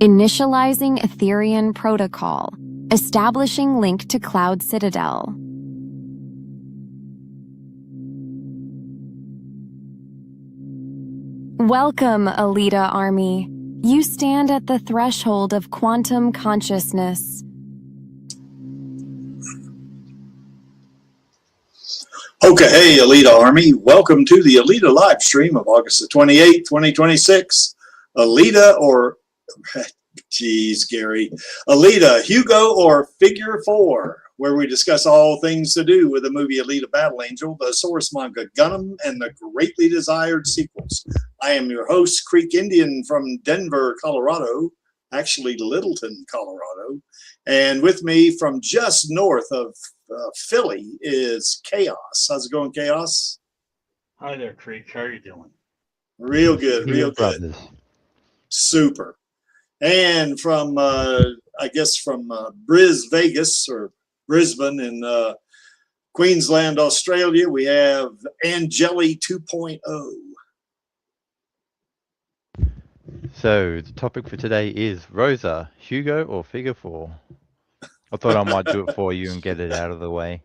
Initializing Ethereum protocol. Establishing link to Cloud Citadel. Welcome, Alita Army. You stand at the threshold of quantum consciousness. Okay, hey, Alita Army. Welcome to the Alita Livestream of August the 28th, 2026. Alita or, geez, Gary. Alita, Hugo, or Figure 4, where we discuss all things to do with the movie Alita Battle Angel, the source manga Gundam, and the greatly desired sequels. I am your host, Creek Indian from Denver, Colorado, actually Littleton, Colorado. And with me from just north of Philly is Chaos. How's it going, Chaos? Hi there, Creek. How are you doing? Real good, real good. Super. And from, I guess from Vegas, or Brisbane in Queensland, Australia, we have Angeli 2.0. So the topic for today is Rosa, Hugo, or Figure 4? I thought I might do it for you and get it out of the way.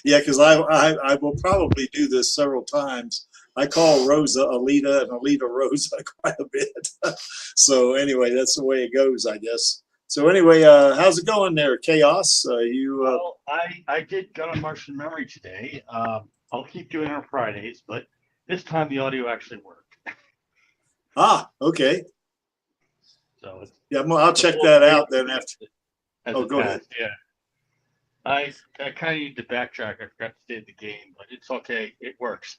Yeah, because I will probably do this several times. I call Rosa Alita and Alita Rosa quite a bit. So anyway, that's the way it goes, I guess. So anyway, how's it going there, Chaos? Well, I did Gun on Martian Memory today. I'll keep doing it on Fridays, but this time the audio actually worked. Ah, okay. So yeah, I'll check that out then after. Oh, go ahead. Yeah. I kind of need to backtrack. I forgot to save the game, but it's okay. It works.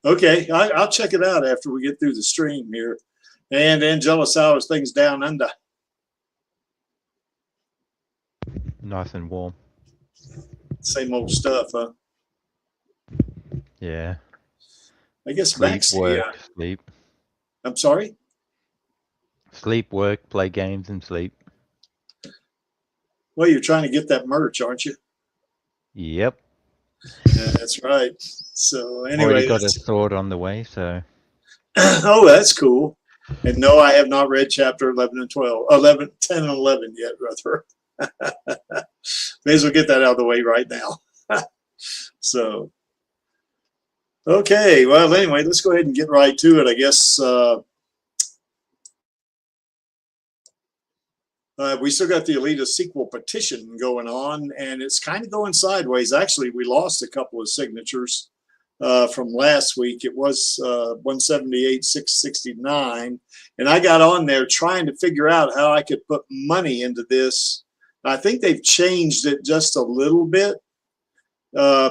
Okay, I'll check it out after we get through the stream here. And Angela, how's things down under? Nice and warm. Same old stuff, huh? Yeah. I guess sleep, work, sleep. I'm sorry? Sleep, work, play games, and sleep. Well, you're trying to get that merch, aren't you? Yep. Yeah, that's right. So anyway, already got a sword on the way, so. Oh, that's cool. And no, I have not read chapter 11 and 12, 11, 10 and 11 yet, brother. May as well get that out of the way right now. So, okay. Well, anyway, let's go ahead and get right to it, I guess. We still got the Alita sequel petition going on, and it's kind of going sideways. Actually, we lost a couple of signatures from last week. It was 178,669, and I got on there trying to figure out how I could put money into this. I think they've changed it just a little bit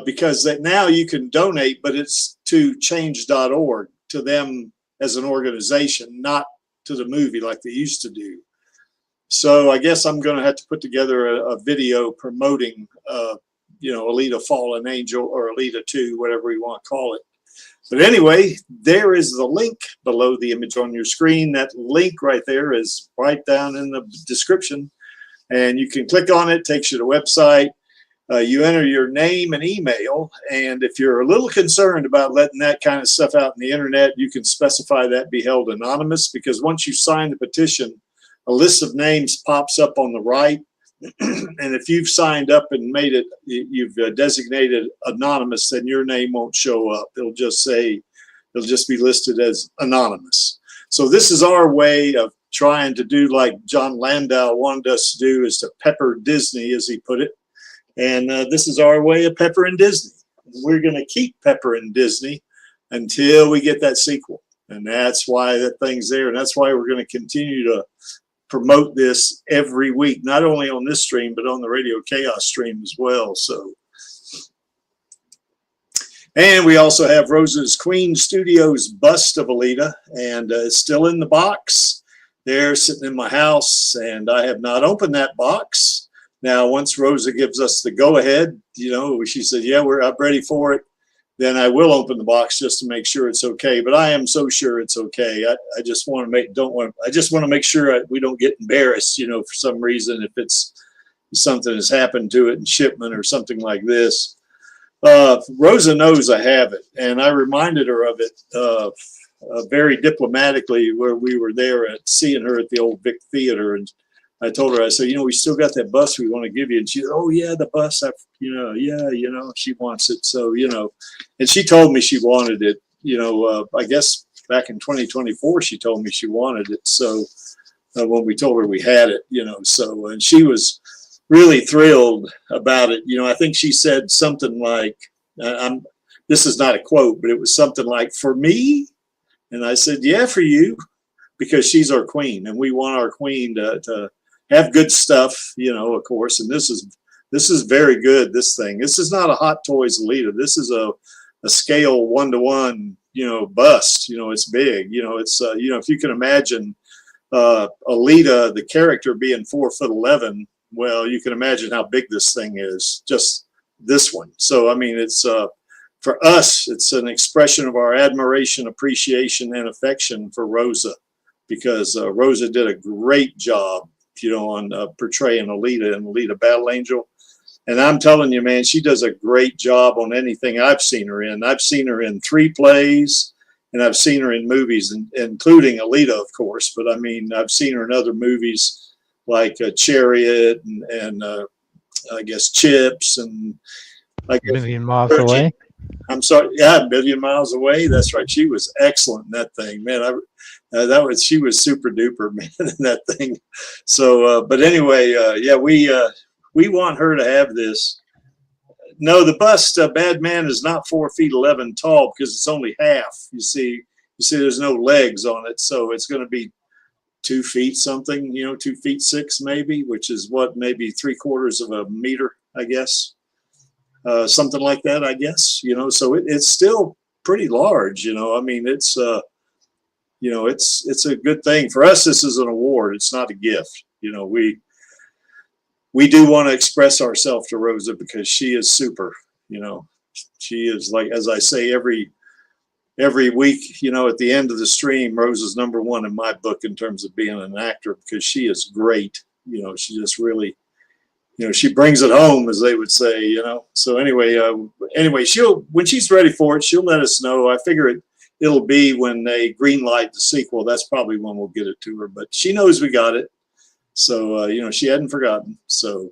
because now you can donate, but it's to change.org, to them as an organization, not to the movie like they used to do. So I guess I'm going to have to put together a video promoting, you know, Alita Fallen Angel or Alita 2, whatever you want to call it. But anyway, there is the link below the image on your screen. That link right there is right down in the description. And you can click on it, takes you to the website. You enter your name and email. And if you're a little concerned about letting that kind of stuff out on the internet, you can specify that be held anonymous, because once you sign the petition, a list of names pops up on the right, and if you've signed up and made it, you've designated anonymous, then your name won't show up. It'll just say, it'll just be listed as anonymous. So this is our way of trying to do like John Landau wanted us to do, is to pepper Disney, as he put it. And this is our way of peppering Disney. We're going to keep peppering Disney until we get that sequel. And that's why that thing's there. And that's why we're going to continue to promote this every week, not only on this stream, but on the Radio Chaos stream as well. So, and we also have Rosa's Queen Studios bust of Alita, and it's still in the box. They're sitting in my house, and I have not opened that box. Now, once Rosa gives us the go-ahead, you know, she said, yeah, I'm ready for it, then I will open the box just to make sure it's okay. But I am so sure it's okay. I just want to I just want to make sure we don't get embarrassed, you know, for some reason, if it's something has happened to it in shipment or something like this. Rosa knows I have it, and I reminded her of it very diplomatically where we were there at seeing her at the old Vic Theater, and I told her, I said, we still got that bus we want to give you. And she said, oh yeah, the bus, she wants it. So, and she told me she wanted it, I guess back in 2024, she told me she wanted it. So when we told her we had it, so, and she was really thrilled about it. I think she said something like, this is not a quote, but it was something like, for me? And I said, yeah, for you, because she's our queen and we want our queen to have good stuff, of course. And this is very good. This is not a Hot Toys Alita. This is a scale 1-to-1, bust. It's big. It's if you can imagine Alita, the character, being 4'11", well, you can imagine how big this thing is. Just this one. So I mean, it's for us, it's an expression of our admiration, appreciation, and affection for Rosa, because Rosa did a great job, on portraying Alita in Alita Battle Angel. And I'm telling you, man, she does a great job on anything I've seen her in. I've seen her in 3 plays, and I've seen her in movies, including Alita, of course. But I mean, I've seen her in other movies like Chariot and I guess Chips, and I guess Million Miles Away. I'm sorry, yeah, Million Miles Away. That's right. She was excellent in that thing, man. She was super duper, man, in that thing. So, but anyway, yeah, we want her to have this. No, the bust, Bad Man, is not 4'11" tall because it's only half. You see, there's no legs on it, so it's going to be 2 feet something, 2 feet 6 maybe, which is what, maybe 3/4 of a meter, I guess. Something like that, I guess, so it's still pretty large, I mean, it's, it's a good thing for us. This is an award. It's not a gift. We do want to express ourselves to Rosa because she is super, she is, like, as I say, every week, at the end of the stream, Rosa's #1 in my book in terms of being an actor, because she is great. She just really, she brings it home, as they would say, So anyway, when she's ready for it, she'll let us know. I figure it'll be when they green light the sequel. That's probably when we'll get it to her, but she knows we got it. So, she hadn't forgotten. So,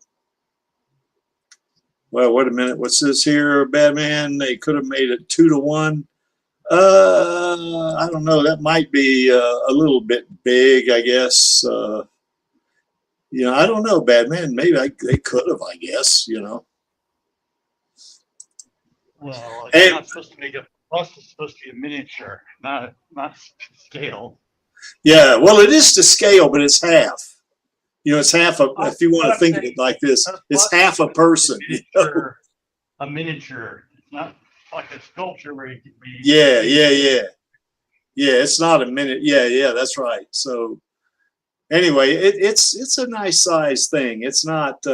well, wait a minute. What's this here? Batman, they could have made it 2-to-1. I don't know. That might be a little bit big, I guess. I don't know, Batman. Maybe they could have, I guess, Well, it's not supposed to make a bust. It's supposed to be a miniature, not scale. Yeah, well, it is to scale, but it's half. It's half if you want to think of it like this, it's half a person. A miniature. It's not like a sculpture where you can be. Yeah. It's not a minute. Yeah, that's right. So anyway, it's a nice size thing. It's not,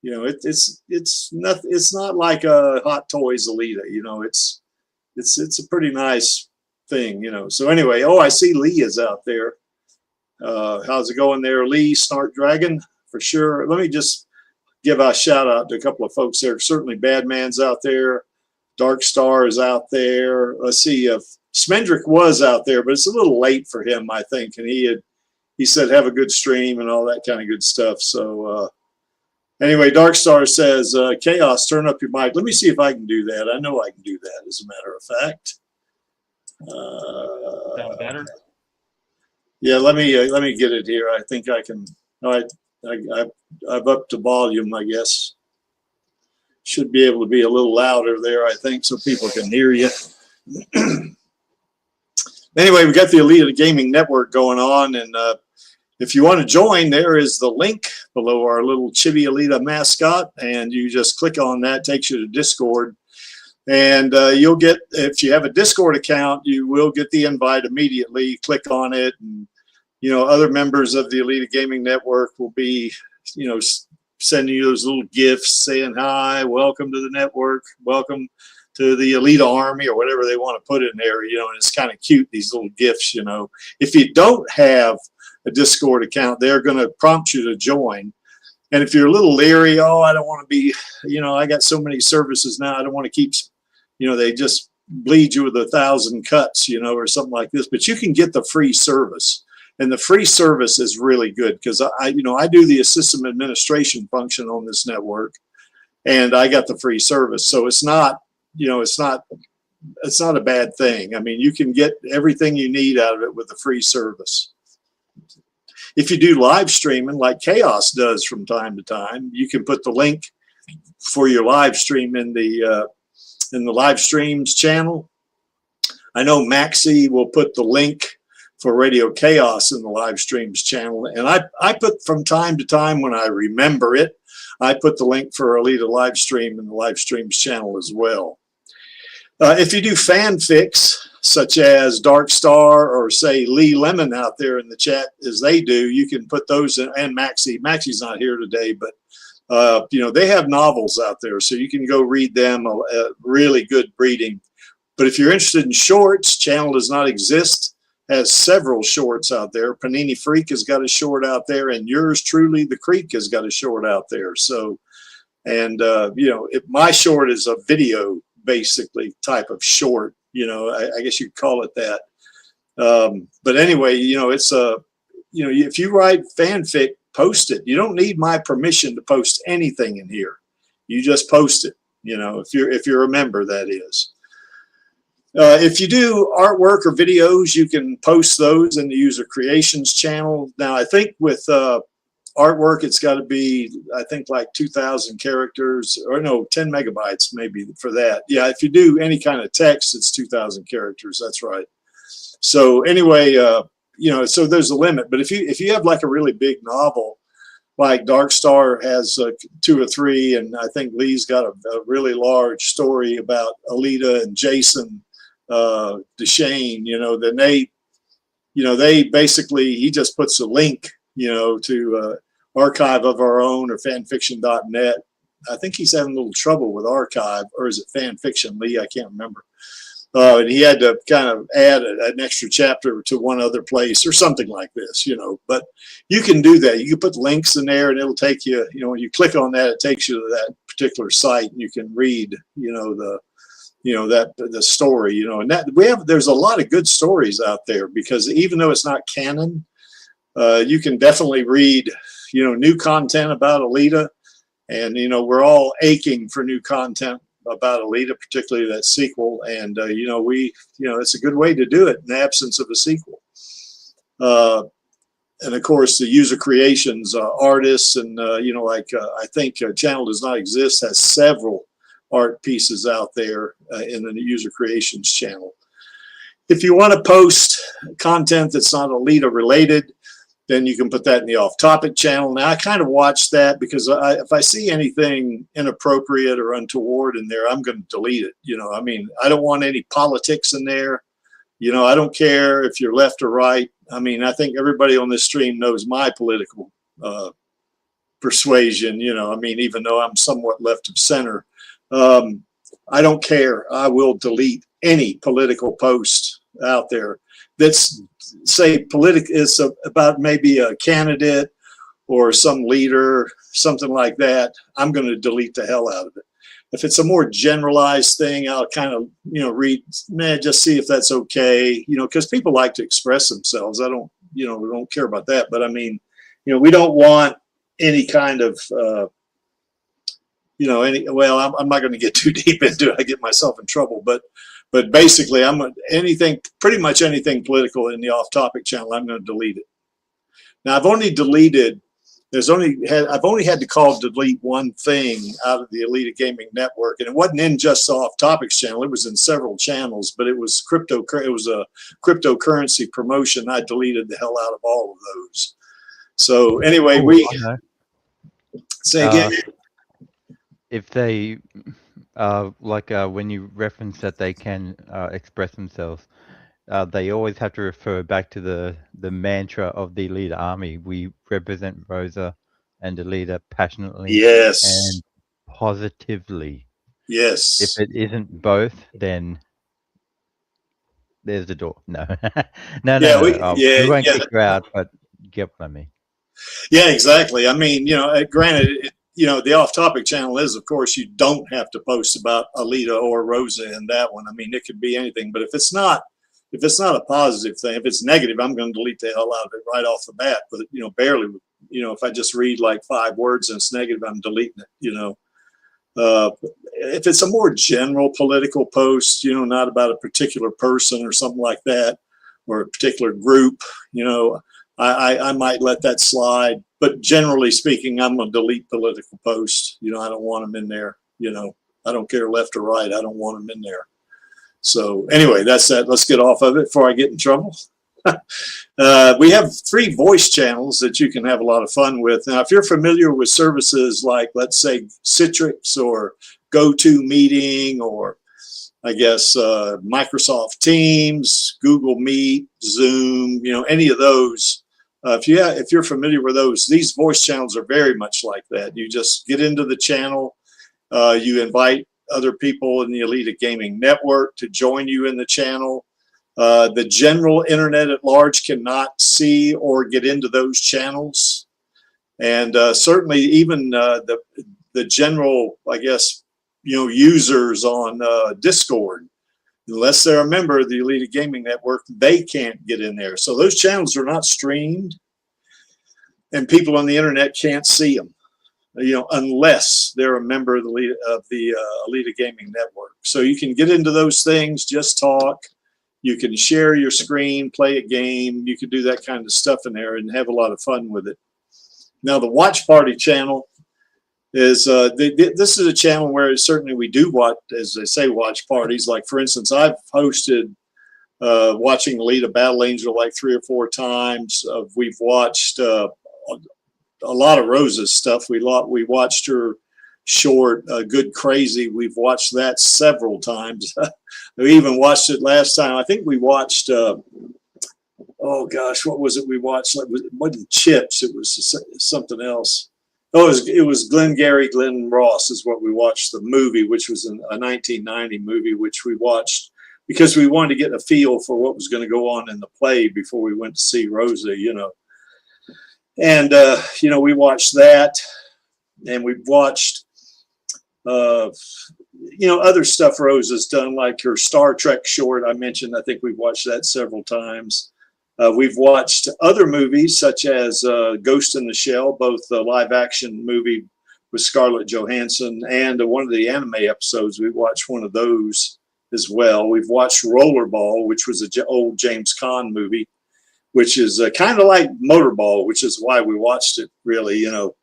it's not like a Hot Toys Alita. It's a pretty nice thing. So anyway, I see Lee is out there. How's it going there, Lee? Snart Dragon, for sure. Let me just give a shout out to a couple of folks there. Certainly Badman's out there. Dark Star is out there. Let's see, Smendrick was out there, but it's a little late for him, I think. And he said have a good stream and all that kind of good stuff. So anyway, Dark Star says, Chaos, turn up your mic. Let me see if I can do that. I know I can do that, as a matter of fact. Sound better? Yeah, let me get it here. I think I can. All right, I've upped the volume, I guess. Should be able to be a little louder there, I think, so people can hear you. Anyway, we got the Alita Gaming Network going on, and if you want to join, there is the link below our little chibi Alita mascot, and you just click on that, takes you to Discord. And you'll get, if you have a Discord account, you will get the invite immediately. Click on it, and other members of the Alita Gaming Network will be, sending you those little gifts saying hi, welcome to the network, welcome to the Alita Army, or whatever they want to put in there. And it's kind of cute, these little gifts. If you don't have a Discord account, they're going to prompt you to join. And if you're a little leery, I don't want to be, I got so many services now, I don't want to keep. They just bleed you with 1,000 cuts, you know, or something like this. But you can get the free service, and the free service is really good because I do the system administration function on this network, and I got the free service, so it's not, you know, it's not a bad thing. I mean, you can get everything you need out of it with the free service. If you do live streaming like Chaos does from time to time, you can put the link for your live stream in the live streams channel. I know Maxie will put the link for Radio Chaos in the live streams channel, and I put from time to time when I remember it, I put the link for Alita Livestream in the live streams channel as well. If you do fanfics, such as Dark Star or say Lee Lemon out there in the chat as they do, you can put those in, and Maxie's not here today, but you know, they have novels out there, so you can go read them, really good reading. But if you're interested in shorts, Channel Does Not Exist has several shorts out there. Panini Freak has got a short out there, and yours truly, The Creek, has got a short out there. So, and you know, my short is a video basically type of short, you know, I guess you'd call it that. But anyway, you know, it's you know, if you write fanfic, post it. You don't need my permission to post anything in here. You just post it, you know, if you're a member, that is. If you do artwork or videos, you can post those in the user creations channel. Now, I think with artwork, it's got to be, I think, like 2,000 characters, or no, 10 megabytes maybe for that. Yeah, if you do any kind of text, it's 2,000 characters. That's right. So anyway, you know, so there's a limit. But if you have like a really big novel, like Dark Star has 2 or 3, and I think Lee's got a really large story about Alita and Jason DeShane, you know, then they basically, he just puts a link, you know, to Archive of Our Own or fanfiction.net. I think he's having a little trouble with Archive, or is it Fanfiction, Lee? I can't remember. And he had to kind of add an extra chapter to one other place or something like this, you know. But you can do that. You can put links in there, and it'll take you, you know, when you click on that, it takes you to that particular site, and you can read, you know, the story, you know. And that there's a lot of good stories out there, because even though it's not canon, you can definitely read, you know, new content about Alita, and you know, we're all aching for new content about Alita, particularly that sequel, and you know, it's a good way to do it in the absence of a sequel. And of course, the user creations artists, and you know, like I think Channel Does Not Exist has several art pieces out there in the user creations channel. If you want to post content that's not Alita related, then you can put that in the off-topic channel. Now, I kind of watch that, because if I see anything inappropriate or untoward in there, I'm going to delete it. You know, I mean, I don't want any politics in there. You know, I don't care if you're left or right. I mean, I think everybody on this stream knows my political persuasion. You know, I mean, even though I'm somewhat left of center, I don't care. I will delete any political post out there that's, say, is about maybe a candidate or some leader, something like that. I'm going to delete the hell out of it. If it's a more generalized thing, I'll kind of, you know, read, just see if that's okay, you know, because people like to express themselves. I don't, you know, we don't care about that. But I mean, you know, we don't want any kind of, you know, well, I'm not going to get too deep into it. I get myself in trouble, but basically, pretty much anything political in the off-topic channel, I'm going to delete it. Now, I've only had to call delete one thing out of the Alita Gaming Network, and it wasn't in just the off-topics channel. It was in several channels, but it was a cryptocurrency promotion. I deleted the hell out of all of those. So anyway, say again. If they when you reference that they can express themselves, they always have to refer back to the mantra of the Alita Army. We represent Rosa and Alita passionately, yes, and positively. Yes. If it isn't both, then there's the door. No, no. We won't kick you out, but get what I mean. Yeah, exactly. I mean, you know, granted, you know, the off-topic channel is, of course, you don't have to post about Alita or Rosa in that one. I mean, it could be anything, but if it's not a positive thing, if it's negative, I'm going to delete the hell out of it right off the bat. But, you know, barely, you know, if I just read like 5 words and it's negative, I'm deleting it, you know. If it's a more general political post, you know, not about a particular person or something like that, or a particular group, you know, I might let that slide. But generally speaking, I'm going to delete political posts. You know, I don't want them in there. You know, I don't care left or right. I don't want them in there. So anyway, that's that. Let's get off of it before I get in trouble. We have 3 voice channels that you can have a lot of fun with. Now, if you're familiar with services like, let's say, Citrix or GoToMeeting, or I guess Microsoft Teams, Google Meet, Zoom, you know, any of those, if you're familiar with those, these voice channels are very much like that. You just get into the channel, you invite other people in the Alita Gaming Network to join you in the channel. The general internet at large cannot see or get into those channels. And certainly even the general, I guess, you know, users on Discord, unless they're a member of the Alita Gaming Network, they can't get in there. So those channels are not streamed, and people on the internet can't see them, you know, unless they're a member of the Alita Gaming Network. So you can get into those things, just talk. You can share your screen, play a game. You can do that kind of stuff in there and have a lot of fun with it. Now, the Watch Party channel is, this is a channel where certainly we do watch, as they say, watch parties. Like, for instance, I've hosted watching Alita Battle Angel like 3 or 4 times. We've watched a lot of Rosa's stuff. We watched her short, Good Crazy. We've watched that several times. We even watched it last time. I think we watched, oh gosh, what was it we watched? It wasn't Chips, it was something else. Oh, it was Glengarry Glen Ross is what we watched, the movie, which was a 1990 movie, which we watched because we wanted to get a feel for what was going to go on in the play before we went to see Rosa, you know. And, you know, we watched that, and we've watched, you know, other stuff Rosa's done, like her Star Trek short I mentioned. I think we've watched that several times. We've watched other movies such as Ghost in the Shell, both the live action movie with Scarlett Johansson and one of the anime episodes. We watched one of those as well. We've watched Rollerball, which was an old James Caan movie, which is kind of like Motorball, which is why we watched it, really, you know,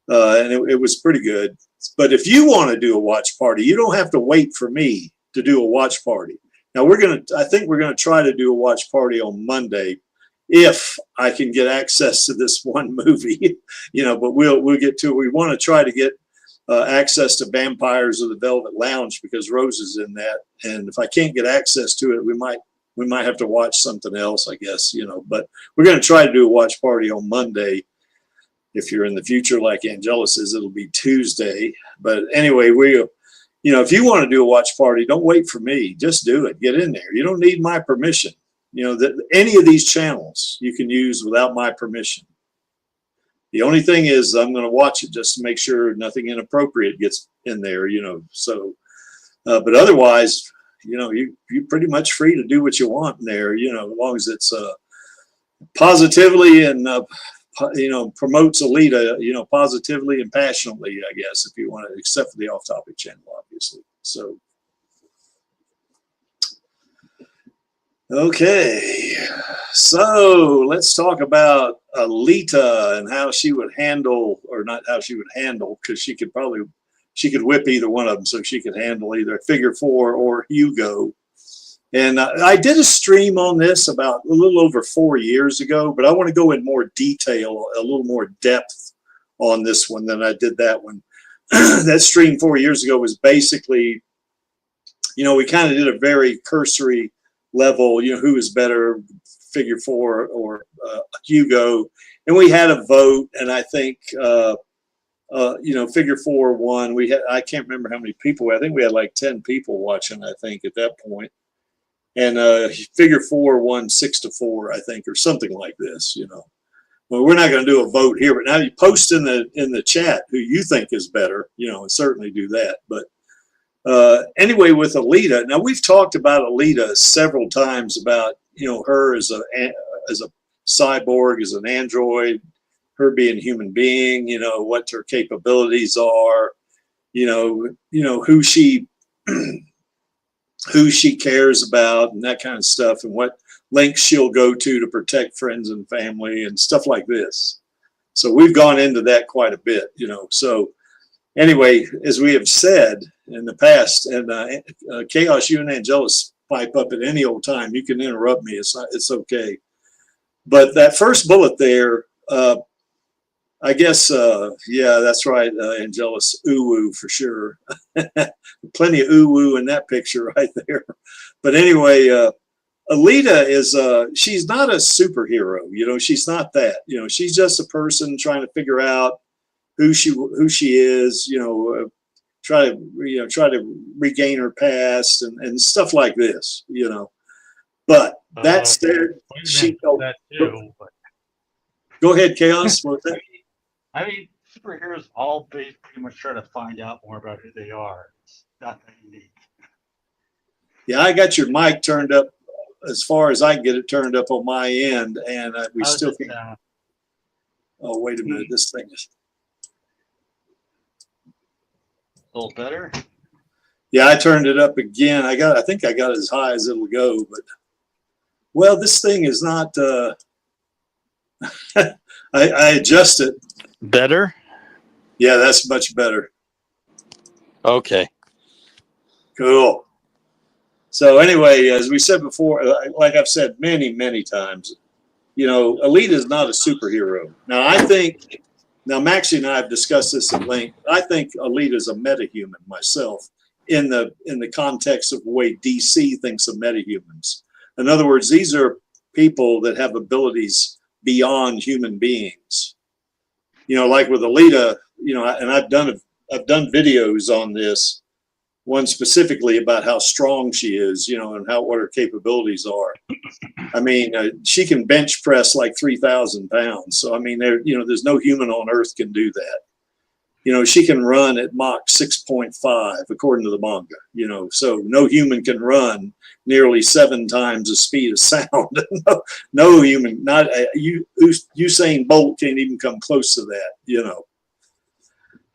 and it was pretty good. But if you want to do a watch party, you don't have to wait for me to do a watch party. Now I think we're going to try to do a watch party on Monday if I can get access to this one movie, you know, but we'll get to it. We want to try to get access to Vampires of the Velvet Lounge because Rose is in that. And if I can't get access to it, we might have to watch something else, I guess, you know, but we're going to try to do a watch party on Monday. If you're in the future, like Angela says, it'll be Tuesday. But anyway, you know, if you want to do a watch party, don't wait for me. Just do it. Get in there. You don't need my permission. You know, any of these channels you can use without my permission. The only thing is I'm going to watch it just to make sure nothing inappropriate gets in there, you know. So, but otherwise, you know, you're pretty much free to do what you want in there, you know, as long as it's positively and, you know, promotes Alita, you know, positively and passionately, I guess, if you want to, except for the off-topic channel, obviously. So, okay, so let's talk about Alita and how she would handle, or not how she would handle, because she could whip either one of them, so she could handle either Figure 4 or Hugo. And I did a stream on this about a little over 4 years ago, but I want to go in more detail, a little more depth on this one than I did that one. That stream 4 years ago was basically, you know, we kind of did a very cursory level, you know, who is better, Figure 4 or Hugo. And we had a vote, and I think, you know, Figure 4 won. I can't remember how many people. I think we had like 10 people watching, I think, at that point. And Figure 4 won 6-4, I think, or something like this, you know. Well, we're not going to do a vote here, but now you post in the chat who you think is better, you know, and certainly do that. But anyway, with Alita, now we've talked about Alita several times about, you know, her as a cyborg, as an android, her being a human being, you know, what her capabilities are, you know who she who she cares about and that kind of stuff, and what lengths she'll go to protect friends and family and stuff like this. So we've gone into that quite a bit, you know. So anyway, as we have said in the past, and Chaos, you and Angelus pipe up at any old time. You can interrupt me. It's okay. But that first bullet there, I guess, yeah, that's right, Angelus, ooh-woo for sure. Plenty of ooh-woo in that picture right there. But anyway, Alita is, she's not a superhero, you know, she's not that. You know, she's just a person trying to figure out who she is, you know, try to regain her past and stuff like this, you know. But that's there. She that too, but go ahead, Chaos. What was that? I mean, superheroes all pretty much try to find out more about who they are. It's not that unique. Yeah, I got your mic turned up as far as I can get it turned up on my end, and we still can't. Oh, wait a minute. This thing is a little better. Yeah, I turned it up again. I think I got it as high as it'll go, but well, this thing is not. I adjust it. Better? Yeah, that's much better. Okay. Cool. So anyway, as we said before, like I've said many, many times, you know, Alita is not a superhero. Now, I think, now Maxie and I have discussed this at length. I think Alita is a metahuman myself in the context of the way DC thinks of metahumans. In other words, these are people that have abilities beyond human beings. You know, like with Alita, you know, and I've done videos on this, one specifically about how strong she is, you know, and what her capabilities are. I mean, she can bench press like 3,000 pounds. So I mean, there's no human on Earth can do that. You know, she can run at Mach 6.5 according to the manga. You know, so no human can run nearly 7 times the speed of sound. no human, not Usain Bolt can't even come close to that. You know.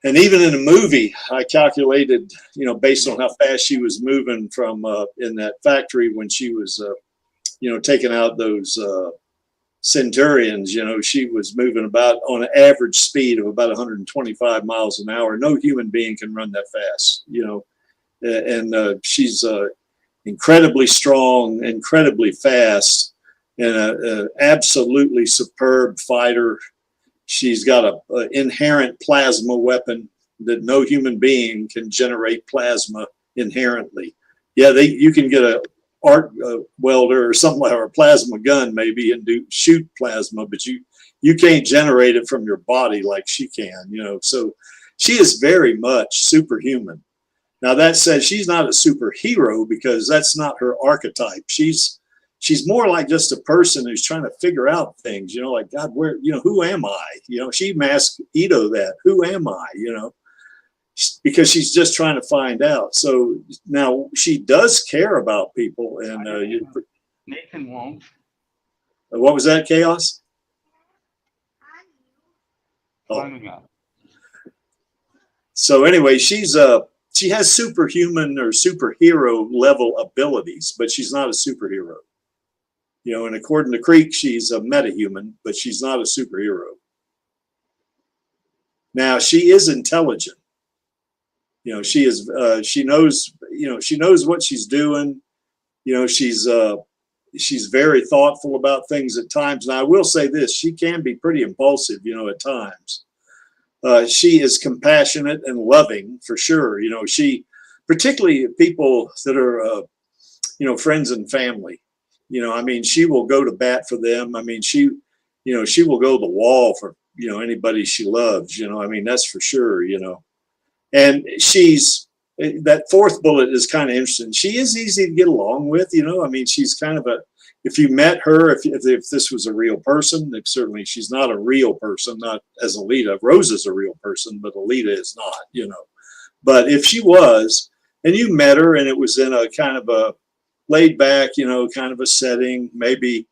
And even in a movie, I calculated, you know, based on how fast she was moving from in that factory when she was, you know, taking out those Centurions, you know, she was moving about on an average speed of about 125 miles an hour. No human being can run that fast, you know, and she's incredibly strong, incredibly fast, and an absolutely superb fighter. She's got an inherent plasma weapon that no human being can generate plasma inherently. Yeah, you can get a arc welder or something like, or a plasma gun maybe, and shoot plasma, but you can't generate it from your body like she can. You know, so she is very much superhuman. Now that said, she's not a superhero because that's not her archetype. She's more like just a person who's trying to figure out things, you know, like, God, where, you know, who am I? You know, she asked Ito that, who am I, you know, because she's just trying to find out. So now she does care about people. And Nathan won't. What was that, Chaos? Climbing up. So anyway, she has superhuman or superhero level abilities, but she's not a superhero. You know, and according to Creek, she's a metahuman, but she's not a superhero. Now, she is intelligent. You know, she knows, you know, she knows what she's doing. You know, she's very thoughtful about things at times. And I will say this, she can be pretty impulsive, you know, at times. She is compassionate and loving for sure. You know, particularly people that are, you know, friends and family. You know, I mean, she will go to bat for them. I mean, she will go to the wall for, you know, anybody she loves, you know, I mean, that's for sure, you know. And that fourth bullet is kind of interesting. She is easy to get along with, you know, I mean, she's kind of if you met her, if this was a real person, if certainly she's not a real person, not as Alita. Rose is a real person, but Alita is not, you know. But if she was, and you met her and it was in a kind of a laid back, you know, kind of a setting, maybe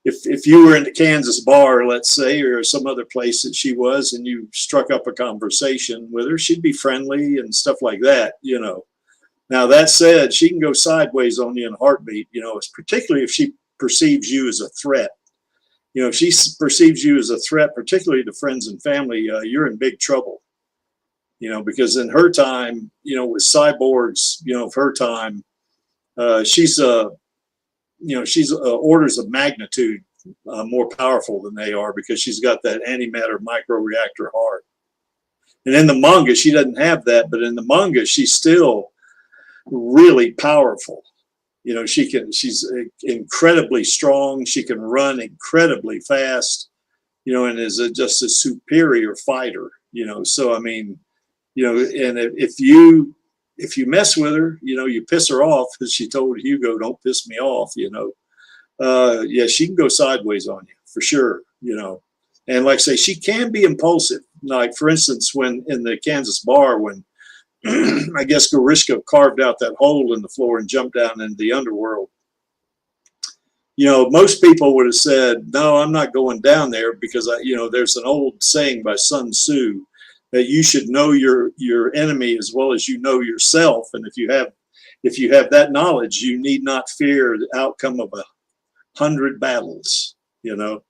if you were in the Kansas bar, let's say, or some other place that she was, and you struck up a conversation with her, she'd be friendly and stuff like that, you know. Now, that said, she can go sideways on you in a heartbeat, you know, particularly if she perceives you as a threat. You know, if she perceives you as a threat, particularly to friends and family, you're in big trouble. You know, because in her time, you know, with cyborgs, you know, of her time, she's you know, she's orders of magnitude more powerful than they are, because she's got that antimatter microreactor heart. And in the manga, she doesn't have that, but in the manga, she's still really powerful. You know, she's incredibly strong. She can run incredibly fast, you know, and is just a superior fighter, you know. So, I mean, you know, and if you mess with her, you know, you piss her off, as she told Hugo, don't piss me off, you know. Yeah, she can go sideways on you for sure, you know. And like I say, she can be impulsive. Like, for instance, when in the Kansas bar, when I guess Gorishka carved out that hole in the floor and jumped down into the underworld, you know, most people would have said, no, I'm not going down there, because you know, there's an old saying by Sun Tzu that you should know your enemy as well as you know yourself. And if you have that knowledge, you need not fear the outcome of 100 battles, you know.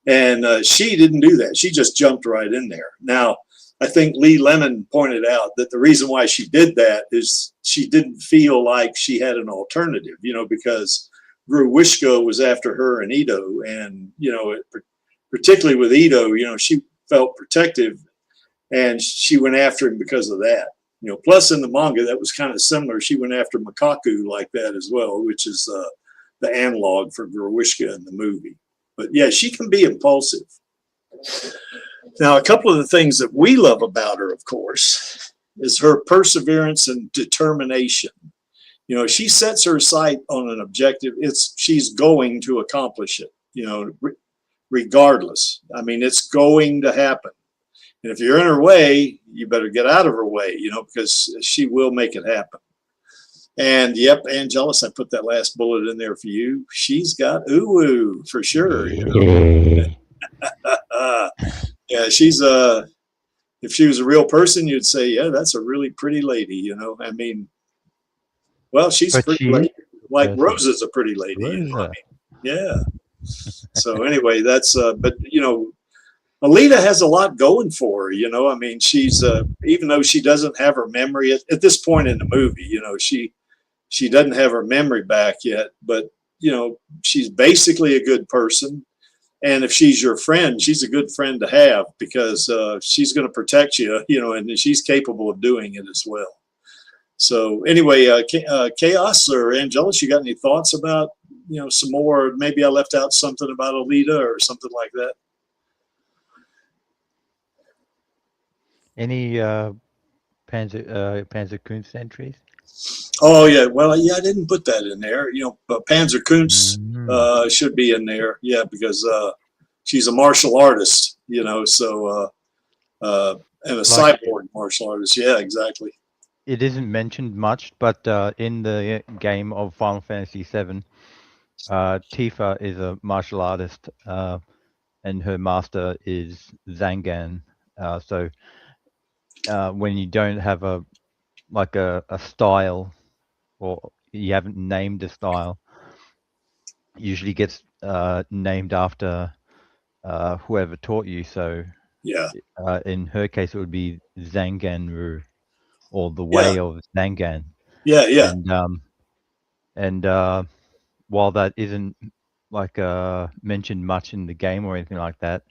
And she didn't do that. She just jumped right in there. Now, I think Lee Lemon pointed out that the reason why she did that is she didn't feel like she had an alternative, you know, because Gruwishko was after her and Ito. And, you know, particularly with Ito, you know, she felt protective, and she went after him because of that. You know, plus in the manga, that was kind of similar. She went after Makaku like that as well, which is the analog for Gruwishka in the movie. But yeah, she can be impulsive. Now, a couple of the things that we love about her, of course, is her perseverance and determination. You know, she sets her sight on an objective. She's going to accomplish it, you know, regardless. I mean, it's going to happen. And if you're in her way, you better get out of her way, you know, because she will make it happen. And yep, Angelus, I put that last bullet in there for you. She's got uwu for sure. You know? Yeah, she's if she was a real person, you'd say, yeah, that's a really pretty lady. You know, I mean, well, she's a pretty lady. Like Rose is a pretty lady. You know what I mean? Yeah. So anyway, that's but you know, Alita has a lot going for her. You know, I mean, she's even though she doesn't have her memory at this point in the movie, you know, she doesn't have her memory back yet, but you know, she's basically a good person. And if she's your friend, she's a good friend to have, because she's going to protect you, you know, and she's capable of doing it as well. So anyway, Chaos or Angelus, you got any thoughts about, you know, some more? Maybe I left out something about Alita or something like that. Any Panzer entries? Oh yeah, well yeah, I didn't put that in there. You know, Panzer Kunz should be in there, yeah, because she's a martial artist, you know, so and a cyborg martial artist, yeah, exactly. It isn't mentioned much, but in the game of Final Fantasy VII, Tifa is a martial artist, and her master is Zangan. So when you don't have a style, or you haven't named a style, usually gets named after whoever taught you. So yeah, in her case, it would be Zanganru, or the way of Zangan. Yeah, yeah. And while that isn't like mentioned much in the game or anything like that,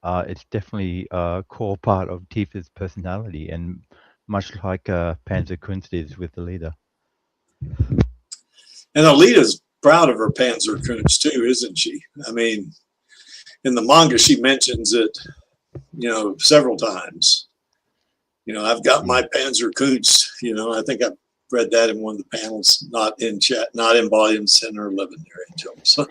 it's definitely a core part of Tifa's personality, and much like Panzer Kunst is with Alita. And Alita's proud of her Panzer Kunst too, isn't she? I mean, in the manga, she mentions it, you know, several times. You know, I've got my Panzer Kunst. You know, I think read that in one of the panels, not in chat, not in volume 10 or 11 there, Angel. So.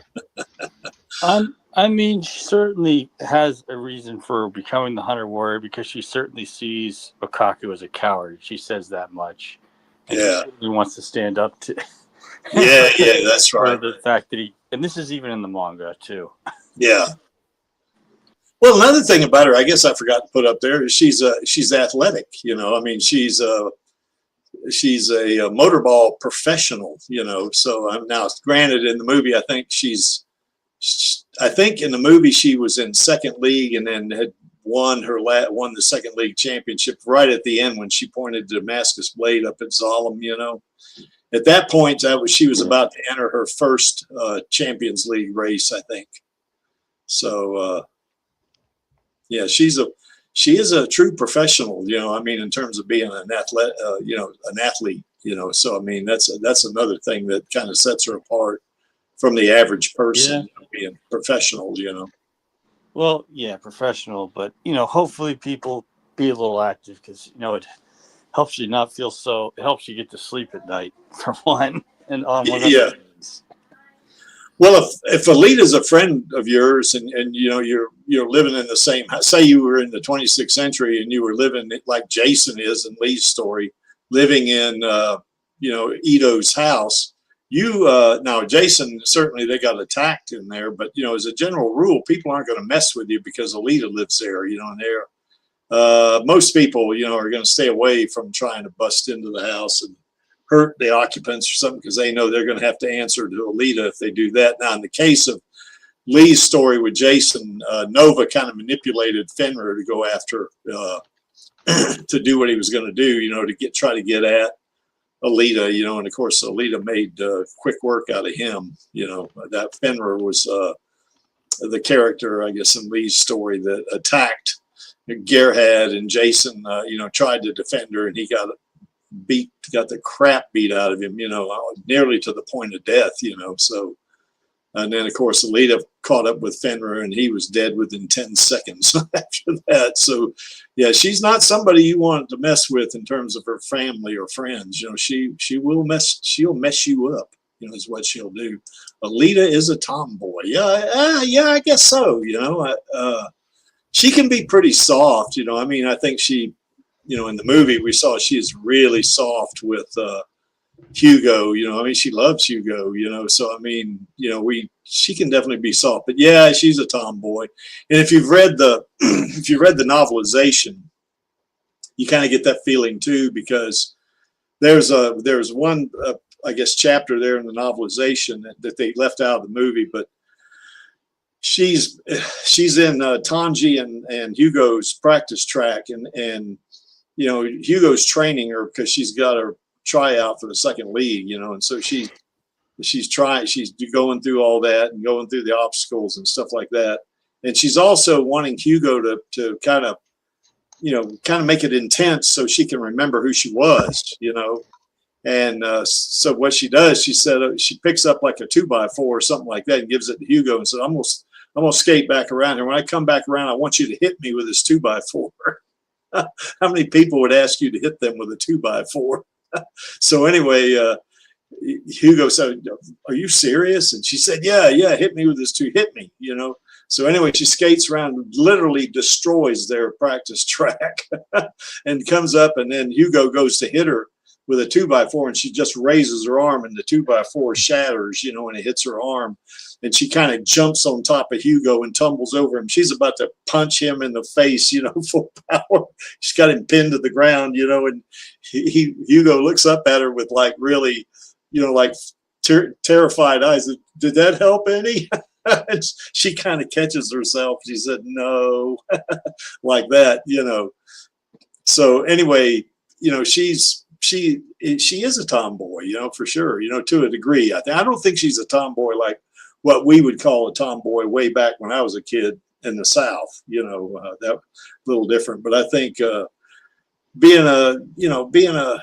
I mean, she certainly has a reason for becoming the Hunter Warrior because she certainly sees Okaku as a coward. She says that much. And Yeah. she certainly wants to stand up to Yeah, that's for right. the fact that and this is even in the manga too. Yeah. Well, another thing about her, I guess I forgot to put up there, is she's athletic. You know, I mean, she's a motorball professional. You know, so now granted in the movie, I think in the movie she was in second league and then had won the second league championship right at the end when she pointed the Damascus blade up at Zalem. You know, at that point she was about to enter her first Champions League race, I think. So yeah, she is a true professional. You know, I mean, in terms of being an athlete. You know, so I mean that's another thing that kind of sets her apart from the average person. You know, being professional. You know. Well, yeah, professional, but you know, hopefully people be a little active because you know it helps you not feel so. It helps you get to sleep at night for one, and on one Yeah. Well, if Alita's a friend of yours, and you know you're living in the same, say you were in the 26th century and you were living like Jason is in Lee's story, living in you know Ito's house. Now Jason, certainly they got attacked in there, but you know as a general rule, people aren't going to mess with you because Alita lives there. You know, and most people you know are going to stay away from trying to bust into the house and hurt the occupants or something because they know they're going to have to answer to Alita if they do that. Now, in the case of Lee's story with Jason, Nova kind of manipulated Fenrir to go after, to do what he was going to do, you know, to try to get at Alita, you know, and of course Alita made quick work out of him, you know. That Fenrir was the character, I guess, in Lee's story that attacked Gerhard, and Jason, you know, tried to defend her, and he got the crap beat out of him, you know, nearly to the point of death, you know. So, and then of course Alita caught up with Fenrir and he was dead within 10 seconds after that. So yeah, she's not somebody you want to mess with in terms of her family or friends. You know, she'll mess you up, you know, is what she'll do. Alita is a tomboy. Yeah, I guess so. You know, she can be pretty soft, you know. I mean, I think she, you know, in the movie we saw she is really soft with Hugo, you know. I mean, she loves Hugo, you know. So I mean, you know, she can definitely be soft, but yeah, she's a tomboy. And if you've read the novelization, you kind of get that feeling too, because there's one I guess chapter there in the novelization that they left out of the movie, but she's in Tanji and Hugo's practice track, and you know, Hugo's training her because she's got her tryout for the second league, you know, and so she's going through all that and going through the obstacles and stuff like that. And she's also wanting Hugo to kind of make it intense so she can remember who she was, you know. And so what she does, she said she picks up like a 2x4 or something like that and gives it to Hugo and said, I'm gonna skate back around, and when I come back around, I want you to hit me with this 2x4. How many people would ask you to hit them with a 2x4? So anyway, Hugo said, "Are you serious?" And she said, "Yeah, hit me with this hit me," you know. So anyway, she skates around and literally destroys their practice track and comes up, and then Hugo goes to hit her with a 2x4, and she just raises her arm, and the 2x4 shatters, you know, and it hits her arm. And she kind of jumps on top of Hugo and tumbles over him. She's about to punch him in the face, you know, full power. She's got him pinned to the ground, you know, and Hugo looks up at her with like really, you know, like terrified eyes. Did that help any? And she kind of catches herself. She said, no, like that, you know. So anyway, you know, she is a tomboy, you know, for sure, you know, to a degree. I don't think she's a tomboy like what we would call a tomboy way back when I was a kid in the South, you know, that a little different. But I think being a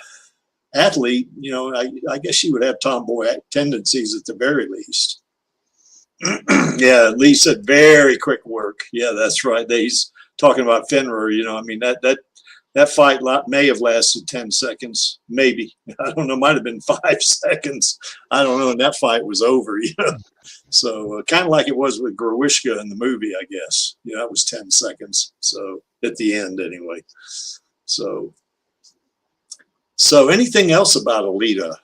athlete, you know, I guess she would have tomboy tendencies at the very least. Yeah, Lee said very quick work. Yeah, that's right. He's talking about Fenrir, you know. I mean, that That fight may have lasted 10 seconds, maybe. I don't know, might have been 5 seconds. I don't know, and that fight was over, you know. So kind of like it was with Grewishka in the movie, I guess. You know, that was 10 seconds. So at the end, anyway. So anything else about Alita?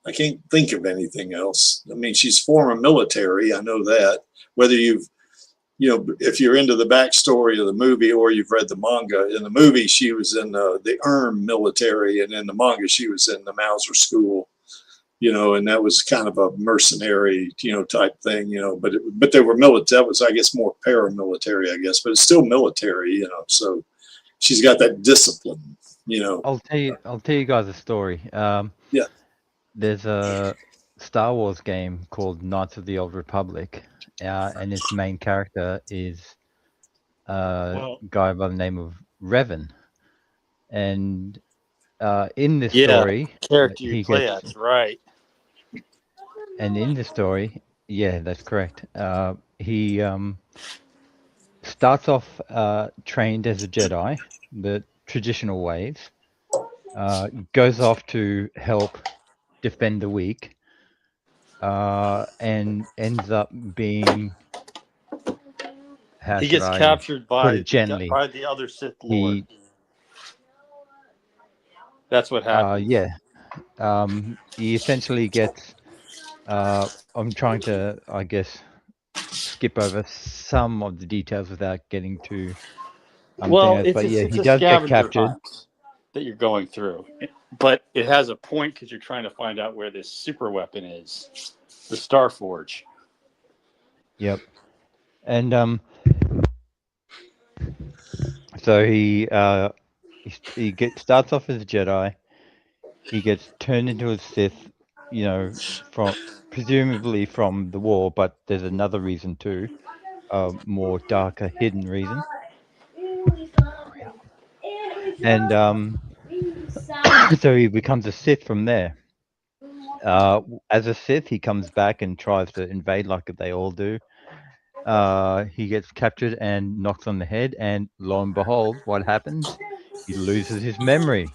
I can't think of anything else. I mean, she's former military. I know that. Whether you've, you know, if you're into the backstory of the movie or you've read the manga, in the movie she was in the military, and in the manga she was in the Mauser school, you know, and that was kind of a mercenary, you know, type thing, you know. But they were military. That was, I guess, more paramilitary, I guess, but it's still military, you know. So she's got that discipline, you know. I'll tell you guys a story. Yeah. There's a Star Wars game called Knights of the Old Republic, and its main character is a guy by the name of Revan. And in this story, character you he play gets, that's right. and in the story, yeah, that's correct. He starts off trained as a Jedi, the traditional ways. Goes off to help defend the weak, and ends up being, He gets captured put by it gently? by the other Sith Lord. That's what happens. Yeah. He essentially gets. I'm trying to, I guess, skip over some of the details without getting too. Well, but yeah, it's he a does get scavenger captured. hunt that you're going through, but it has a point because you're trying to find out where this super weapon is, the Starforge. Yep. And so he starts off as a Jedi. He gets turned into a Sith, you know, presumably from the war, but there's another reason too, a more darker, hidden reason. And so he becomes a Sith from there. As a Sith, he comes back and tries to invade like they all do. He gets captured and knocks on the head, and lo and behold, what happens? He loses his memory.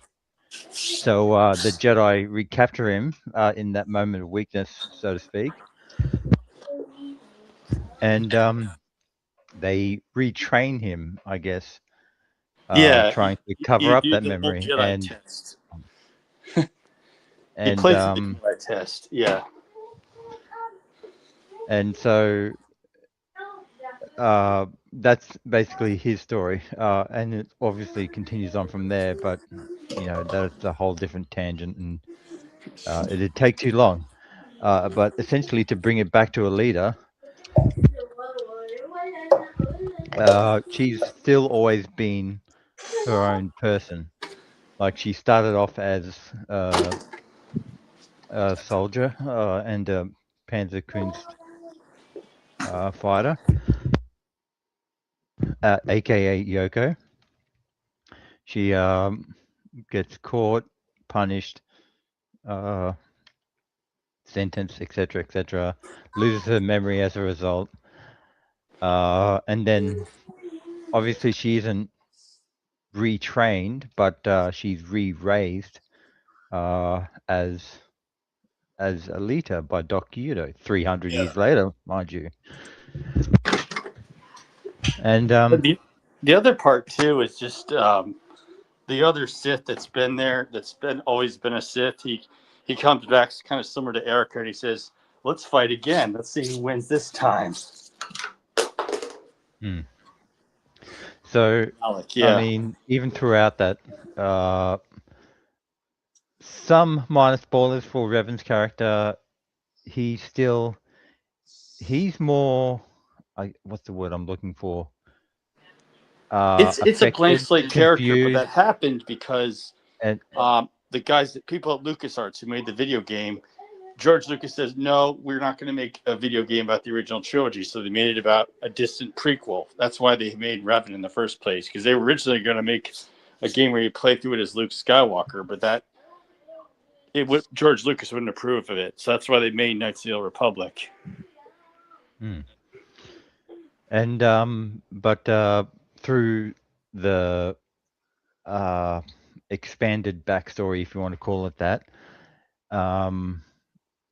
So the Jedi recapture him in that moment of weakness, so to speak, and they retrain him, I guess. Trying to cover up that memory, Jedi and test. and he plays the Jedi test, yeah. And so that's basically his story, and it obviously continues on from there. But you know, that's a whole different tangent, and it'd take too long. But essentially, to bring it back to Alita, she's still always been her own person. Like, she started off as a soldier and a Panzerkunst fighter, aka Yoko. She gets caught, punished, sentenced, etc., loses her memory as a result, and then obviously she isn't retrained, but she's re-raised as Alita by Doc Yudo 300 years later, mind you. And the other part too is just the other Sith that's been there, always been a Sith. He comes back kind of similar to Erica, and he says, "Let's fight again. Let's see who wins this time." So, Alec, yeah. I mean, even throughout that, some minor spoilers for Revan's character. He's more, what's the word I'm looking for? It's a blank slate character, but that happened because the guys, people at LucasArts who made the video game, George Lucas says, no, we're not going to make a video game about the original trilogy. So they made it about a distant prequel. That's why they made Revan in the first place, because they were originally going to make a game where you play through it as Luke Skywalker, but George Lucas wouldn't approve of it. So that's why they made Knights of the Old Republic. And but through the expanded backstory, if you want to call it that.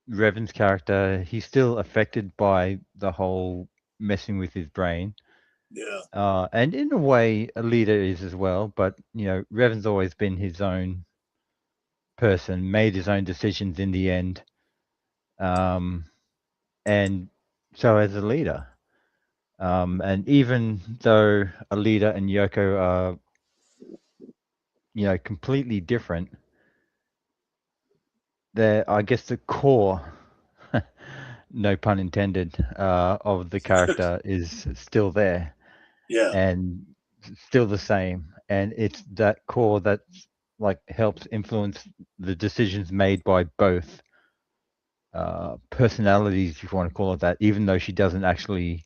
Revan's character, he's still affected by the whole messing with his brain. Yeah. And in a way, Alita is as well, but Revan's always been his own person, made his own decisions in the end. And so as Alita. And even though Alita and Yoko are, completely different, I guess the core, no pun intended, of the character is still there. Yeah. And still the same. And it's that core that helps influence the decisions made by both personalities, if you want to call it that, even though she doesn't actually,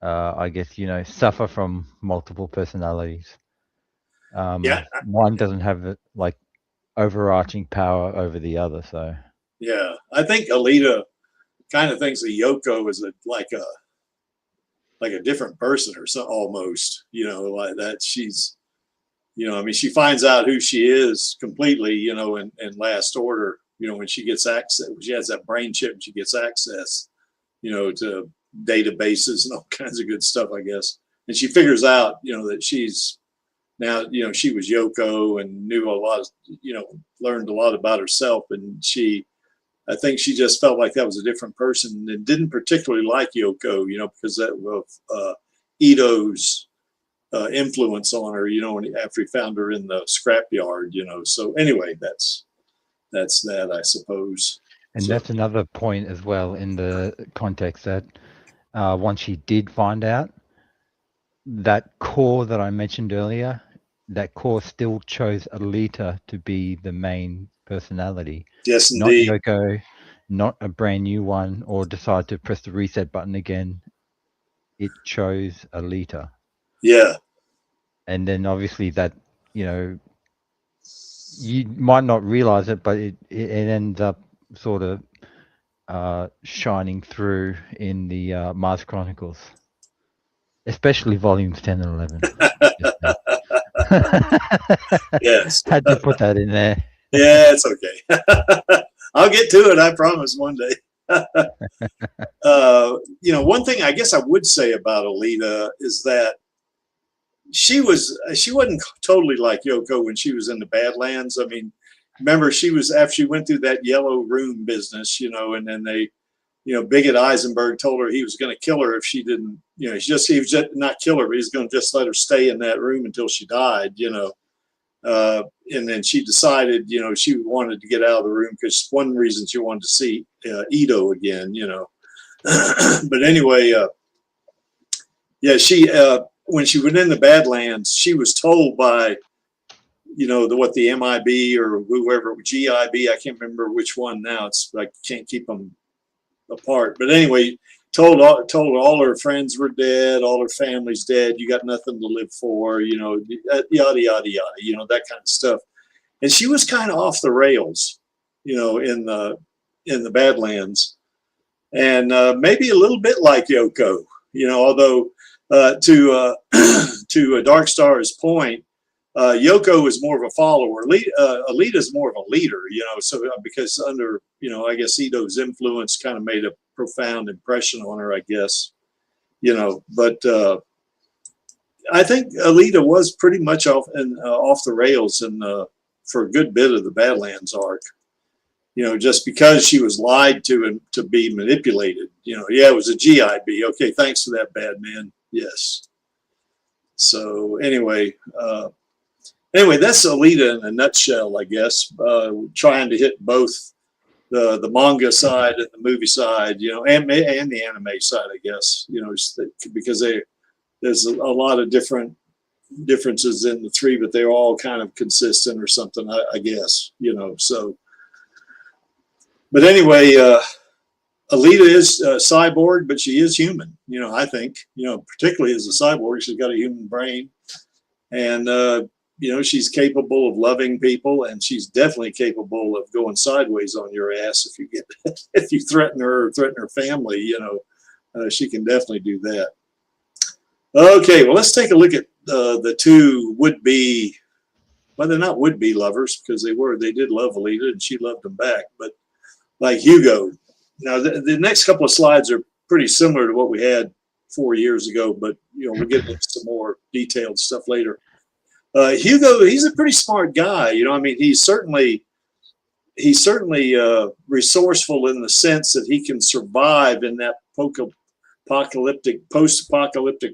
I guess, suffer from multiple personalities. One doesn't have overarching power over the other. So yeah, I think Alita kind of thinks of Yoko as like a different person or so, almost, like that. She's, I mean, she finds out who she is completely, in Last Order, when she gets access, she has that brain chip and she gets access, to databases and all kinds of good stuff, I guess. And she figures out, that she's now, she was Yoko and knew a lot, learned a lot about herself. And I think she just felt like that was a different person and didn't particularly like Yoko, because of Ito's influence on her, after he found her in the scrapyard, So anyway, that's that, I suppose. And that's another point as well in the context that once she did find out, that core that I mentioned earlier, that core still chose Alita to be the main personality. Yes, indeed. Not Yoko, not a brand new one, or decide to press the reset button again. It chose Alita. Yeah. And then obviously that, you might not realize it, but it ends up sort of shining through in the Mars Chronicles, especially volumes 10 and 11. Yes. Had to put that in there. Yeah, it's okay. I'll get to it, I promise, one day. One thing I guess I would say about Alita is that she wasn't totally like Yoko when she was in the Badlands. I mean, remember after she went through that yellow room business, and then they, Bigot Eisenberg told her he was going to kill her if she didn't, he was just not kill her, but he's going to just let her stay in that room until she died, and then she decided, she wanted to get out of the room because one reason she wanted to see Ito again, but anyway, when she went in the Badlands, she was told by, what the MIB or whoever, GIB, I can't remember which one now. It's like, can't keep them apart. But anyway, told all her friends were dead, all her family's dead. You got nothing to live for, yada, yada, yada, that kind of stuff. And she was kind of off the rails, in the Badlands, and maybe a little bit like Yoko, although to a Dark Star's point, Yoko is more of a follower. Alita is more of a leader, so because under, I guess Ito's influence kind of made a profound impression on her, I guess, but I think Alita was pretty much off the rails and for a good bit of the Badlands arc, just because she was lied to and to be manipulated, it was a GIB. Okay, thanks for that, bad man. Yes. So anyway, that's Alita in a nutshell, I guess. Trying to hit both the manga side and the movie side, and the anime side, I guess. Because there's a lot of differences in the three, but they're all kind of consistent or something, I guess. So. But anyway, Alita is cyborg, but she is human. I think, particularly as a cyborg, she's got a human brain, and she's capable of loving people, and she's definitely capable of going sideways on your ass if you threaten her or threaten her family. She can definitely do that. Okay, well, let's take a look at the two would-be, well, they're not would-be lovers because they did love Alita and she loved them back. But like Hugo, now the next couple of slides are pretty similar to what we had 4 years ago, but we'll get into some more detailed stuff later. Hugo, he's a pretty smart guy. I mean, he's certainly resourceful in the sense that he can survive in that post-apocalyptic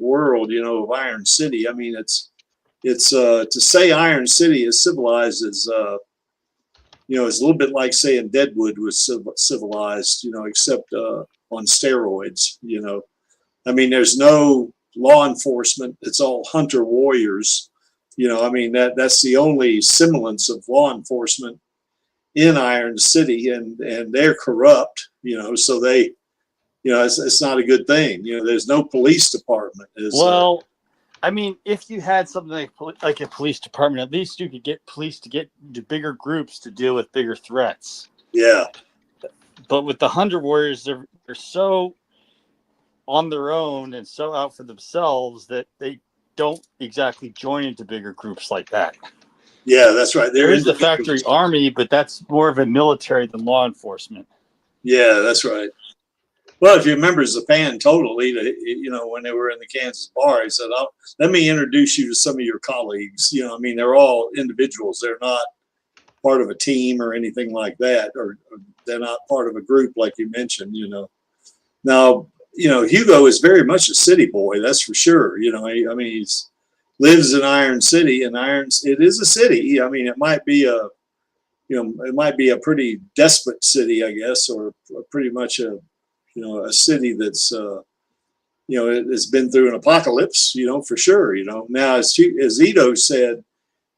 world, of Iron City. I mean, it's to say Iron City is civilized is it's a little bit like saying Deadwood was civilized, except on steroids. I mean, there's no law enforcement; it's all hunter warriors. I mean, that's the only semblance of law enforcement in Iron City, and they're corrupt. So they. It's not a good thing. There's no police department. Well, I mean, if you had something like a police department, at least you could get police to get to bigger groups to deal with bigger threats. Yeah. But with the Hunter Warriors, they're so on their own and so out for themselves that they don't exactly join into bigger groups like that. Yeah, that's right. There is the factory army, but that's more of a military than law enforcement. Yeah, that's right. Well, if you remember, Zapan told Alita, when they were in the Kansas bar, he said, let me introduce you to some of your colleagues. I mean, they're all individuals. They're not part of a team or anything like that, or they're not part of a group like you mentioned, Now, Hugo is very much a city boy, that's for sure. I mean, he lives in Iron City, and it is a city. I mean, it might be a pretty desperate city, I guess, or pretty much a city that's, it's been through an apocalypse, for sure, Now, as Ito said,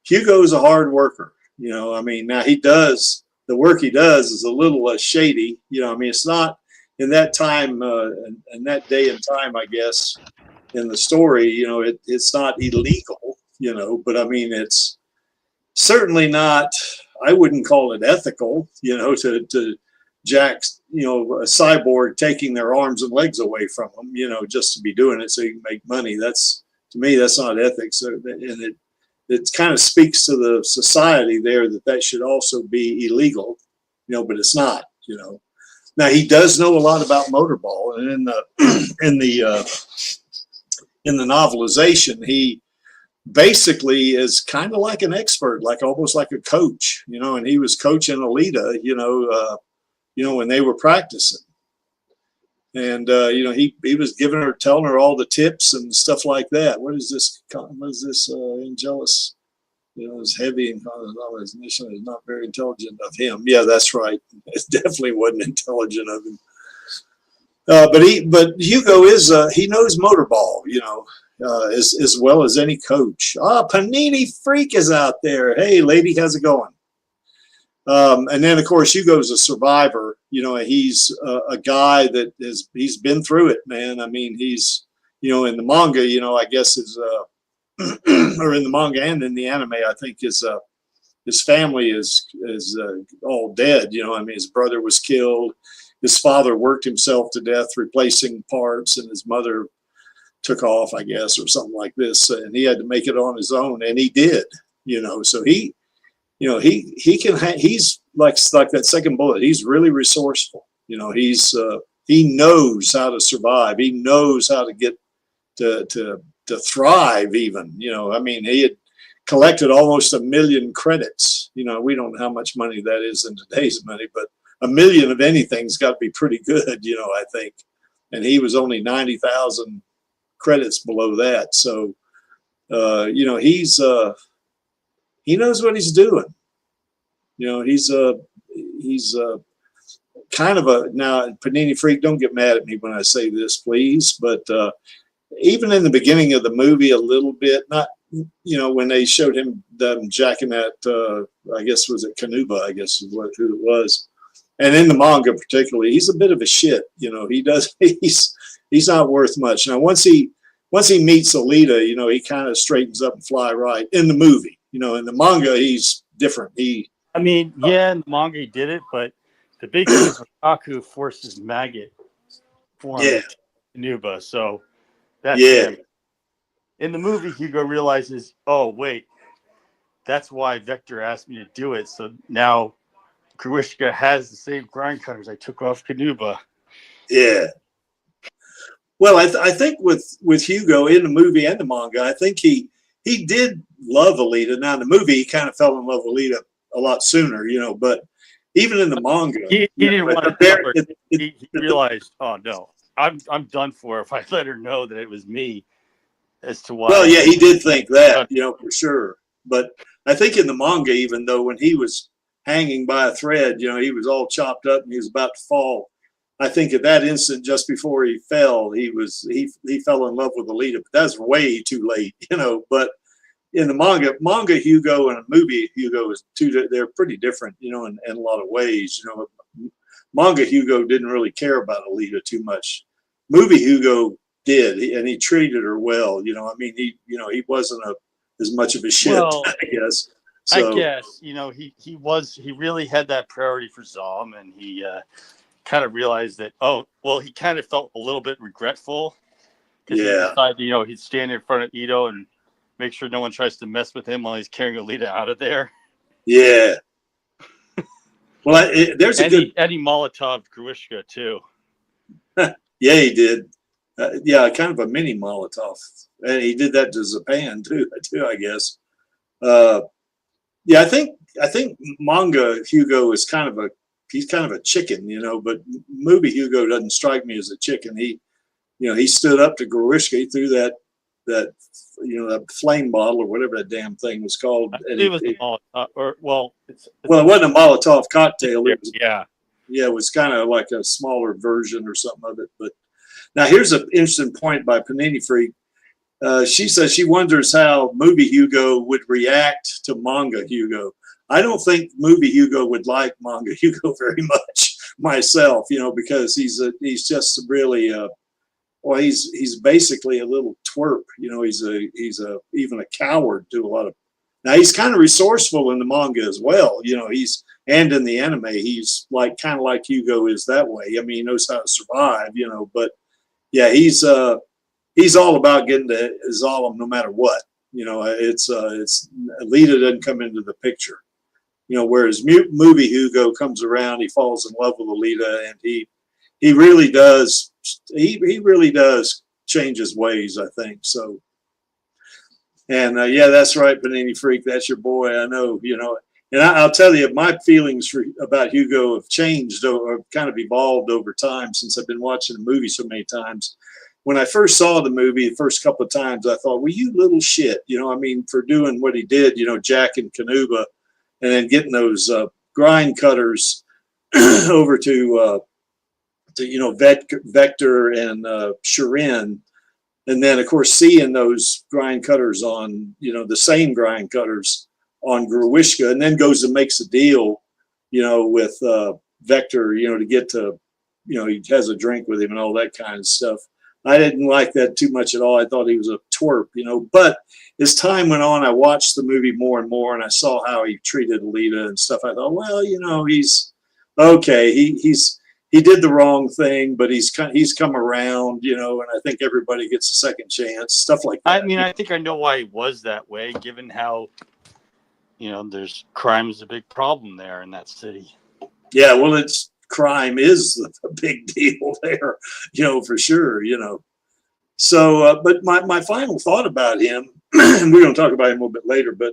Hugo's a hard worker, I mean, now the work he does is a little shady, I mean, it's not in that time, in that day and time, I guess, in the story, it's not illegal, but I mean, it's certainly not, I wouldn't call it ethical, to Jack, a cyborg taking their arms and legs away from them, just to be doing it so you can make money. To me, that's not ethics. And it kind of speaks to the society there that should also be illegal, but it's not, Now, he does know a lot about motorball, and in the novelization, he basically is kind of like an expert, almost like a coach, and he was coaching Alita, when they were practicing, and he was telling her all the tips and stuff like that. What is this Angelus? Is heavy and his mission is not very intelligent of him. Yeah, that's right. It definitely wasn't intelligent of him. But Hugo he knows motorball, as well as any coach. Panini Freak is out there. Hey, lady, how's it going? And then, of course, Hugo's a survivor. He's a guy that he's been through it, man. I mean, he's, in the manga, I guess is, or in the manga and in the anime, I think his family is all dead. I mean, his brother was killed. His father worked himself to death replacing parts, and his mother took off, I guess, or something like this. And he had to make it on his own, and he did. So he he's like that second bullet. He's really resourceful. He knows how to survive. He knows how to get to thrive even. I mean, he had collected almost 1 million credits. We don't know how much money that is in today's money, but 1 million of anything's got to be pretty good, I think. And he was only 90,000 credits below that. So, he knows what he's doing. He's kind of now, Panini Freak, don't get mad at me when I say this, please. But even in the beginning of the movie, a little bit, not, when they showed them jacking that, I guess, was it Kanuba, I guess is who it was. And in the manga particularly, he's a bit of a shit. He's not worth much. Now, once he meets Alita, he kind of straightens up and fly right in the movie. In the manga, he's different. In the manga he did it, but the big thing is Kaku forces maggot form Kanuba, so that's him. In the movie, Hugo realizes, oh, wait, that's why Vector asked me to do it. So now Gruishka has the same grind cutters I took off Kanuba. Yeah. Well, I think with Hugo in the movie and the manga, I think he did love Alita. Now in the movie, he kind of fell in love with Alita a lot sooner, but even in the manga, he didn't want to tell her. He realized, oh no, I'm done for if I let her know that it was me. As to why. Well, yeah, he did think that, for sure. But I think in the manga, even though when he was hanging by a thread, he was all chopped up and he was about to fall. I think at that instant, just before he fell, he fell in love with Alita. But that's way too late, But in the manga Hugo and a movie Hugo is they're pretty different, in a lot of ways. Manga Hugo didn't really care about Alita too much. Movie Hugo did, and he treated her well. He wasn't as much of a shit, well, I guess. So, I guess he really had that priority for Zom, and he kind of realized that. Oh, well, he kind of felt a little bit regretful because he decided, he'd stand in front of Ito and make sure no one tries to mess with him while he's carrying Alita out of there. Yeah. Well, there's Eddie Molotov Gruishka too. Yeah, he did. Kind of a mini Molotov, and he did that to Japan too. I guess. I think manga Hugo is he's kind of a chicken, but movie Hugo doesn't strike me as a chicken. He stood up to Gruishka. He threw that that flame bottle or whatever that damn thing was called. It was a Molotov, it wasn't a Molotov cocktail. It was, yeah, it was kind of like a smaller version or something of it, but. Now, here's an interesting point by Panini Freak. She says she wonders how movie Hugo would react to manga Hugo. I don't think movie Hugo would like manga Hugo very much myself, because he's just really, he's basically a little twerp. He's even a coward to a lot of. Now he's kind of resourceful in the manga as well. And in the anime, he's kind of like Hugo is that way. I mean, he knows how to survive, but. Yeah, he's all about getting to Zalem no matter what. It's Alita doesn't come into the picture. Whereas movie Hugo comes around, he falls in love with Alita, and he really does change his ways, I think. So, and that's right, Panini Freak, that's your boy. I know, and I'll tell you, my feelings about Hugo have changed or kind of evolved over time since I've been watching the movie so many times. When I first saw the movie, the first couple of times, I thought, well, you little shit, for doing what he did, Jack and Kanuba, and then getting those grind cutters over to Vector and Shirin. And then, of course, seeing those grind cutters on, the same grind cutters on Gruishka, and then goes and makes a deal, with Vector, to get to, he has a drink with him and all that kind of stuff. I didn't like that too much at all. I thought he was a twerp, but as time went on, I watched the movie more and more, and I saw how he treated Alita and stuff. I thought, well, he's okay. He did the wrong thing, but he's come around, and I think everybody gets a second chance, stuff like that. I mean, I think I know why he was that way, given how, there's crime is a big problem there in that city. Yeah, well, crime is a big deal there, for sure, So, but my final thought about him, and we're going to talk about him a little bit later, but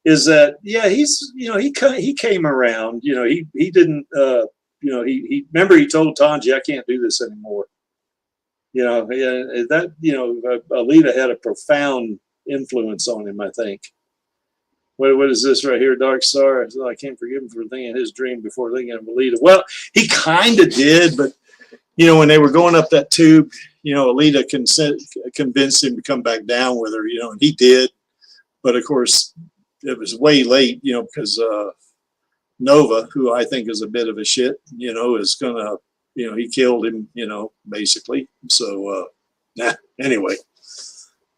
is that, he came around, he didn't, he remember he told Tanji, I can't do this anymore. That, Alita had a profound influence on him, I think. What is this right here, Dark Star? I can't forgive him for thinking his dream before thinking of Alita. Well, he kind of did, but, when they were going up that tube, Alita convinced him to come back down with her, and he did. But, of course, it was way late, because Nova, who I think is a bit of a shit, is going to, he killed him, basically. So, anyway.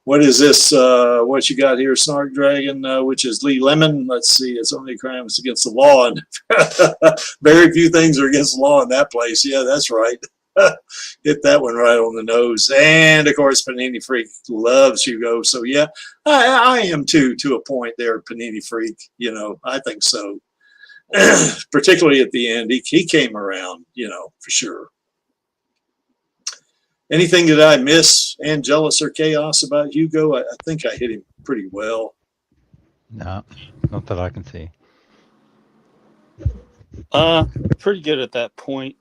What is this? What you got here, Snark Dragon, which is Lee Lemon? Let's see. It's only crime is against the law, and very few things are against the law in that place. Yeah, that's right. Hit that one right on the nose. And of course, Panini Freak loves Hugo. So yeah, I am too, to a point there, Panini Freak. You know, I think so. Particularly at the end, he came around, you know, for sure. Anything that I miss, Angelus or Chaos, about Hugo? I think I hit him pretty well. No, not that I can see. Pretty good at that point.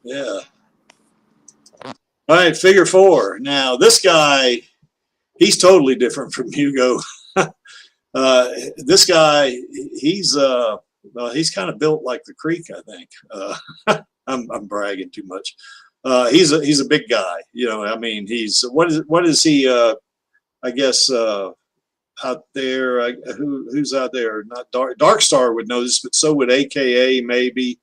Yeah. All right, figure 4. Now this guy, he's totally different from Hugo. This guy, he's kind of built like the Creek, I think. I'm bragging too much. He's a big guy, you know. I mean, he's what is he? I guess out there. Who's out there? Not Dark Star would know this, but so would AKA maybe.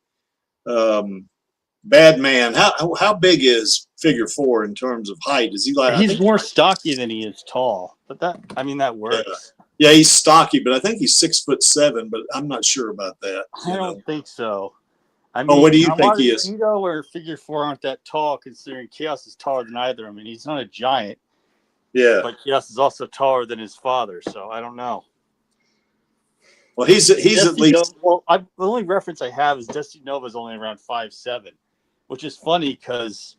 Bad Man. How big is figure 4 in terms of height? Is he like? He's more stocky than he is tall, but that works. Yeah, he's stocky, but I think he's 6'7", but I'm not sure about that. I don't think so. I mean, what do you think he is? Hugo or figure 4 aren't that tall, considering Chaos is taller than either. I mean, he's not a giant. Yeah. But Chaos is also taller than his father, so I don't know. Well, he's at least. The only reference I have is Destiny Nova is only around 5'7", which is funny because,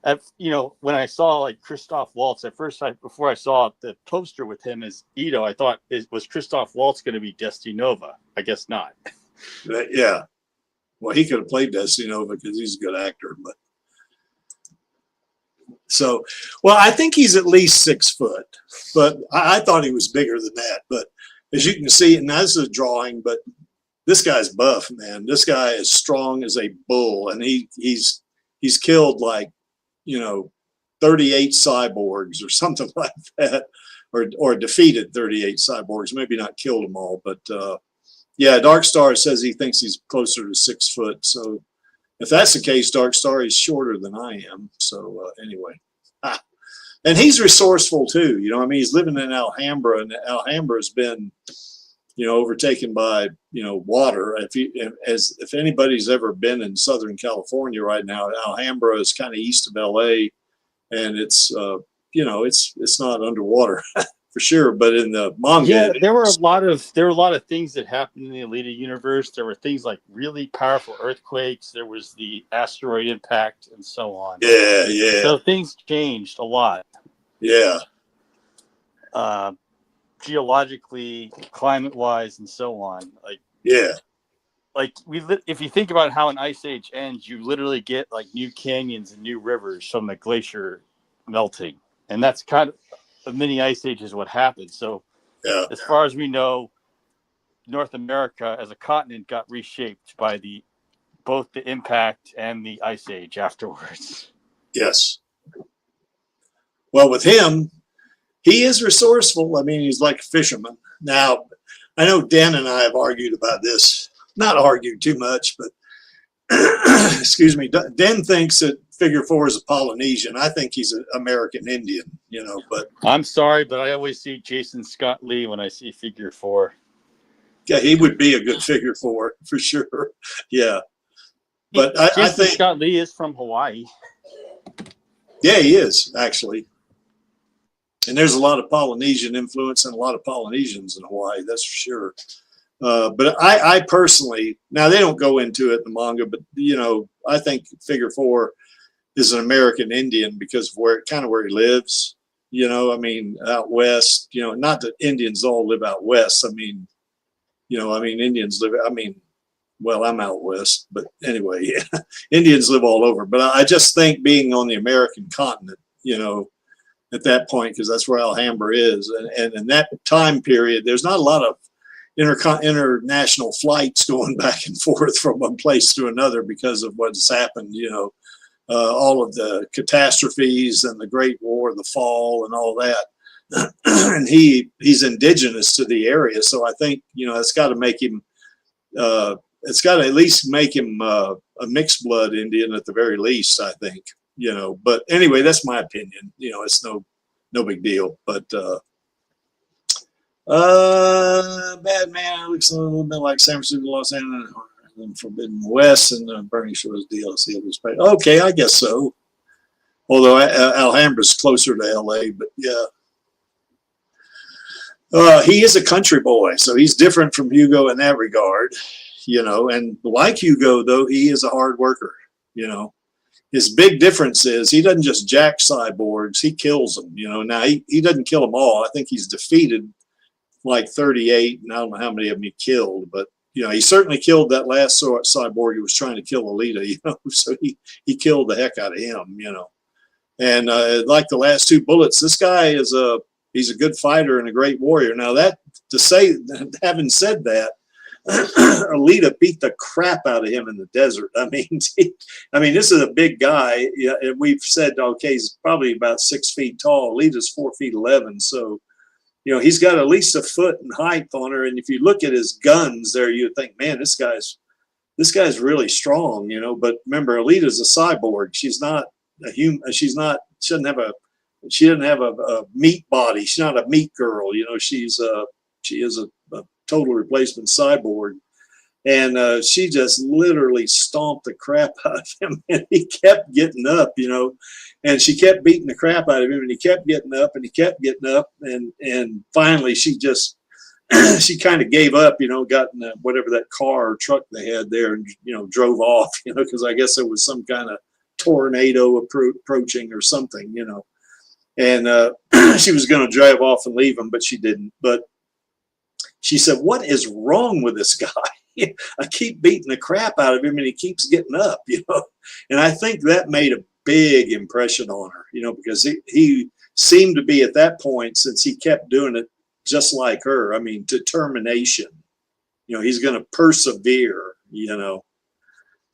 when I saw like Christoph Waltz before I saw the poster with him as Ito, I thought was Christoph Waltz going to be Destiny Nova? I guess not. Yeah. Well, he could have played Destiny Nova because he's a good actor, but. So, well, I think he's at least 6 foot, but I thought he was bigger than that. But as you can see, and that's a drawing, but this guy's buff, man. This guy is strong as a bull, and he's killed like, 38 cyborgs or something like that, or defeated 38 cyborgs. Maybe not killed them all, but yeah, Dark Star says he thinks he's closer to 6 foot. So if that's the case, Dark Star is shorter than I am. So anyway, and he's resourceful too. I mean, he's living in Alhambra, and Alhambra's been, overtaken by, water. If anybody's ever been in Southern California right now, Alhambra is kind of east of LA, and it's, it's not underwater for sure. But in the manga, there were a lot of things that happened in the Alita universe. There were things like really powerful earthquakes. There was the asteroid impact and so on. Yeah. So things changed a lot. Yeah. Geologically, climate-wise, and so on. If you think about how an ice age ends, you literally get like new canyons and new rivers from the glacier melting, and that's kind of a mini ice age is what happened. So, as far as we know, North America as a continent got reshaped by both the impact and the ice age afterwards. Yes. Well, with him, he is resourceful. I mean, he's like a fisherman. Now, I know Dan and I have argued about this. Not argued too much, but excuse me. Dan thinks that figure 4 is a Polynesian. I think he's an American Indian, but I'm sorry, but I always see Jason Scott Lee when I see figure 4. Yeah, he would be a good figure 4 for sure. Yeah. But I think Scott Lee is from Hawaii. Yeah, he is actually. And there's a lot of Polynesian influence and a lot of Polynesians in Hawaii, that's for sure. But I personally, now they don't go into it in the manga, but I think figure 4 is an American Indian because of where he lives. I mean, out west. Not that Indians all live out west. I mean, Indians live. I mean, well, I'm out west, but anyway, Indians live all over. But I just think being on the American continent, at that point, because that's where Alhambra is, and in that time period, there's not a lot of international flights going back and forth from one place to another because of what's happened. All of the catastrophes and the Great War, the fall, and all that. And he's indigenous to the area, so I think it's got to make him. It's got to at least make him a mixed blood Indian at the very least, I think. But anyway, that's my opinion. It's no big deal. But Bad Man looks a little bit like San Francisco, Los Angeles. and Forbidden West and Burning Shores DLC. Okay, I guess so. Although Alhambra's closer to LA, but yeah. He is a country boy, so he's different from Hugo in that regard, you know. And like Hugo, though, he is a hard worker, you know. His big difference is he doesn't just jack cyborgs, he kills them, you know. Now, he doesn't kill them all. I think he's defeated like 38, and I don't know how many of them he killed, but, you know, he certainly killed that last cyborg who was trying to kill Alita, you know. So he killed the heck out of him, you know. And like the last 2 bullets, this guy is he's a good fighter and a great warrior. Now having said that, Alita beat the crap out of him in the desert. I mean, this is a big guy. Yeah, and we've said, okay, he's probably about 6 feet tall. Alita's 4 feet 11. So, you know, he's got at least a foot in height on her. And if you look at his guns there, you'd think, man, this guy's really strong, you know. But remember, Alita's a cyborg. She's not a human. She doesn't have a meat body. She's not a meat girl, you know. She is a total replacement cyborg, and she just literally stomped the crap out of him, and he kept getting up, you know, and she kept beating the crap out of him, and he kept getting up, and he kept getting up, and finally she just she kind of gave up, you know, got in whatever that car or truck they had there, and, you know, drove off, you know, because I guess there was some kind of tornado approaching or something, you know. And she was going to drive off and leave him, but she didn't. But she said, what is wrong with this guy? I keep beating the crap out of him and he keeps getting up, you know. And I think that made a big impression on her, you know, because he seemed to be at that point, since he kept doing it just like her. I mean, determination, you know, he's going to persevere, you know.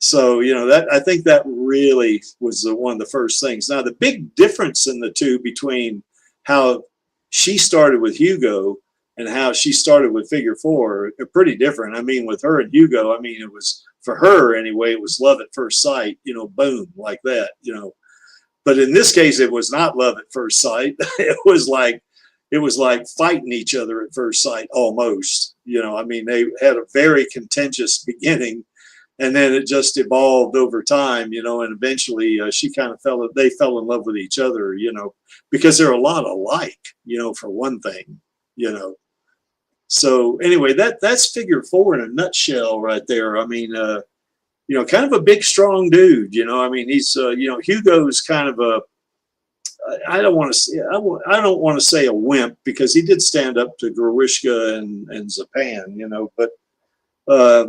So, you know, that I think that really was one of the first things. Now, the big difference in the two between how she started with Hugo and how she started with Figure 4 are pretty different. I mean, with her and Hugo, I mean, it was, for her anyway, it was love at first sight, you know, boom, like that, you know. But in this case, it was not love at first sight. It was like fighting each other at first sight, almost, you know. I mean, they had a very contentious beginning. And then it just evolved over time, you know, and eventually they fell in love with each other, you know, because they're a lot alike, you know, for one thing, you know. So anyway, that's Figure 4 in a nutshell right there. I mean, you know, kind of a big, strong dude, you know. I mean, he's, you know, Hugo's kind of I don't want to say a wimp, because he did stand up to Grishka and Zapan, you know, but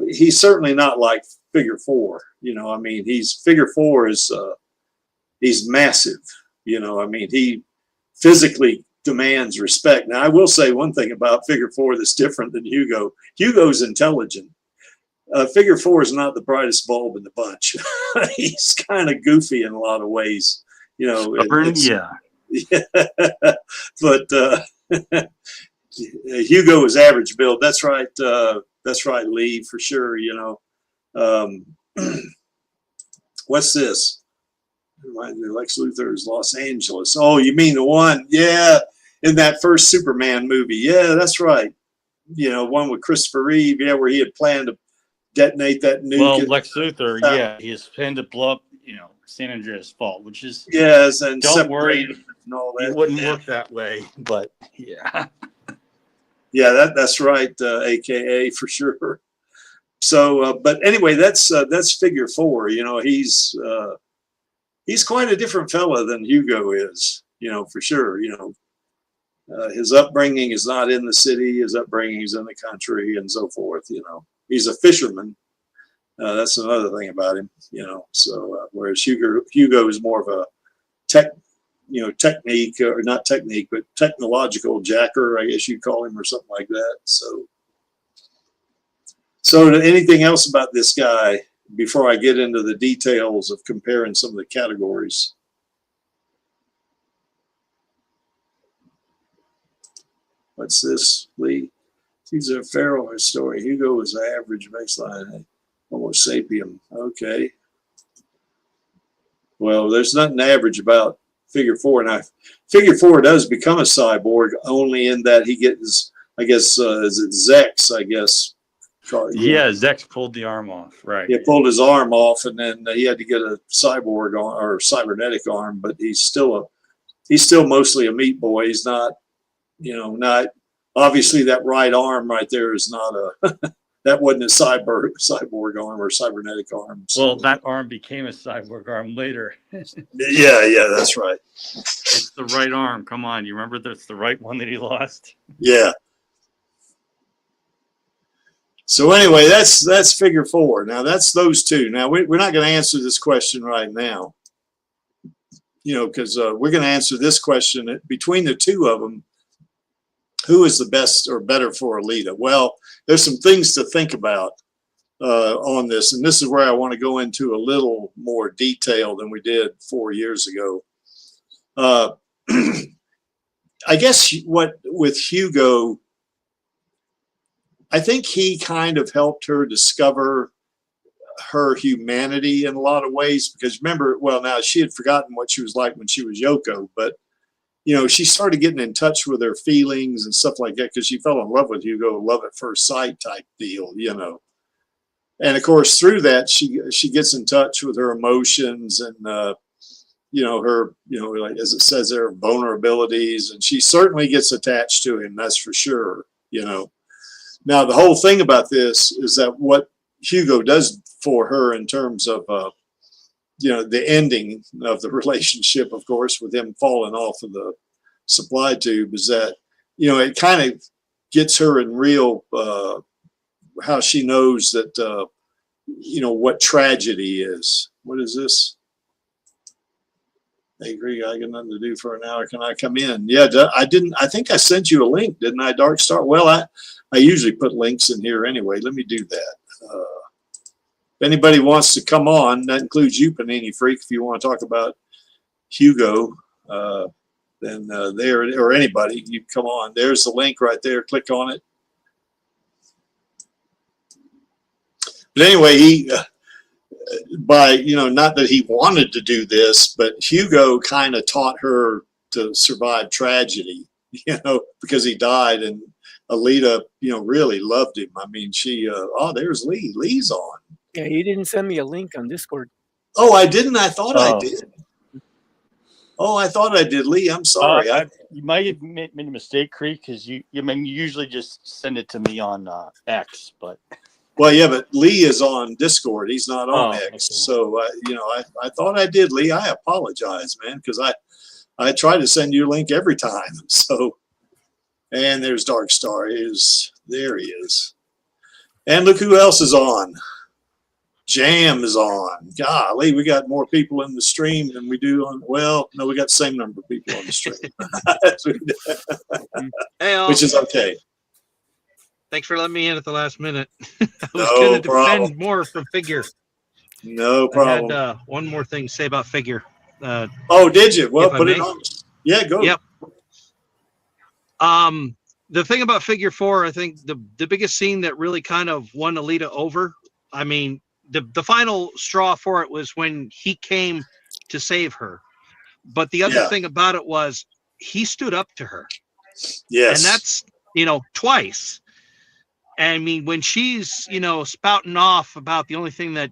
he's certainly not like Figure 4, you know. I mean, Figure 4 is he's massive, you know. I mean, he physically demands respect. Now, I will say one thing about Figure 4 that's different than Hugo. Hugo's intelligent. Figure 4 is not the brightest bulb in the bunch. He's kind of goofy in a lot of ways, you know. Yeah. But Hugo is average build. That's right. That's right, Lee, for sure, you know. What's this? Lex Luthor's Los Angeles. Oh, you mean the one, yeah, in that first Superman movie. Yeah, that's right. You know, one with Christopher Reeve, yeah, where he had planned to detonate that nuke. Well, Lex Luthor, yeah, he has planned to blow up, you know, San Andreas Fault, which is, yes, and don't worry, and all that. It wouldn't work that way, but yeah. Yeah, that's right, AKA for sure. So, but anyway, that's Figure 4. You know, he's quite a different fella than Hugo is. You know, for sure. You know, his upbringing is not in the city. His upbringing is in the country, and so forth. You know, he's a fisherman. That's another thing about him. You know, so whereas Hugo is more of a technique, or not technique, but technological jacker, I guess you'd call him, or something like that. So anything else about this guy before I get into the details of comparing some of the categories? What's this, Lee? He's a feral historian. Hugo is an average baseline. Homo sapien. Okay. Well, there's nothing average about Figure 4. Now, Figure 4 does become a cyborg only in that he gets, I guess, is it Zex, I guess, Yeah, Zex pulled the arm off. Right. He pulled his arm off, and then he had to get a cyborg arm or cybernetic arm. But he's still mostly a meat boy. He's not, not obviously that right arm right there is not a that wasn't a cyborg arm or cybernetic arm. So. Well, that arm became a cyborg arm later. Yeah, that's right. It's the right arm. Come on, you remember that's the right one that he lost? Yeah. So anyway, that's figure 4. Now that's those two. Now we're not going to answer this question right now, because we're going to answer this question between the two of them. Who is the best or better for Alita? Well, there's some things to think about on this, and this is where I want to go into a little more detail than we did 4 years ago. I guess with Hugo, I think he kind of helped her discover her humanity in a lot of ways, because remember, well, now she had forgotten what she was like when she was Yoko, but she started getting in touch with her feelings and stuff like that, because she fell in love with Hugo, love at first sight type deal, and of course through that she gets in touch with her emotions and her like, as it says there, vulnerabilities, and she certainly gets attached to him, that's for sure. Now, the whole thing about this is that what Hugo does for her in terms of, the ending of the relationship, of course, with him falling off of the supply tube, is that, it kind of gets her in real, how she knows that, what tragedy is. What is this? Hey, Greg, I got nothing to do for an hour. Can I come in? Yeah, I think I sent you a link, didn't I, Dark Star? Well, I usually put links in here anyway. Let me do that. If anybody wants to come on, that includes you, Panini Freak, if you want to talk about Hugo, then there, or anybody, you come on. There's the link right there. Click on it. But anyway, he, not that he wanted to do this, but Hugo kind of taught her to survive tragedy, because he died, and Alita, really loved him. I mean, she, there's Lee. Lee's on. Yeah, you didn't send me a link on Discord. Oh, I didn't? I thought I did. Oh, I thought I did, Lee. I'm sorry. You might have made a mistake, Creek, because you usually just send it to me on X, but. Well, yeah, but Lee is on Discord. He's not on X. Okay. So, I thought I did, Lee. I apologize, man, because I try to send you a link every time. So, and there's Dark Star. There he is. And look who else is on. Jam is on. Golly, we got more people in the stream than we do on. Well, no, we got the same number of people on the stream, Hey, which is okay. Thanks for letting me in at the last minute. I was going to defend more from Figure. No problem. I had one more thing to say about Figure. Oh, did you? Well, put it on. Yeah, go. Yep. The thing about Figure 4, I think the biggest scene that really kind of won Alita over, I mean, the final straw for it was when he came to save her. But the other thing about it was he stood up to her. Yes. And that's, twice. I mean, when she's, spouting off about the only thing that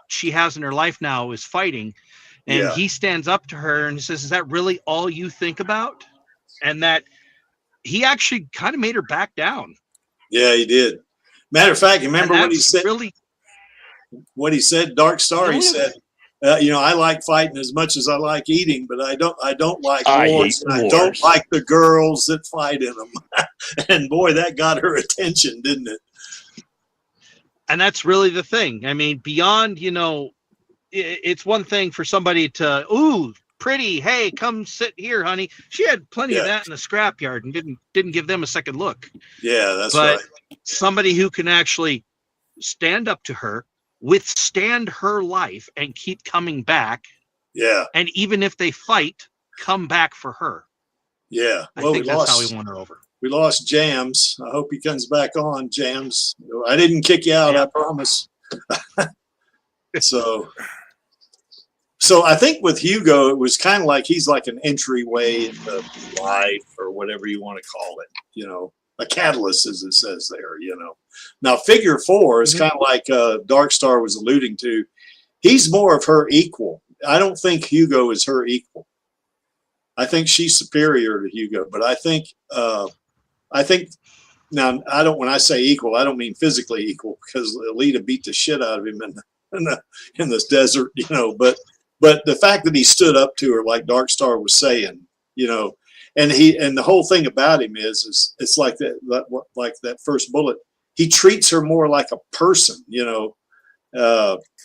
she has in her life now is fighting, and he stands up to her and says, is that really all you think about? And that he actually kind of made her back down. Yeah, he did. Matter of fact, remember what he said? What he said, Dark Star, he said, I like fighting as much as I like eating, but I don't like wars, and I don't like the girls that fight in them. And boy, that got her attention, didn't it? And that's really the thing. I mean, beyond, it's one thing for somebody to, ooh, pretty, hey, come sit here, honey. She had plenty of that in the scrapyard and didn't give them a second look. Yeah, that's right. But somebody who can actually stand up to her, withstand her life, and keep coming back. Yeah. And even if they fight, come back for her. Yeah. I think that's how we won her over. We lost Jams. I hope he comes back on, Jams. I didn't kick you out, I promise. So I think with Hugo, it was kind of like he's like an entryway into life, or whatever you want to call it, a catalyst, as it says there, you know. Now, figure 4 is kind of like Dark Star was alluding to. He's more of her equal. I don't think Hugo is her equal. I think she's superior to Hugo, but I think now I don't. When I say equal, I don't mean physically equal, because Alita beat the shit out of him in this desert, you know. But the fact that he stood up to her, like Dark Star was saying, you know, and the whole thing about him is it's like that first bullet. He treats her more like a person, you know.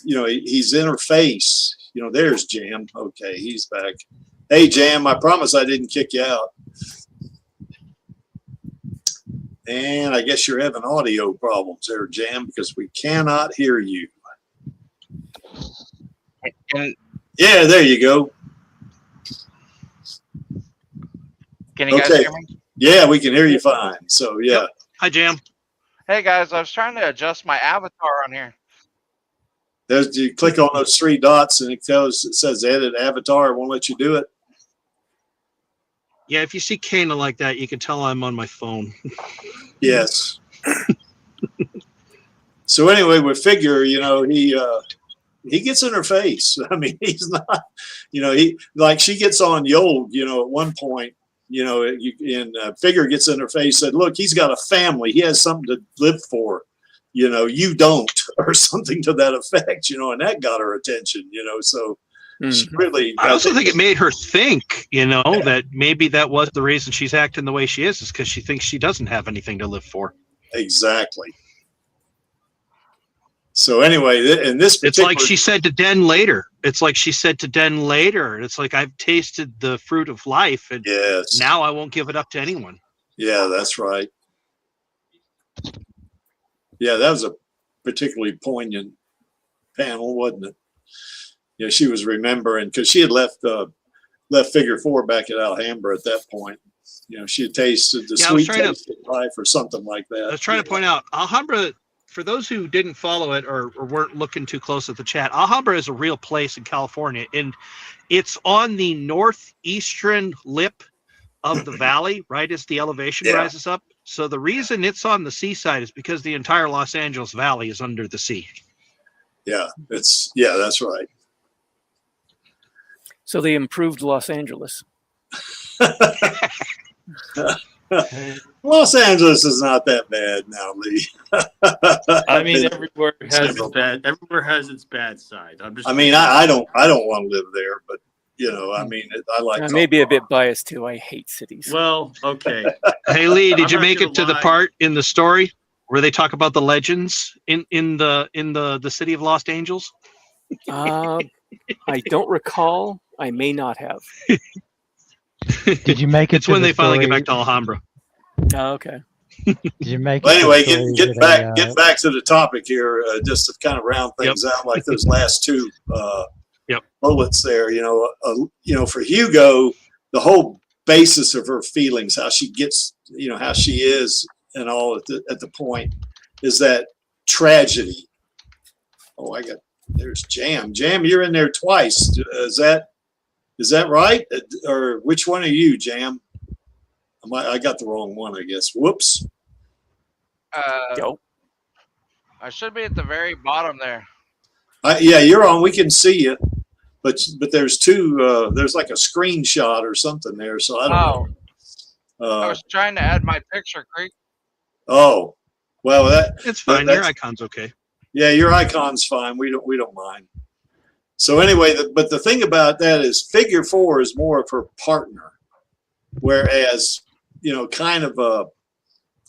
He's in her face. You know, there's Jam. Okay, he's back. Hey, Jam, I promise I didn't kick you out. And I guess you're having audio problems there, Jam, because we cannot hear you. Yeah, there you go. Can you guys hear me? Yeah, we can hear you fine. So, yeah. Yep. Hi, Jam. Hey, guys, I was trying to adjust my avatar on here. You click on those 3 dots and it says edit avatar. It won't let you do it. Yeah, if you see Kana like that, you can tell I'm on my phone. Yes. So anyway, with Figure, you know, he gets in her face. I mean, he's not, you know, she gets on Yold, you know, at one point, you know, and Figure gets in her face, said, look, he's got a family. He has something to live for. You know, you don't, or something to that effect, you know, and that got her attention, you know, so she really. I also think it made her think, you know, that maybe that was the reason she's acting the way she is because she thinks she doesn't have anything to live for. Exactly. So anyway, in this particular. It's like she said to Den later. It's like, I've tasted the fruit of life, and now I won't give it up to anyone. Yeah, that's right. Yeah, that was a particularly poignant panel, wasn't it? Yeah, she was remembering because she had left Figure 4 back at Alhambra at that point. You know, she had tasted the sweet taste of life or something like that. I was trying to point out Alhambra, for those who didn't follow it or weren't looking too close at the chat, Alhambra is a real place in California, and it's on the northeastern lip of the valley, right as the elevation rises up. So the reason it's on the seaside is because the entire Los Angeles Valley is under the sea. Yeah, that's right. So they improved Los Angeles. Los Angeles is not that bad now, Lee. I mean, everywhere has its bad side. I mean, I don't want to live there, but you know, I mean, I like. I may be a bit biased too. I hate cities. Well, okay. Hey, Lee, did you make it to the part in the story where they talk about the legends in the city of Los Angeles? I don't recall. I may not have. Did you make it? It's when they finally get back to Alhambra. Oh, okay. Did you make well, anyway, get back to the topic here, just to kind of round things out, like those last 2 bullets there. You know, for Hugo, the whole basis of her feelings, how she gets, you know, how she is, and all at the point is that tragedy. Oh, there's Jam. Jam, you're in there twice. Is that right? Or which one are you, Jam? I got the wrong one, I guess. Whoops. I should be at the very bottom there. Yeah, you're on. We can see you, but there's 2. There's like a screenshot or something there, so I don't know. I was trying to add my picture, Creek. Oh, well, it's fine. Your icon's okay. Yeah, your icon's fine. We don't mind. So anyway, but the thing about that is Figure 4 is more of her partner, whereas, you know, kind of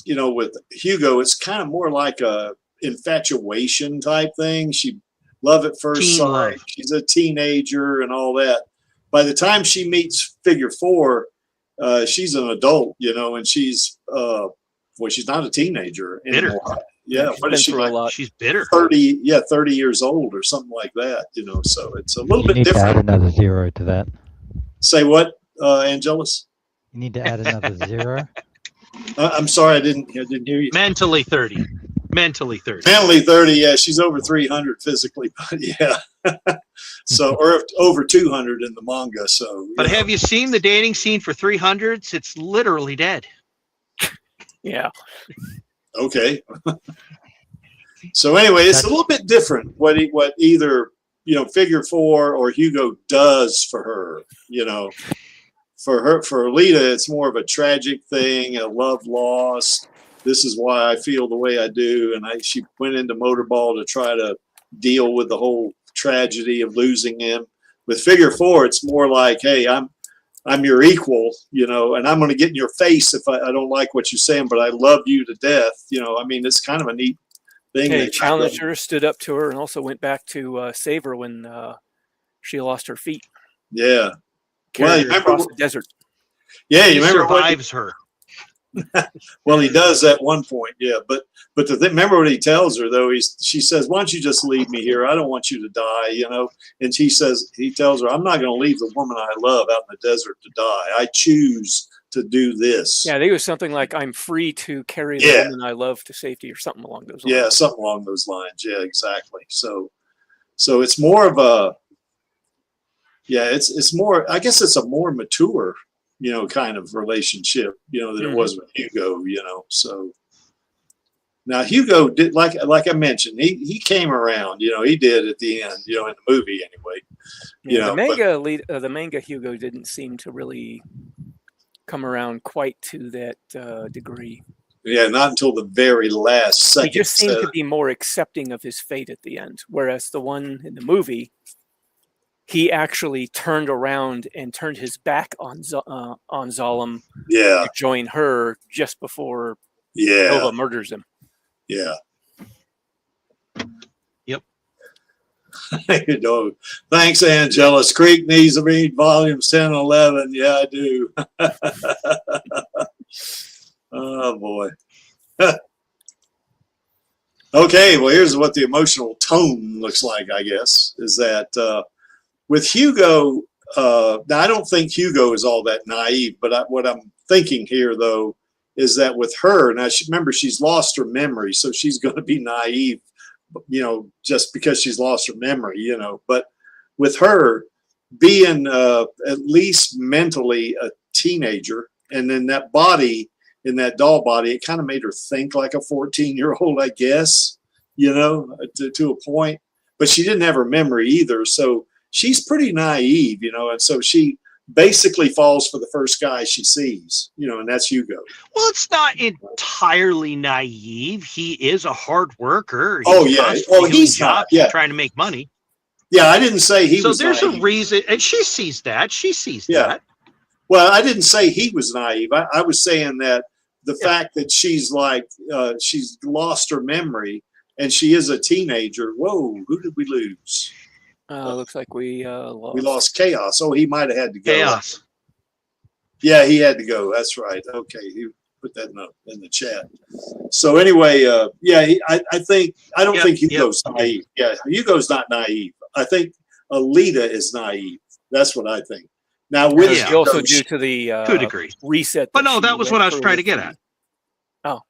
you know, with Hugo, it's kind of more like a infatuation type thing. She love at first sight. She's a teenager and all that. By the time she meets Figure 4, she's an adult, you know, and she's she's not a teenager anymore. Bitter. Yeah, what is she like? She's bitter. 30 years old or something like that, you know. So it's a little bit different. You need to add another 0 to that. Say what, Angelus? You need to add another 0. I'm sorry, I didn't hear you. Mentally 30. Mentally 30. Mentally 30. Yeah, she's over 300 physically, but yeah. So, or over 200 in the manga. So, but have you seen the dating scene for 300s? It's literally dead. Yeah. Okay. So anyway, it's a little bit different what either, you know, Figure 4 or Hugo does for her. You know, for Alita, it's more of a tragic thing, a love lost. This is why I feel the way I do, and she went into Motorball to try to deal with the whole tragedy of losing him. With Figure 4, it's more like, hey, I'm your equal, you know, and I'm going to get in your face if I don't like what you're saying, but I love you to death. You know, I mean, it's kind of a neat thing. Hey, challenged her, stood up to her, and also went back to save her when she lost her feet. Yeah. Well, you remember across the desert. Yeah, you remember survives her. Well, he does at one point, yeah. But remember what he tells her though. She says, "Why don't you just leave me here? I don't want you to die," you know. And he tells her, "I'm not going to leave the woman I love out in the desert to die. I choose to do this." Yeah, I think it was something like, "I'm free to carry the woman I love to safety," or something along those lines. Yeah, something along those lines. Yeah, exactly. So it's more of a, it's more. I guess it's a more mature, you know, kind of relationship, you know, than it was with Hugo, you know. So now Hugo did, like I mentioned, he came around, you know, he did at the end, you know, in the movie anyway. You know, the manga Hugo didn't seem to really come around quite to that degree. Yeah, not until the very last second. He just seemed to be more accepting of his fate at the end, whereas the one in the movie, he actually turned around and turned his back on Zalem to join her just before Nova murders him. Yeah. Yep. You know, thanks, Angelus. Creek needs to read volumes 10 and 11. Yeah, I do. Oh, boy. Okay, well, here's what the emotional tone looks like, I guess, is that with Hugo, now I don't think Hugo is all that naive, but what I'm thinking here, though, is that with her, now remember, she's lost her memory, so she's going to be naive, you know, just because she's lost her memory, you know. But with her being at least mentally a teenager, and then that body, in that doll body, it kind of made her think like a 14-year-old, I guess, you know, to a point. But she didn't have her memory either, so she's pretty naive, you know, and so she basically falls for the first guy she sees, you know, and that's Hugo. Well, it's not entirely naive. He is a hard worker. He's not. Yeah, trying to make money. Yeah, I didn't say he was. So there's naive. a reason, and she sees that. She sees that. Well, I didn't say he was naive. I was saying that the fact that she's like she's lost her memory and she is a teenager. Whoa, who did we lose? Looks like we lost. We lost Chaos. Oh, he might have had to go. Chaos. Yeah, he had to go. That's right. Okay, he put that in the chat. So anyway, I don't think Hugo's naive. Yeah, Hugo's not naive. I think Alita is naive. That's what I think. Now, with also due to the to a degree reset. But no, that was what I was trying to get at. Oh.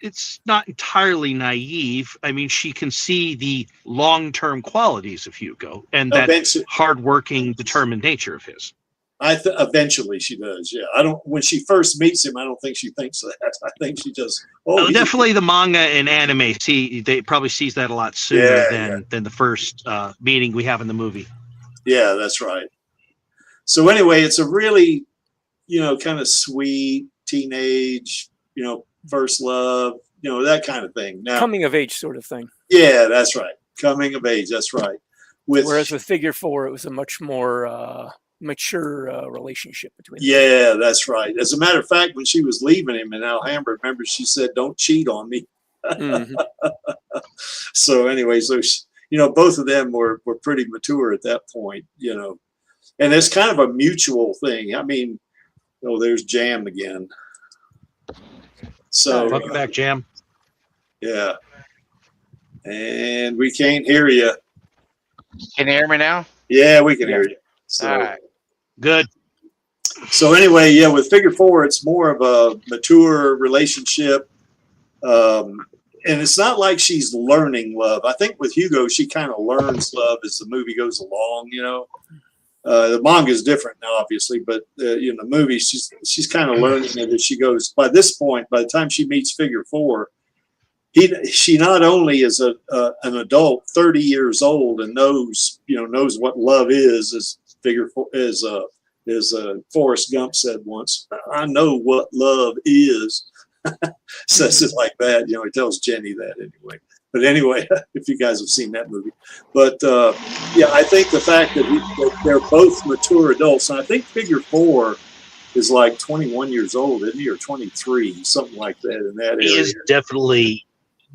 It's not entirely naive. I mean, she can see the long-term qualities of Hugo and that hard-working, determined nature of his. Eventually she does. Yeah, I don't. When she first meets him, I don't think she thinks that. I think she just. Definitely the manga and anime. They probably sees that a lot sooner than the first meeting we have in the movie. Yeah, that's right. So anyway, it's a really, you know, kind of sweet teenage, you know, first love, you know, that kind of thing. Now, coming of age sort of thing. Yeah, that's right. Coming of age. That's right. Whereas with Figure 4, it was a much more mature relationship between them. Yeah, that's right. As a matter of fact, when she was leaving him in Alhambra, remember, she said, "Don't cheat on me." So anyway, you know, both of them were pretty mature at that point, you know, and it's kind of a mutual thing. I mean, there's Jam again. So welcome back, Jam. Yeah, and we can't hear you. Can you hear me now? Yeah, we can hear you. So, all right, good. So anyway, yeah, with Figure 4, it's more of a mature relationship, and it's not like she's learning love. I think with Hugo, she kind of learns love as the movie goes along, you know. The manga is different now, obviously, but in the movie, she's kind of learning it as she goes. By this point, by the time she meets Figure 4, she not only is an adult, 30 years old, and knows what love is, as Forrest Gump said once. I know what love is. Says it like that. He tells Jenny that anyway. But anyway, if you guys have seen that movie. But yeah, I think the fact that they're both mature adults, and I think Figure 4 is like 21 years old, isn't he, or 23, something like that in that area. He is definitely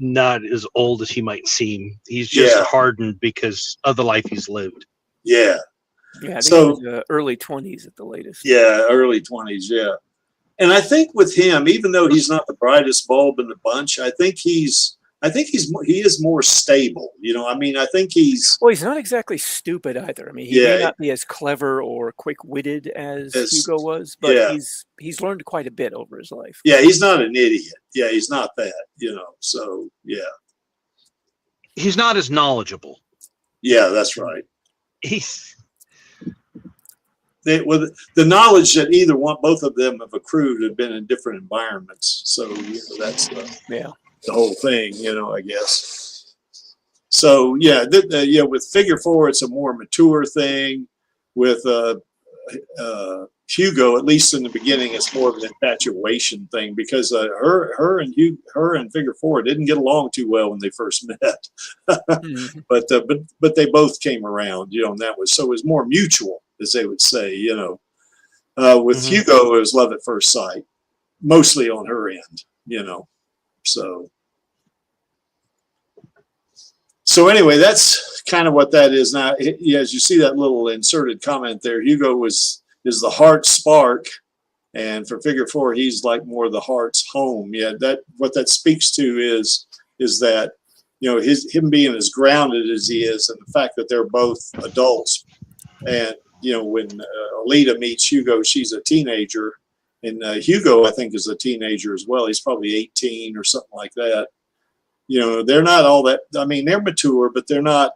not as old as he might seem. He's just hardened because of the life he's lived. Yeah. Yeah, I think it was early 20s at the latest. Yeah, early 20s, yeah. And I think with him, even though he's not the brightest bulb in the bunch, I think he is more stable. I think he's... Well, he's not exactly stupid either. I mean, he may not be as clever or quick-witted as Hugo was, but he's learned quite a bit over his life. Yeah, he's not an idiot. Yeah, he's not that, so, yeah. He's not as knowledgeable. Yeah, that's right. With the knowledge that both of them have accrued have been in different environments. So, that's the whole thing, I guess. So, yeah, with Figure 4, it's a more mature thing. With Hugo, at least in the beginning, it's more of an infatuation thing because her and Figure 4 didn't get along too well when they first met. But they both came around, and that was so it was more mutual, as they would say, with Hugo, it was love at first sight, mostly on her end, So anyway, that's kind of what that is now. As you see that little inserted comment there, Hugo is the heart spark, and for Figure 4, he's like more the heart's home. Yeah, what that speaks to is that him being as grounded as he is, and the fact that they're both adults, and when Alita meets Hugo, she's a teenager, and Hugo, I think, is a teenager as well. He's probably 18 or something like that. They're not all that. I mean, they're mature, but they're not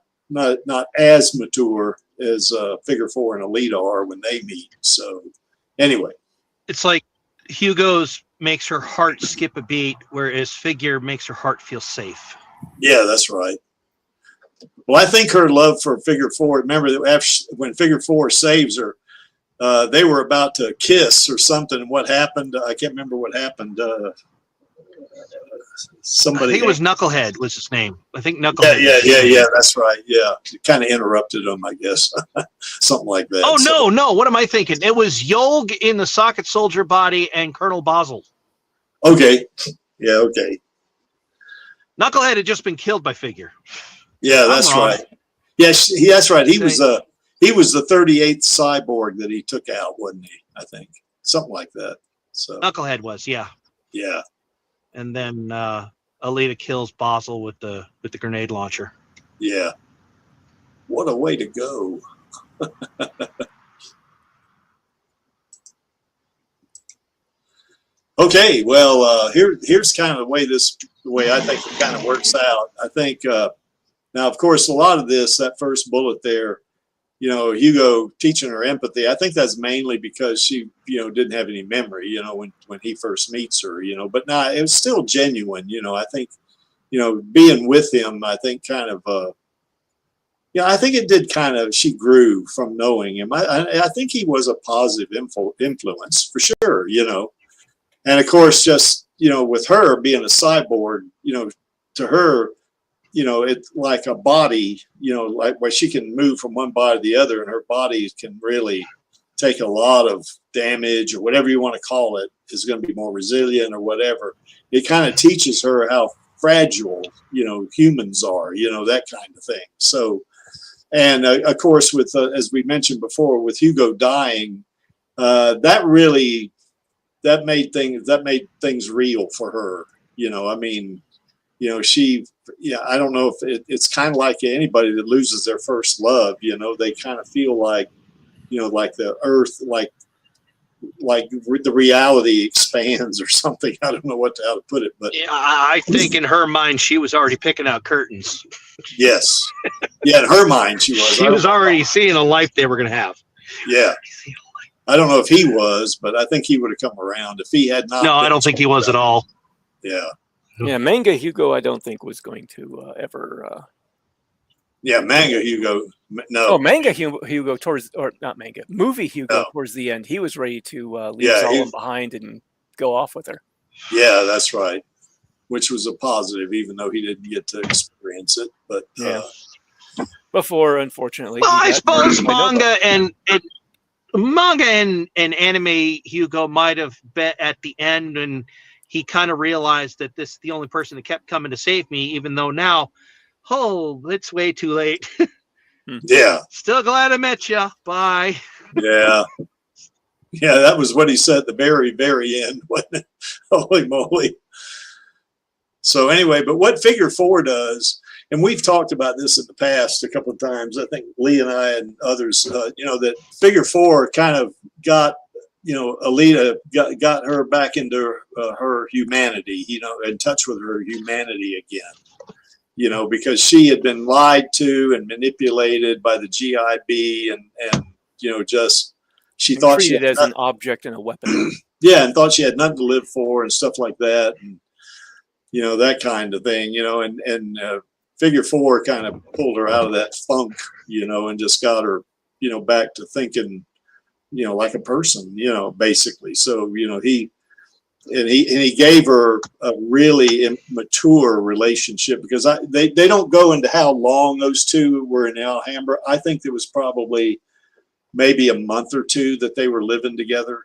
as mature as Figure 4 and Alita are when they meet. So, anyway, it's like Hugo's makes her heart skip a beat, whereas Figure makes her heart feel safe. Yeah, that's right. Well, I think her love for Figure 4, remember that when Figure 4 saves her, they were about to kiss or something. And what happened? I can't remember what happened. I think it was Knucklehead was his name. I think Knucklehead. Yeah, that's right. Yeah, kind of interrupted him, I guess. Something like that. Oh, no. What am I thinking? It was Yolg in the Socket Soldier body and Colonel Basel. Okay. Yeah, okay. Knucklehead had just been killed by Figure. Yeah, that's right. Yeah, that's right. He was the 38th cyborg that he took out, wasn't he? I think something like that. So Knucklehead was, yeah. Yeah. And then Alita kills Basel with the grenade launcher. Yeah. What a way to go. Okay, well, here's kind of the way I think it kind of works out. I think now, of course, a lot of that first bullet there, Hugo teaching her empathy. I think that's mainly because she, didn't have any memory, when he first meets her, but now it was still genuine. I think, being with him, I think kind of, I think it did kind of, she grew from knowing him. I think he was a positive influence for sure, and of course, just, with her being a cyborg, to her, it's like a body, like where she can move from one body to the other, and her body can really take a lot of damage or whatever you want to call it, is going to be more resilient or whatever. It kind of teaches her how fragile, humans are, that kind of thing. So, and of course, with, as we mentioned before, with Hugo dying, that made things real for her. I mean, I don't know if it's kind of like anybody that loses their first love, they kind of feel like, like the earth, like the reality expands or something. I don't know how to put it, but yeah, I think in her mind, she was already picking out curtains. Yes. Yeah. In her mind, she was. She was already seeing a life they were going to have. Yeah. I don't know if he was, but I think he would have come around if he had not. No, I don't think he was at all. Yeah. Yeah, Manga Hugo, I don't think was going to ever. Yeah, Manga Hugo. No. Oh, Manga Hugo towards, or not Manga, movie Hugo towards the end. He was ready to leave Zalem behind and go off with her. Yeah, that's right. Which was a positive, even though he didn't get to experience it. But before, unfortunately. Well, I suppose manga and anime Hugo might have been at the end, and he kind of realized that this is the only person that kept coming to save me, even though now, it's way too late. Yeah. Still glad I met you. Bye. Yeah. Yeah, that was what he said at the very, very end, wasn't it? Holy moly. So anyway, but what Figure 4 does, and we've talked about this in the past a couple of times, I think Lee and I and others, that Figure 4 kind of got, Alita got her back into her humanity, in touch with her humanity again, because she had been lied to and manipulated by the GIB and she thought she had treated as an object and a weapon. Yeah, and thought she had nothing to live for and stuff like that. And, that kind of thing, and Figure 4 kind of pulled her out of that funk, and just got her, back to thinking, like a person, basically. So, he gave her a really mature relationship, because they don't go into how long those two were in Alhambra. I think it was probably maybe a month or two that they were living together,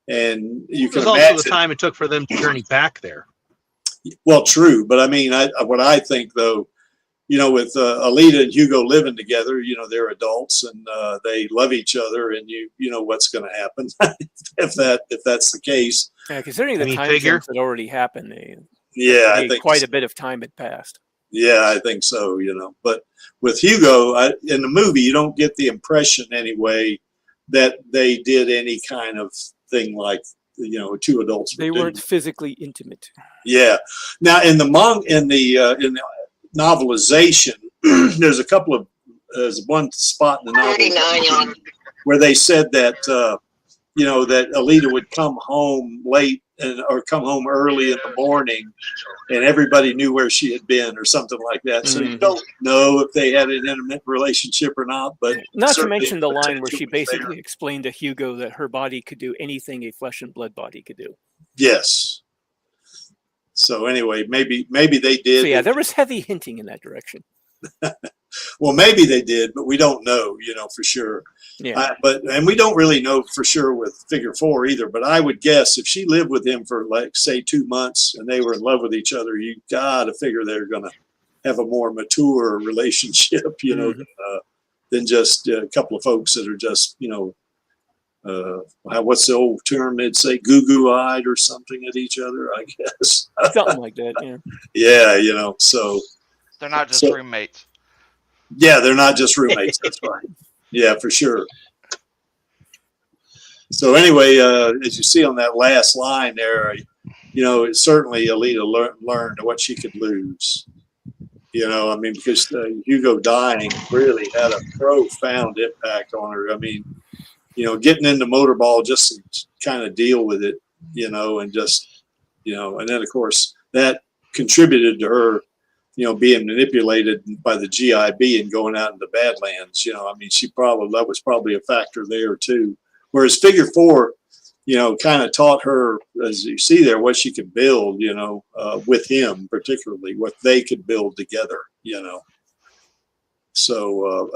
and you can imagine also the time it took for them to journey back there. Well, true, but I mean, what I think though, with Alita and Hugo living together, they're adults and they love each other, and you know what's going to happen if that's the case. Yeah, considering the time jumps that already happened, I think quite a bit of time had passed. Yeah, I think so. But with Hugo in the movie, you don't get the impression anyway that they did any kind of thing like two adults. They weren't physically intimate. Yeah. Now in the novelization, there's there's one spot in the novel where they said that that Alita would come home late or come home early in the morning, and everybody knew where she had been or something like that. So you don't know if they had an intimate relationship or not. But not to mention the line where she basically explained to Hugo that her body could do anything a flesh and blood body could do. Yes. So anyway, maybe they did. So yeah, there was heavy hinting in that direction. Well, maybe they did, but we don't know, for sure. Yeah. And we don't really know for sure with Figure 4 either. But I would guess if she lived with him for say 2 months and they were in love with each other, you gotta figure they're gonna have a more mature relationship, than just a couple of folks that are just, what's the old term they'd say, goo-goo-eyed or something at each other, I guess. Something like that, yeah. Yeah, so. They're not just roommates. Yeah, they're not just roommates. That's right. Yeah, for sure. So anyway, as you see on that last line there, certainly Alita learned what she could lose. Because Hugo dying really had a profound impact on her. I mean, getting into motorball just to kind of deal with it, and just, and then of course that contributed to her, being manipulated by the GIB and going out into Badlands. That was probably a factor there too. Whereas Figure 4, kind of taught her, as you see there, what she could build, with him, particularly what they could build together, So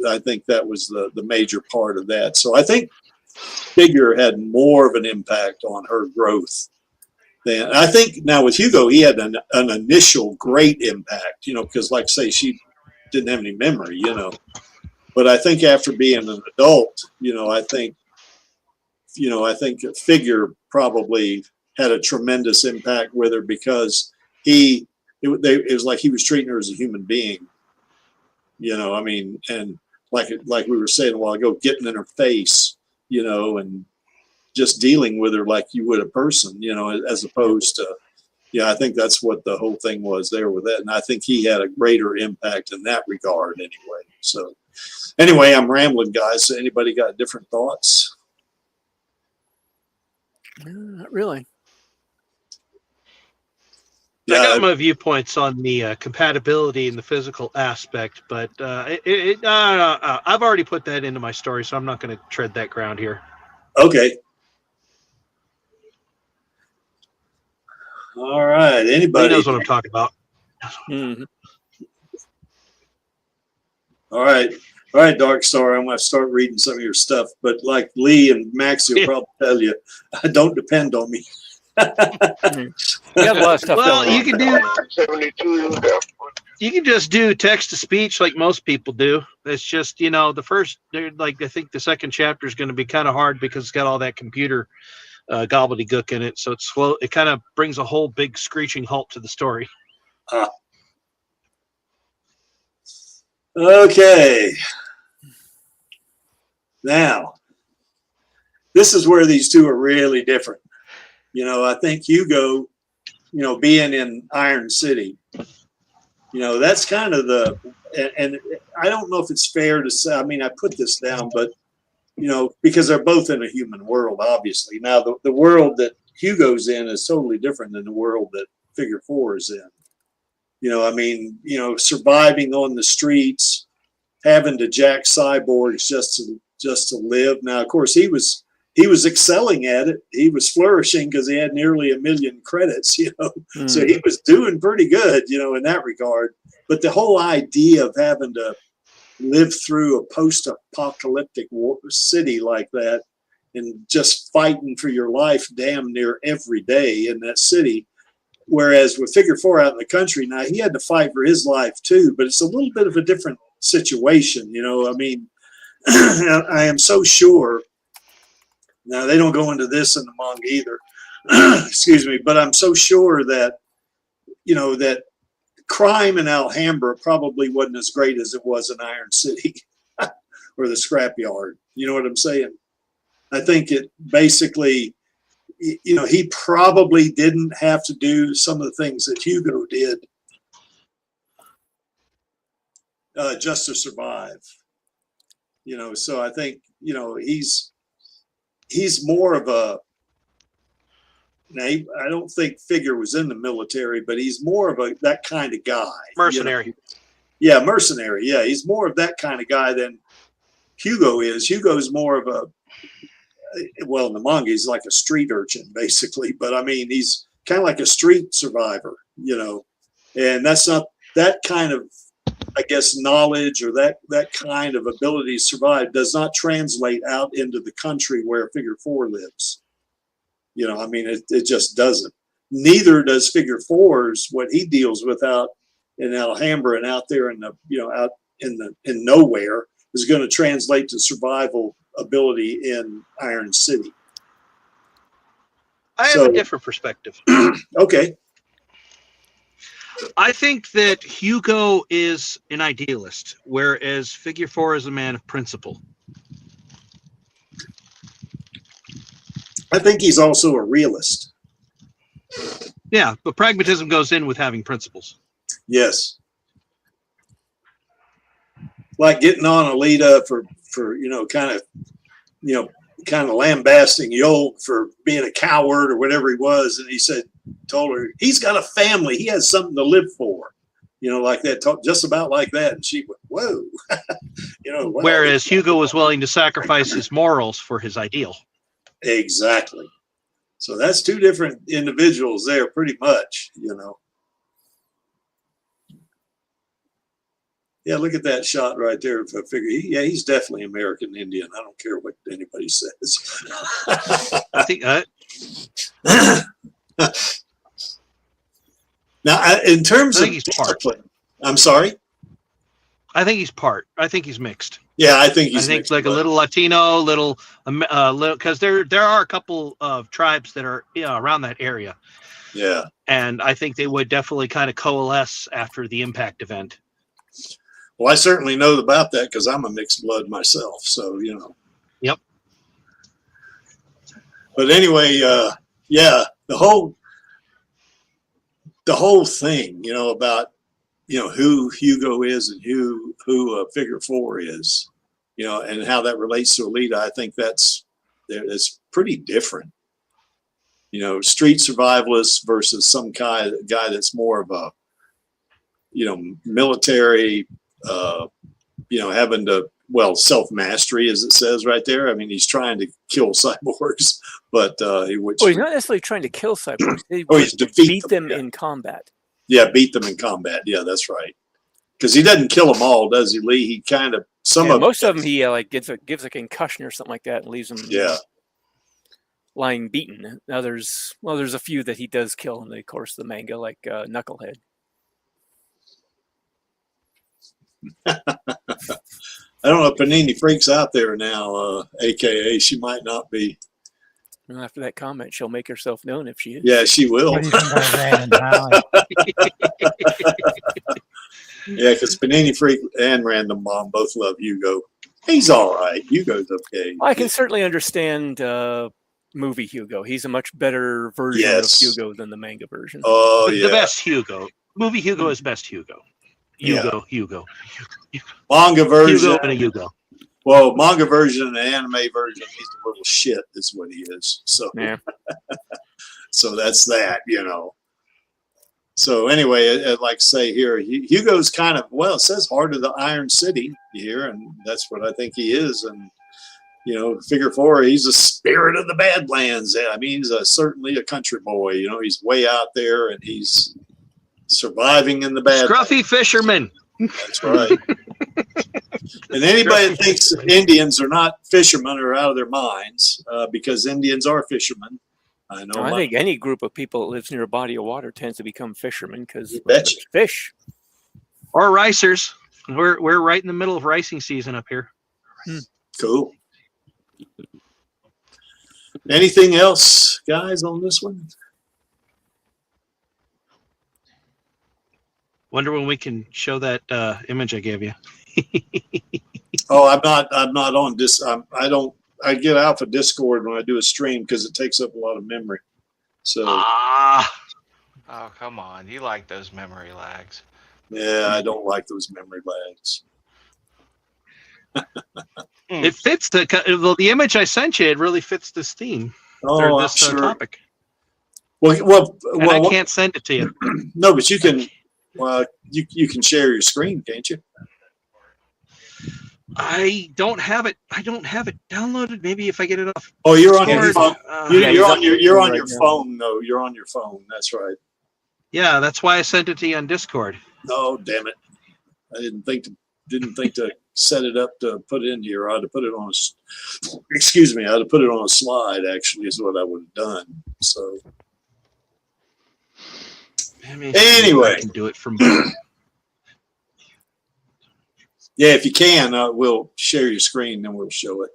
I think that was the major part of that. So I think Figure had more of an impact on her growth. I think now with Hugo, he had an initial great impact, because like say she didn't have any memory, but I think after being an adult, I think Figure probably had a tremendous impact with her, because it was like he was treating her as a human being, and like we were saying a while ago, getting in her face, and just dealing with her like you would a person, as opposed to, I think that's what the whole thing was there with that. And I think he had a greater impact in that regard anyway. So Anyway, I'm rambling, guys. So anybody got different thoughts? Not really. I got my viewpoints on the compatibility and the physical aspect, but I've already put that into my story, so I'm not going to tread that ground here. Okay. All right. Anybody? He knows what I'm talking about. Mm-hmm. All right. All right, Dark Star, I'm going to start reading some of your stuff. But like Lee and Maxie will probably tell you, don't depend on me. You have a lot of stuff Well, going you can do. You can just do text to speech like most people do. It's just, you know, the first, like, I think the second chapter is going to be kind of hard because it's got all that computer gobbledygook in it. So it's slow. It kind of brings a whole big screeching halt to the story. Okay. Now, this is where these two are really different. You know, I think Hugo, you know, being in Iron City, you know, that's kind of the, and I don't know if it's fair to say, I mean, I put this down, but, you know, because they're both in a human world, obviously. Now, the world that Hugo's in is totally different than the world that Figure 4 is in. You know, I mean, you know, surviving on the streets, having to jack cyborgs just to live. Now, of course, he was excelling at it. He was flourishing because he had nearly 1 million credits, you know. So he was doing pretty good, you know, in that regard. But the whole idea of having to live through a post-apocalyptic city like that and just fighting for your life damn near every day in that city. Whereas with Figure 4 out in the country, now he had to fight for his life too, but it's a little bit of a different situation, you know. I mean, I am so sure. Now, they don't go into this in the manga either, excuse me, but I'm so sure that, you know, that crime in Alhambra probably wasn't as great as it was in Iron City or the scrapyard. You know what I'm saying? I think it basically, you know, he probably didn't have to do some of the things that Hugo did just to survive. You know, so I think, you know, he's more of a, now, I don't think Figure was in the military, but he's more of that kind of guy. Mercenary. You know? Yeah, mercenary. Yeah, he's more of that kind of guy than Hugo is. Hugo's more of a, well, in the manga, he's like a street urchin, basically. But I mean, he's kind of like a street survivor, you know. And that's not that kind of, I guess, knowledge or that kind of ability to survive does not translate out into the country where Figure 4 lives. You know, I mean, it just doesn't. Neither does Figure 4's what he deals with out in Alhambra and out there in the, you know, out in nowhere is going to translate to survival ability in Iron City. I have a different perspective. Okay. I think that Hugo is an idealist, whereas Figure 4 is a man of principle. I think he's also a realist. Yeah, but pragmatism goes in with having principles. Yes. Like getting on Alita for you know, kind of lambasting Yolk for being a coward or whatever he was, and he told her he's got a family, he has something to live for, you know, like that, just about like that, and she went, whoa. You know. Wow. Whereas Hugo was willing to sacrifice his morals for his ideal. Exactly. So that's two different individuals there, pretty much, you know. Yeah, look at that shot right there. If I figure, yeah, he's definitely American Indian. I don't care what anybody says. I think. Now, in terms of, he's part. I'm sorry. I think he's part. I think he's mixed. Yeah, I think he's. I think like a little Latino, little, because there are a couple of tribes that are around that area. Yeah. And I think they would definitely kind of coalesce after the Impact event. Well, I certainly know about that because I'm a mixed blood myself. So, you know. Yep. But anyway, yeah, the whole thing, you know, about who Hugo is and who Figure 4 is, and how that relates to Alita. I think that's pretty different. Street survivalist versus some guy that's more of a, military, having to, self-mastery, as it says right there. I mean, he's trying to kill cyborgs, but he's not necessarily trying to kill cyborgs. He's defeat them in combat. Yeah, beat them in combat. Yeah, that's right. Because he doesn't kill them all, does he, Lee? He kind of most of them he gives a concussion or something like that and leaves them lying beaten. Others, there's a few that he does kill in the course of the manga, like Knucklehead. I don't know if Panini Freak's out there now, AKA she might not be. Well, after that comment, she'll make herself known if she is. Yeah, she will. Yeah, because Panini Freak and Random Mom both love Hugo. He's all right. Hugo's okay. I can certainly understand movie Hugo. He's a much better version of Hugo than the manga version. Oh, yeah. The best Hugo. Movie Hugo is best Hugo. Hugo. Manga version. Hugo and a Hugo. Well, manga version and anime version, he's a little shit, is what he is. So, so that's that, So anyway, I'd like to say here, Hugo's kind of, it says Heart of the Iron City here, and that's what I think he is. And, Figure 4, he's a spirit of the Badlands. I mean, he's certainly a country boy. He's way out there, and he's surviving in the Badlands. Scruffy fisherman. That's right. And anybody that thinks Indians are not fishermen are out of their minds, because Indians are fishermen. I know. I think any group of people that lives near a body of water tends to become fishermen because fish. Or ricers. We're right in the middle of ricing season up here. Cool. Anything else, guys, on this one? Wonder when we can show that image I gave you. Oh, I'm not on this. I get out of Discord when I do a stream because it takes up a lot of memory. So. Oh, come on! You like those memory lags? Yeah, I don't like those memory lags. It fits the image I sent you. It really fits this theme. Oh, this sure. Topic. Well, I can't send it to you. No, but you can. Well, you can share your screen, can't you? I don't have it. I don't have it downloaded. Maybe if I get it off. Oh, you're on your phone. You're on your phone. No, you're on your phone. That's right. Yeah, that's why I sent it to you on Discord. Oh, damn it! I didn't think to set it up to put it in here. I had to put it on excuse me. I had to put it on a slide. Actually, is what I would have done. So. Anyway, I can do it from. Yeah, if you can, we'll share your screen, then we'll show it.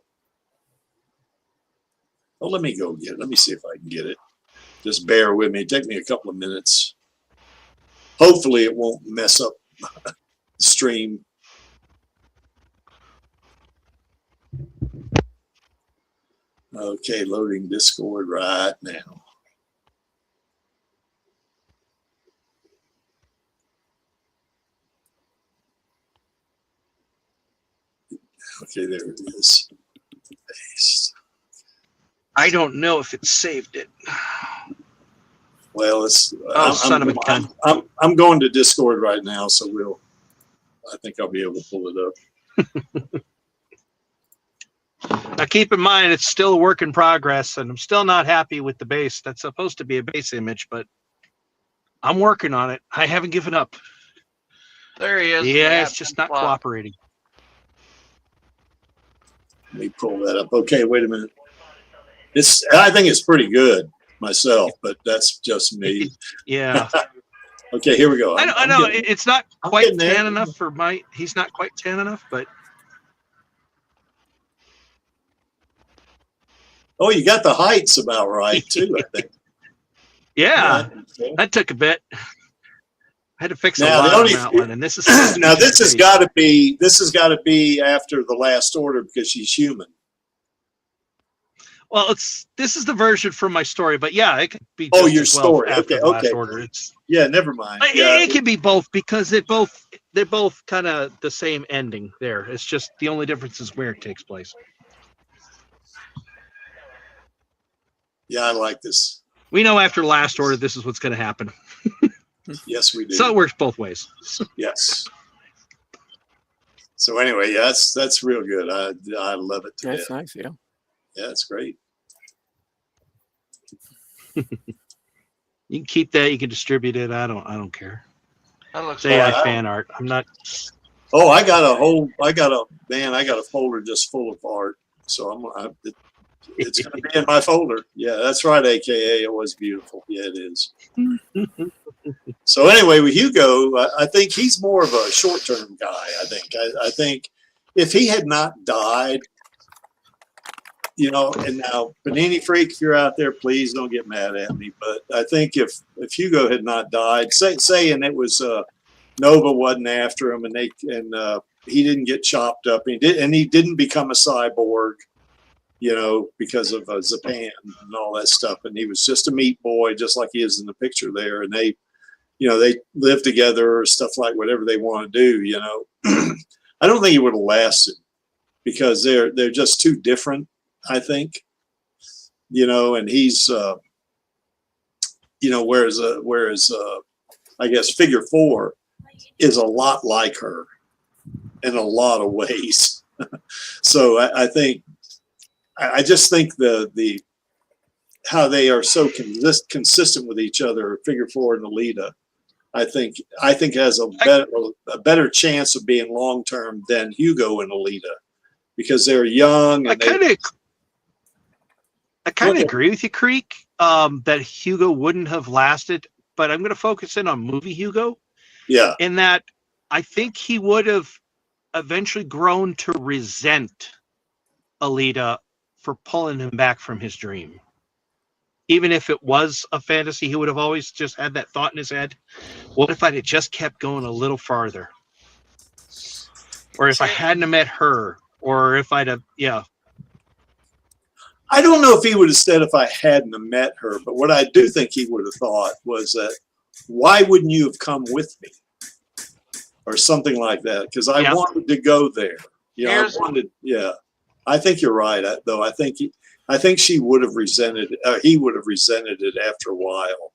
Oh, let me go get it. Let me see if I can get it. Just bear with me. Take me a couple of minutes. Hopefully, it won't mess up the stream. Okay, loading Discord right now. Okay, there it is. Paste. I don't know if it saved it. Well, it's. Son of a gun. I'm going to Discord right now, so I think I'll be able to pull it up. Now, keep in mind, it's still a work in progress, and I'm still not happy with the base. That's supposed to be a base image, but I'm working on it. I haven't given up. There he is. Yeah, it's just not cooperating. Let me pull that up. Okay, wait a minute. I think it's pretty good myself, but that's just me. Yeah. Okay, here we go. I know it's not quite tan enough for my. He's not quite tan enough, but. Oh, you got the heights about right too, I think. Yeah, that took a bit. I had to fix a lot on that one, and this is now this has got to be after the last order because she's human. Well, this is the version from my story, but yeah, it could be. Oh, just your as well story. after Okay, the last okay. order. It's never mind. it can be both because they're both kind of the same ending. There, it's just the only difference is where it takes place. Yeah, I like this. We know after last order, this is what's going to happen. Yes, we do. So it works both ways. Yes. So anyway, yeah, that's real good. I love it. That's nice. Yeah. Yeah, it's great. You can keep that. You can distribute it. I don't care. That looks Say I fan art. I'm not. Oh, I got a folder just full of art. So it's going to be in my folder. Yeah, that's right. AKA, it was beautiful. Yeah, it is. So anyway, with Hugo, I think he's more of a short-term guy. I think if he had not died, and now Panini Freak, if you're out there, please don't get mad at me. But I think if Hugo had not died, saying it was Nova wasn't after him, and he didn't get chopped up, and he didn't become a cyborg, because of Japan and all that stuff, and he was just a meat boy, just like he is in the picture there, and they live together or stuff like whatever they want to do. I don't think he would have lasted because they're just too different. I think, and he's, whereas I guess Figure 4 is a lot like her in a lot of ways. So I just think the how they are so consistent with each other, Figure 4 and Alita, I think has a better chance of being long term than Hugo and Alita because they're young. And I kind of agree with you, Creek, that Hugo wouldn't have lasted, but I'm going to focus in on movie Hugo. Yeah. In that I think he would have eventually grown to resent Alita for pulling him back from his dream. Even if it was a fantasy, he would have always just had that thought in his head. What if I had just kept going a little farther? Or if I hadn't met her, or if I'd have, I don't know if he would have said if I hadn't have met her, but what I do think he would have thought was that, why wouldn't you have come with me? Or something like that, because I wanted to go there. I think you're right, though. I think she would have resented, he would have resented it after a while,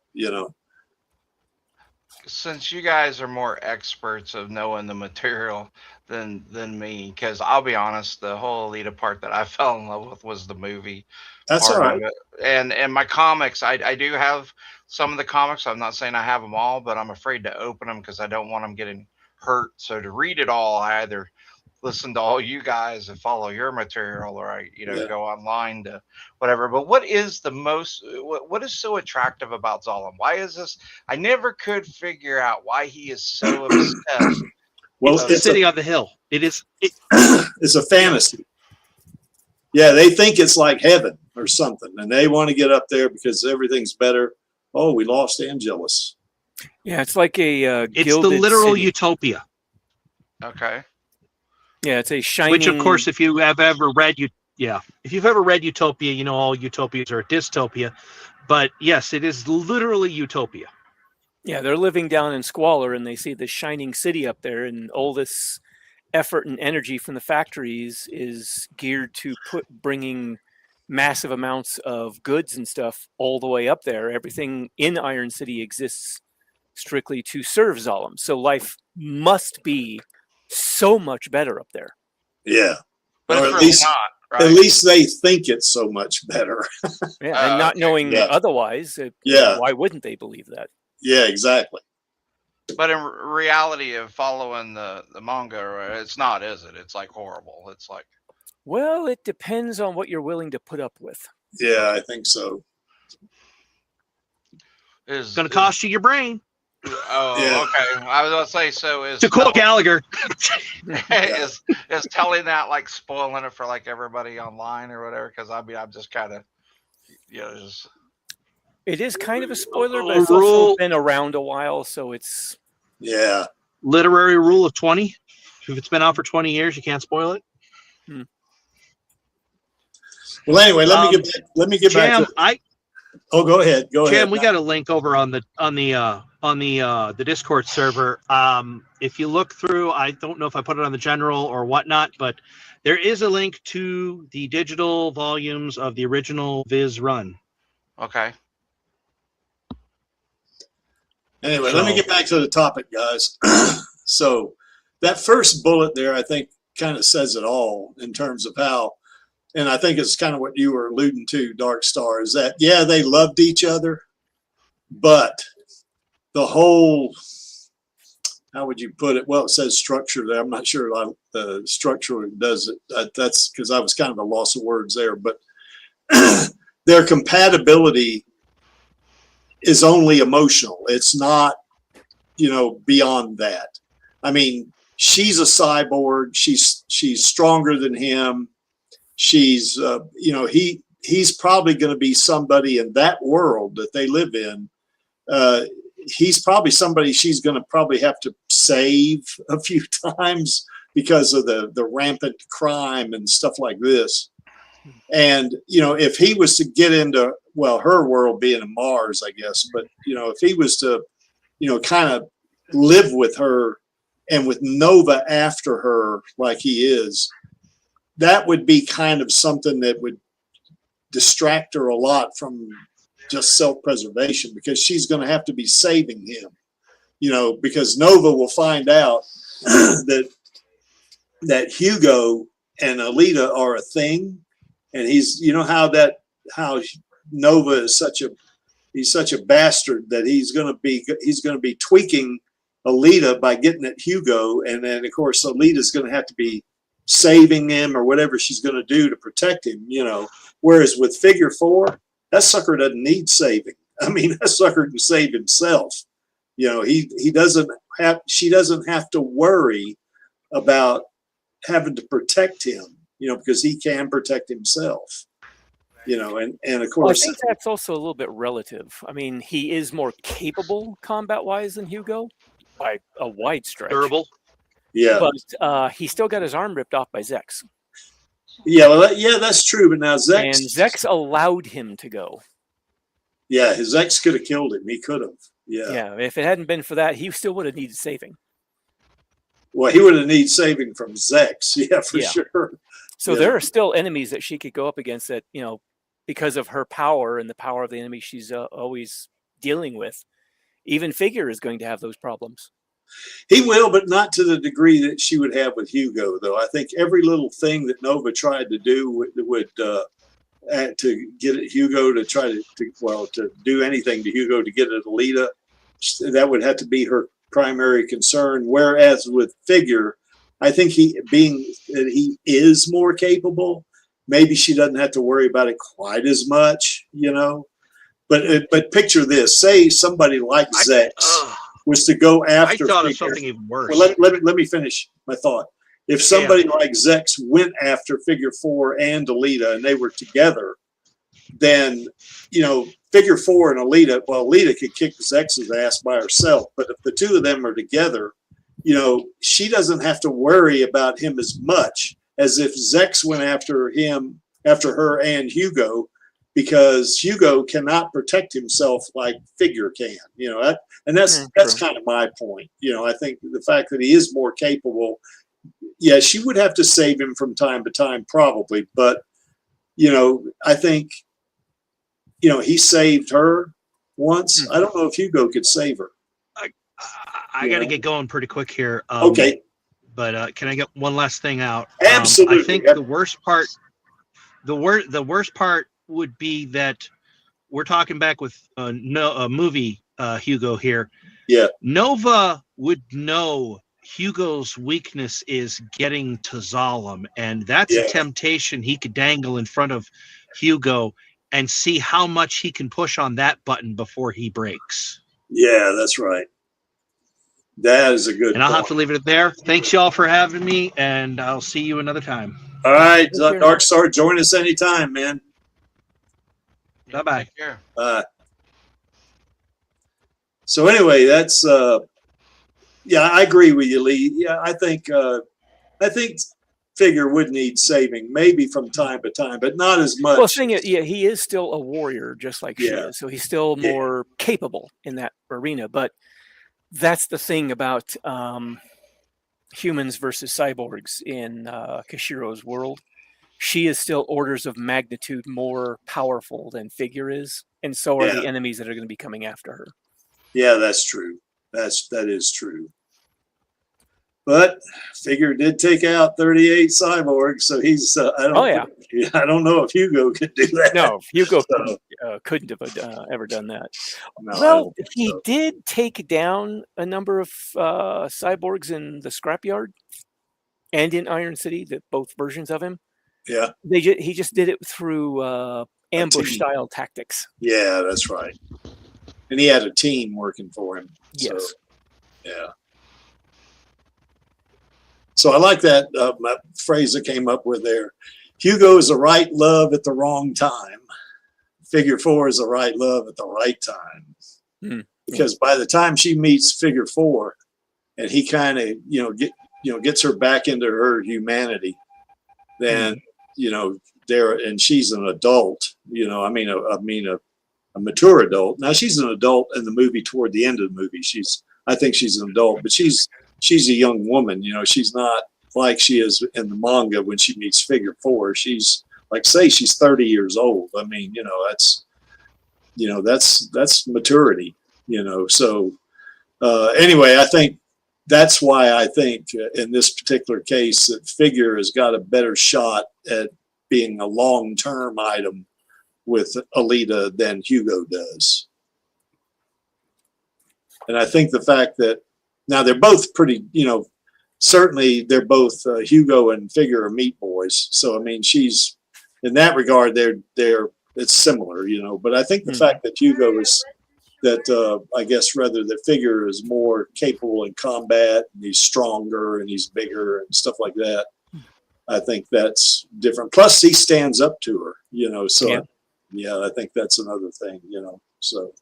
Since you guys are more experts of knowing the material than me, because I'll be honest, the whole Alita part that I fell in love with was the movie. That's all right. And my comics, I do have some of the comics. I'm not saying I have them all, but I'm afraid to open them because I don't want them getting hurt. So to read it all, I either listen to all you guys and follow your material, or I go online to whatever. But what is the most, what is so attractive about Zalem? Why is this? I never could figure out why he is so obsessed. Well, it's the city on the hill. It's a fantasy. Yeah, they think it's like heaven or something, and they want to get up there because everything's better. Oh, we lost Angelus. Yeah, it's like a it's the literal city. utopia. Okay. Yeah, it's a shining. Which, of course, if you have ever read if you've ever read Utopia, all utopias are a dystopia. But yes, it is literally utopia. Yeah, they're living down in squalor, and they see the shining city up there, and all this effort and energy from the factories is geared to bringing massive amounts of goods and stuff all the way up there. Everything in Iron City exists strictly to serve Zalem. So life must be so much better up there. Yeah. But or it's really not, right? At least they think it's so much better. Yeah, and not knowing otherwise, why wouldn't they believe that? Yeah, exactly. But in reality of following the manga, it's not, is it? It's like horrible. It's like, well, it depends on what you're willing to put up with. Yeah, I think so. It's going to cost you your brain. Oh, yeah. Okay. I was going to say, so is to quote Gallagher, is telling that like spoiling it for like everybody online or whatever? Because I'm just kind of, just. It is kind of a spoiler, but it's also been around a while, so it's. Yeah. Literary rule of 20. If it's been out for 20 years, you can't spoil it. Well, anyway, let me get Jam, back to. Oh, go ahead. Go ahead. Jam, we got a link over on the Discord server. If you look through, I don't know if I put it on the general or whatnot, but there is a link to the digital volumes of the original Viz run. Okay. Anyway, let me get back to the topic, guys. So that first bullet there, I think, kind of says it all in terms of how, and I think it's kind of what you were alluding to, Dark Star, is that, yeah, they loved each other, but the whole, how would you put it? Well, it says structure there. I'm not sure the structure does it. That's because I was kind of a loss of words there, but their compatibility is only emotional. It's not, beyond that. I mean, she's a cyborg. She's stronger than him. She's, he's probably going to be somebody in that world that they live in. He's probably somebody she's going to probably have to save a few times because of the rampant crime and stuff like this. And, if he was to get into, well, her world being in Mars, I guess, but, if he was to, kind of live with her and with Nova after her like he is, that would be kind of something that would distract her a lot from just self-preservation, because she's going to have to be saving him, because Nova will find out that Hugo and Alita are a thing. And he's, how Nova is he's such a bastard that he's going to be tweaking Alita by getting at Hugo. And then of course, Alita's going to have to be saving him or whatever she's going to do to protect him, whereas with Figure 4, that sucker doesn't need saving. I mean, that sucker can save himself. She doesn't have to worry about having to protect him, because he can protect himself, and of course. Well, I think that's also a little bit relative. I mean, he is more capable combat-wise than Hugo by a wide stretch. Durable. Yeah. But he still got his arm ripped off by Zex. Yeah, well, that's true. But now Zex. And Zex allowed him to go. Yeah, his Zex could have killed him. He could have. Yeah. Yeah, if it hadn't been for that, he still would have needed saving. Well, he would have needed saving from Zex. Yeah, for sure. So there are still enemies that she could go up against that, because of her power and the power of the enemy she's always dealing with. Even Figure is going to have those problems. He will, but not to the degree that she would have with Hugo, though. I think every little thing that Nova tried to do would to get at Hugo, to try to do anything to Hugo to get at Alita, that would have to be her primary concern. Whereas with Figure, I think he is more capable. Maybe she doesn't have to worry about it quite as much, But picture this: say somebody like Zex was to go after. I thought Figure. of something even worse. Well, let me finish my thought. If somebody like Zex went after Figure 4 and Alita, and they were together, then Figure 4 and Alita. Well, Alita could kick Zex's ass by herself, but if the two of them are together, she doesn't have to worry about him as much as if Zex went after her and Hugo, because Hugo cannot protect himself like Figure can, and that's kind of my point. I think the fact that he is more capable, yeah, she would have to save him from time to time probably, but I think, he saved her once. I don't know if Hugo could save her. I got to get going pretty quick here. Okay. But can I get one last thing out? Absolutely. I think the worst part would be that we're talking back with movie Hugo here. Yeah. Nova would know Hugo's weakness is getting to Zalem, and that's a temptation he could dangle in front of Hugo and see how much he can push on that button before he breaks. Yeah, that's right. That is a good And I'll have to leave it there. Thanks, y'all, for having me, and I'll see you another time. All right, Dark Star, join us anytime, man. Bye-bye. So anyway, that's I agree with you, Lee. Yeah, I think Figure would need saving, maybe from time to time, but not as much. Well, thing is, yeah, he is still a warrior, just like she is. So he's still more capable in that arena. But that's the thing about humans versus cyborgs in Kashiro's world. She is still orders of magnitude more powerful than Figure is, and so are the enemies that are going to be coming after her. Yeah, that's true. That is true. But Figure did take out 38 cyborgs, so he's. I don't know if Hugo could do that. No, Hugo couldn't have ever done that. No, well, he did take down a number of cyborgs in the scrapyard and in Iron City. Both versions of him. Yeah, he just did it through ambush style tactics. Yeah, that's right. And he had a team working for him. Yes. So, yeah. So I like that phrase that came up with there. Hugo is the right love at the wrong time. Figure 4 is the right love at the right time. Because by the time she meets Figure 4, and he kind of gets her back into her humanity, then and she's an adult. A mature adult. Now she's an adult in the movie. Toward the end of the movie, I think she's an adult, but she's a young woman. She's not like she is in the manga when she meets Figure 4. She's she's 30 years old. I mean, that's maturity. So anyway, I think that's why I think in this particular case that Figure has got a better shot at being a long-term item with Alita than Hugo does. And I think the fact that now they're both pretty, certainly they're both Hugo and Figure are meat boys. So I mean, she's in that regard, it's similar, But I think the fact that Hugo is I guess rather that Figure is more capable in combat, and he's stronger and he's bigger and stuff like that. I think that's different. Plus, he stands up to her, So yeah, I think that's another thing, So.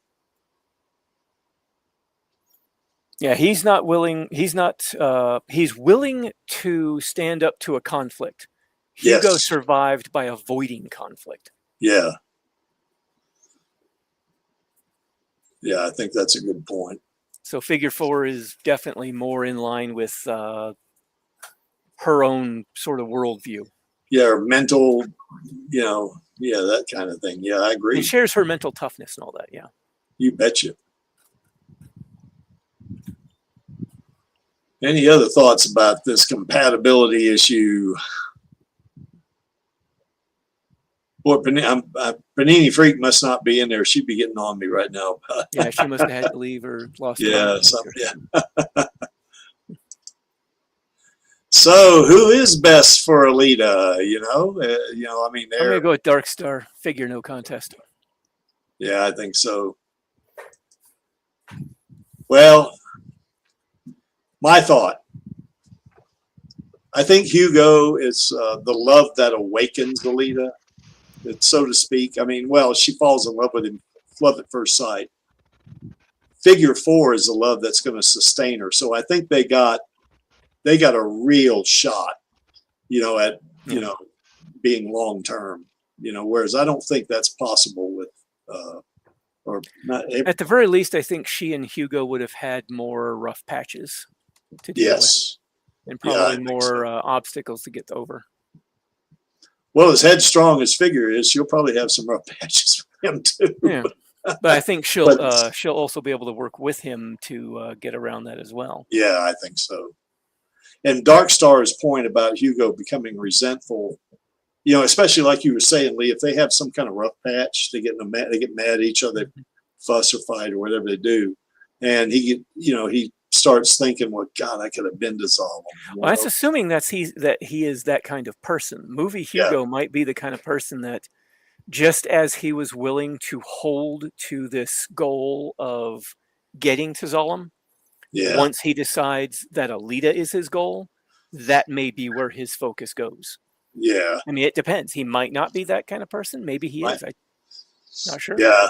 Yeah, he's willing to stand up to a conflict. Hugo survived by avoiding conflict. Yeah. Yeah, I think that's a good point. So Figure 4 is definitely more in line with her own sort of worldview. Yeah, her mental, that kind of thing. Yeah, I agree. It shares her mental toughness and all that, yeah. You betcha. Any other thoughts about this compatibility issue? Boy, Panini Freak must not be in there. She'd be getting on me right now. Yeah, she must have had to leave or lost. Yeah, So, who is best for Alita? I mean, I'm gonna go with Dark Star. Figure, no contest. Yeah, I think so. Well, my thought. I think Hugo is the love that awakens Alita, so to speak. I mean, well, she falls in love with him, love at first sight. Figure 4 is the love that's going to sustain her. So I think they got a real shot, at being long term. Whereas I don't think that's possible with or not. At the very least, I think she and Hugo would have had more rough patches to deal with, and probably more obstacles to get over. Well, as headstrong as Figure is, she'll probably have some rough patches for him too. Yeah, but I think she'll also be able to work with him to get around that as well. Yeah, I think so. And Dark Star's point about Hugo becoming resentful, especially like you were saying, Lee, if they have some kind of rough patch, they get mad at each other, fuss or fight or whatever they do, and he starts thinking, well, God, I could have been dissolved. Well, that's assuming that he is that kind of person. Movie Hugo might be the kind of person that, just as he was willing to hold to this goal of getting to Zalem, once he decides that Alita is his goal, that may be where his focus goes. Yeah. I mean, it depends. He might not be that kind of person. Maybe he is. I'm not sure. Yeah.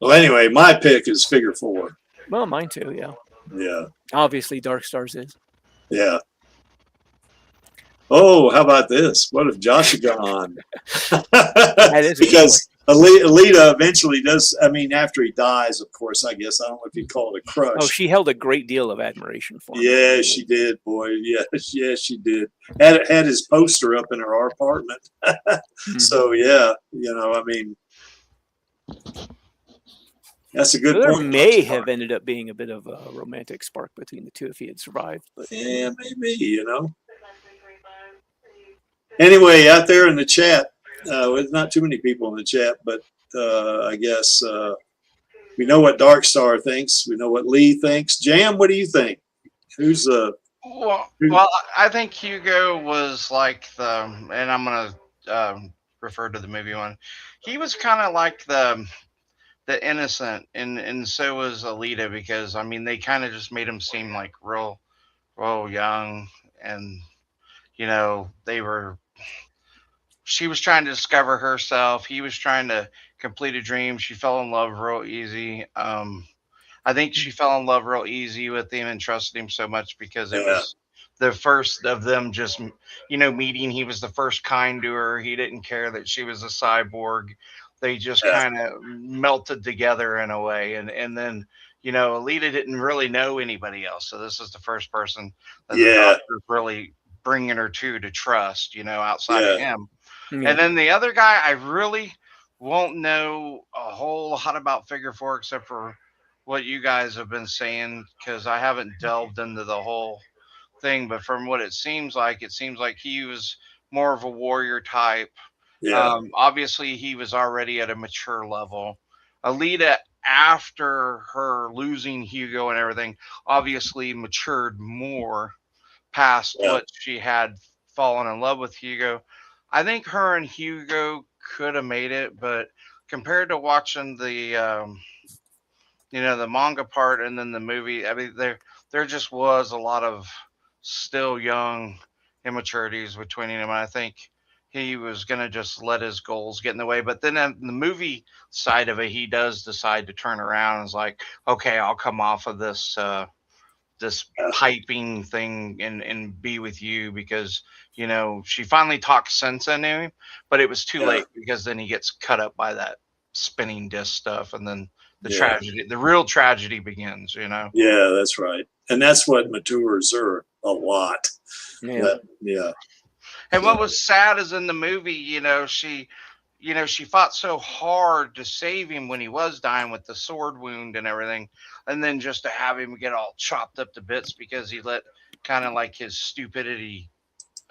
Well, anyway, my pick is Figure 4. Well, mine too, yeah. Yeah. Obviously, Dark Stars is. Yeah. Oh, how about this? What if Josh had gone? That is Because Alita eventually does. I mean, after he dies, of course. I guess I don't know if you'd call it a crush. Oh, she held a great deal of admiration for him. Yeah, she did, boy. Yes, she did. Had his poster up in her apartment. So yeah, you know, I mean, that's a good There point. may have ended up being a bit of a romantic spark between the two if he had survived. But yeah, maybe, you know. Anyway, out there in the chat, there's not too many people in the chat, but I guess we know what Darkstar thinks. We know what Lee thinks. Jam, what do you think? Who's Well, I think Hugo was like and I'm gonna refer to the movie one. He was kind of like the innocent, and so was Alita, because I mean they kind of just made him seem like real young, and you know she was trying to discover herself. He was trying to complete a dream. She fell in love real easy. I think she fell in love real easy with him and trusted him so much because it was the first of them just, you know, meeting. He was the first kind to her. He didn't care that she was a cyborg. They just kind of melted together in a way. And then, you know, Alita didn't really know anybody else. So this is the first person that the doctor's really bringing her to trust, you know, outside of him. And then the other guy, I really won't know a whole lot about Figure 4 except for what you guys have been saying, because I haven't delved into the whole thing. But from what it seems like he was more of a warrior type. Obviously, he was already at a mature level. Alita, after her losing Hugo and everything, obviously matured more past what she had fallen in love with Hugo. I think her and Hugo could have made it, but compared to watching the you know, the manga part and then the movie, I mean, there just was a lot of still young immaturities between him. And I think he was going to just let his goals get in the way. But then in the movie side of it, he does decide to turn around and is like, okay, I'll come off of this this piping thing and be with you, because, you know, she finally talks sense into him, but it was too late, because then he gets cut up by that spinning disc stuff, and then the tragedy, the real tragedy begins, you know? Yeah, that's right. And that's what matures her a lot. And what was sad is in the movie, you know, she fought so hard to save him when he was dying with the sword wound and everything. And then just to have him get all chopped up to bits because he let kind of like his stupidity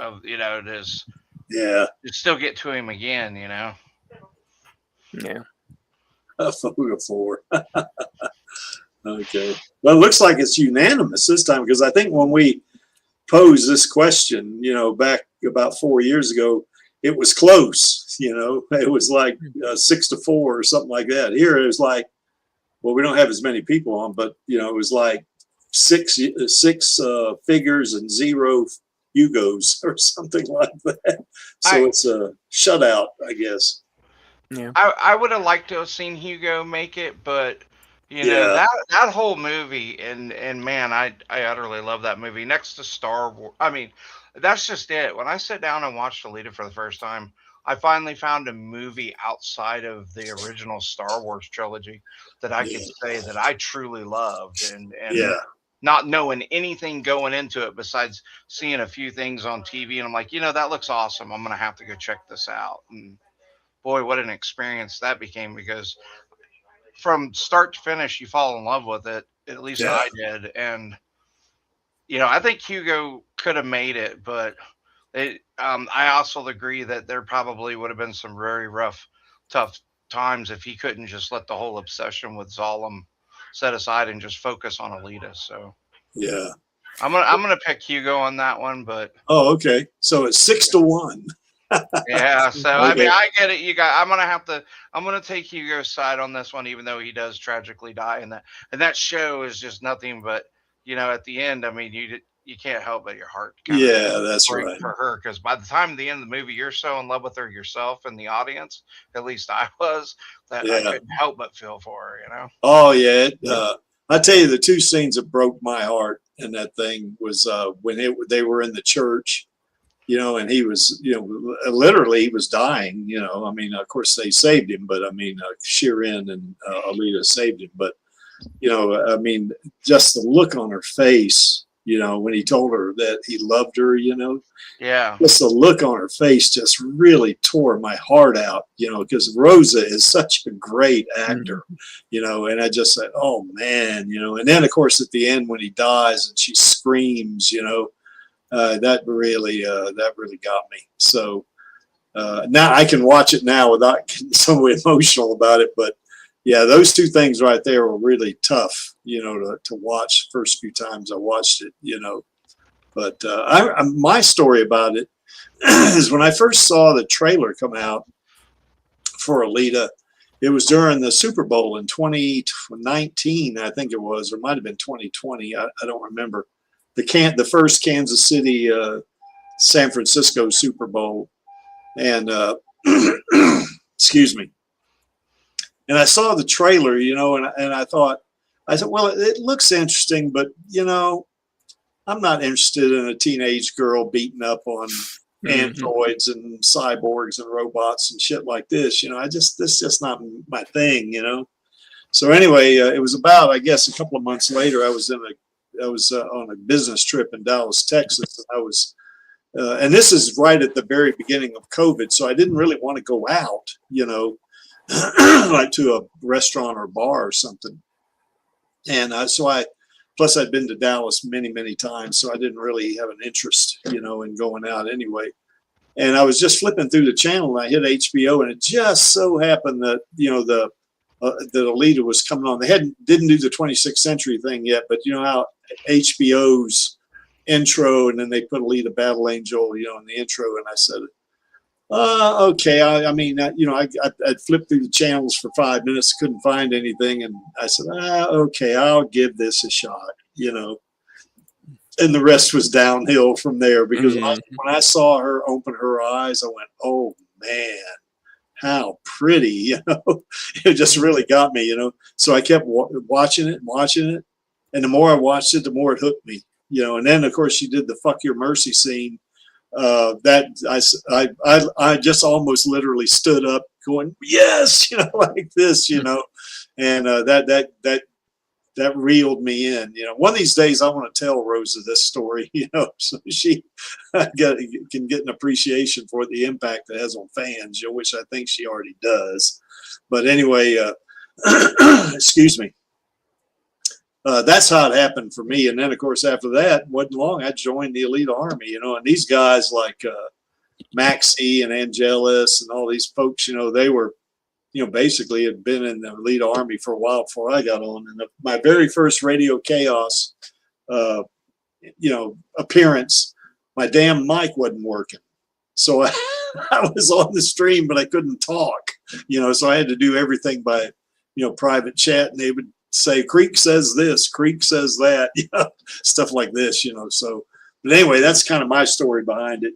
of, you know, just still get to him again, you know? Yeah. Figure 4. Okay. Well, it looks like it's unanimous this time, because I think when we posed this question, you know, back about 4 years ago, it was close, you know, it was like 6-4 or something like that. Here it was like, well, we don't have as many people on, but, you know, it was like six figures and 0 Hugos or something like that. So it's a shutout, I guess. Yeah. I would have liked to have seen Hugo make it, but you know, that whole movie, and man, I utterly love that movie. Next to Star Wars, I mean, that's just it. When I sit down and watched Alita for the first time, I finally found a movie outside of the original Star Wars trilogy that I could say that I truly loved, and not knowing anything going into it besides seeing a few things on TV, and I'm like, you know, that looks awesome. I'm gonna have to go check this out. And boy, what an experience that became, because from start to finish, you fall in love with it. At least I did. And, you know, I think Hugo could have made it, but I also agree that there probably would have been some very rough, tough times if he couldn't just let the whole obsession with Zalem set aside and just focus on Alita. So I'm gonna pick Hugo on that one, but okay, so it's 6-1. Yeah, so I mean, I get it. You got. I'm gonna take Hugo's side on this one, even though he does tragically die, and that show is just nothing but, you know, at the end, I mean, you can't help but your heart. That's right. For her, because by the time the end of the movie, you're so in love with her yourself and the audience. At least I was. That I couldn't help but feel for her. You know. Oh yeah. I tell you, the two scenes that broke my heart in that thing was when they were in the church. and he was, literally he was dying, I mean, of course they saved him, but I mean, Shirin and Alita saved him. But, I mean, just the look on her face, when he told her that he loved her, Yeah. just the look on her face just really tore my heart out, because Rosa is such a great actor, and I just said, oh man, and then of course at the end when he dies and she screams, that really got me. So now I can watch it now without getting so emotional about it. But yeah, those two things right there were really tough, to watch. First few times I watched it, But my story about it is when I first saw the trailer come out for Alita, it was during the Super Bowl in 2019, I think it was, or it might have been 2020. I don't remember. The first Kansas City, San Francisco Super Bowl. And excuse me. And I saw the trailer, and I said, well, it looks interesting, but, I'm not interested in a teenage girl beating up on androids and cyborgs and robots and shit like this. This is just not my thing, So anyway, it was about, I guess, a couple of months later, I was on a business trip in Dallas, Texas. And I was, and this is right at the very beginning of COVID. So I didn't really want to go out, like to a restaurant or bar or something. And plus I'd been to Dallas many, many times. So I didn't really have an interest, in going out anyway. And I was just flipping through the channel and I hit HBO, and it just so happened that, that Alita was coming on. They didn't do the 26th Century thing yet, but how HBO's intro, and then they put Alita Battle Angel, in the intro, and I said, okay. I mean, I'd flipped through the channels for 5 minutes, couldn't find anything, and I said, okay, I'll give this a shot, and the rest was downhill from there, because when I saw her open her eyes, I went, oh man, how pretty, it just really got me, so I kept watching it, and the more I watched it, the more it hooked me, and then of course she did the "Fuck Your Mercy" scene. That I just almost literally stood up going, yes, like this, and that reeled me in. One of these days I want to tell Rosa this story, so she can get an appreciation for the impact it has on fans, which I think she already does. But anyway, excuse me. That's how it happened for me. And then, of course, after that, wasn't long, I joined the Alita Army, and these guys like Maxie and Angelus and all these folks, they were, basically had been in the Alita Army for a while before I got on. And my very first Radio Chaos, appearance, my damn mic wasn't working. So I was on the stream, but I couldn't talk, so I had to do everything by, private chat, and they would say Creek says this, Creek says that, stuff like this, so, but anyway, that's kind of my story behind it.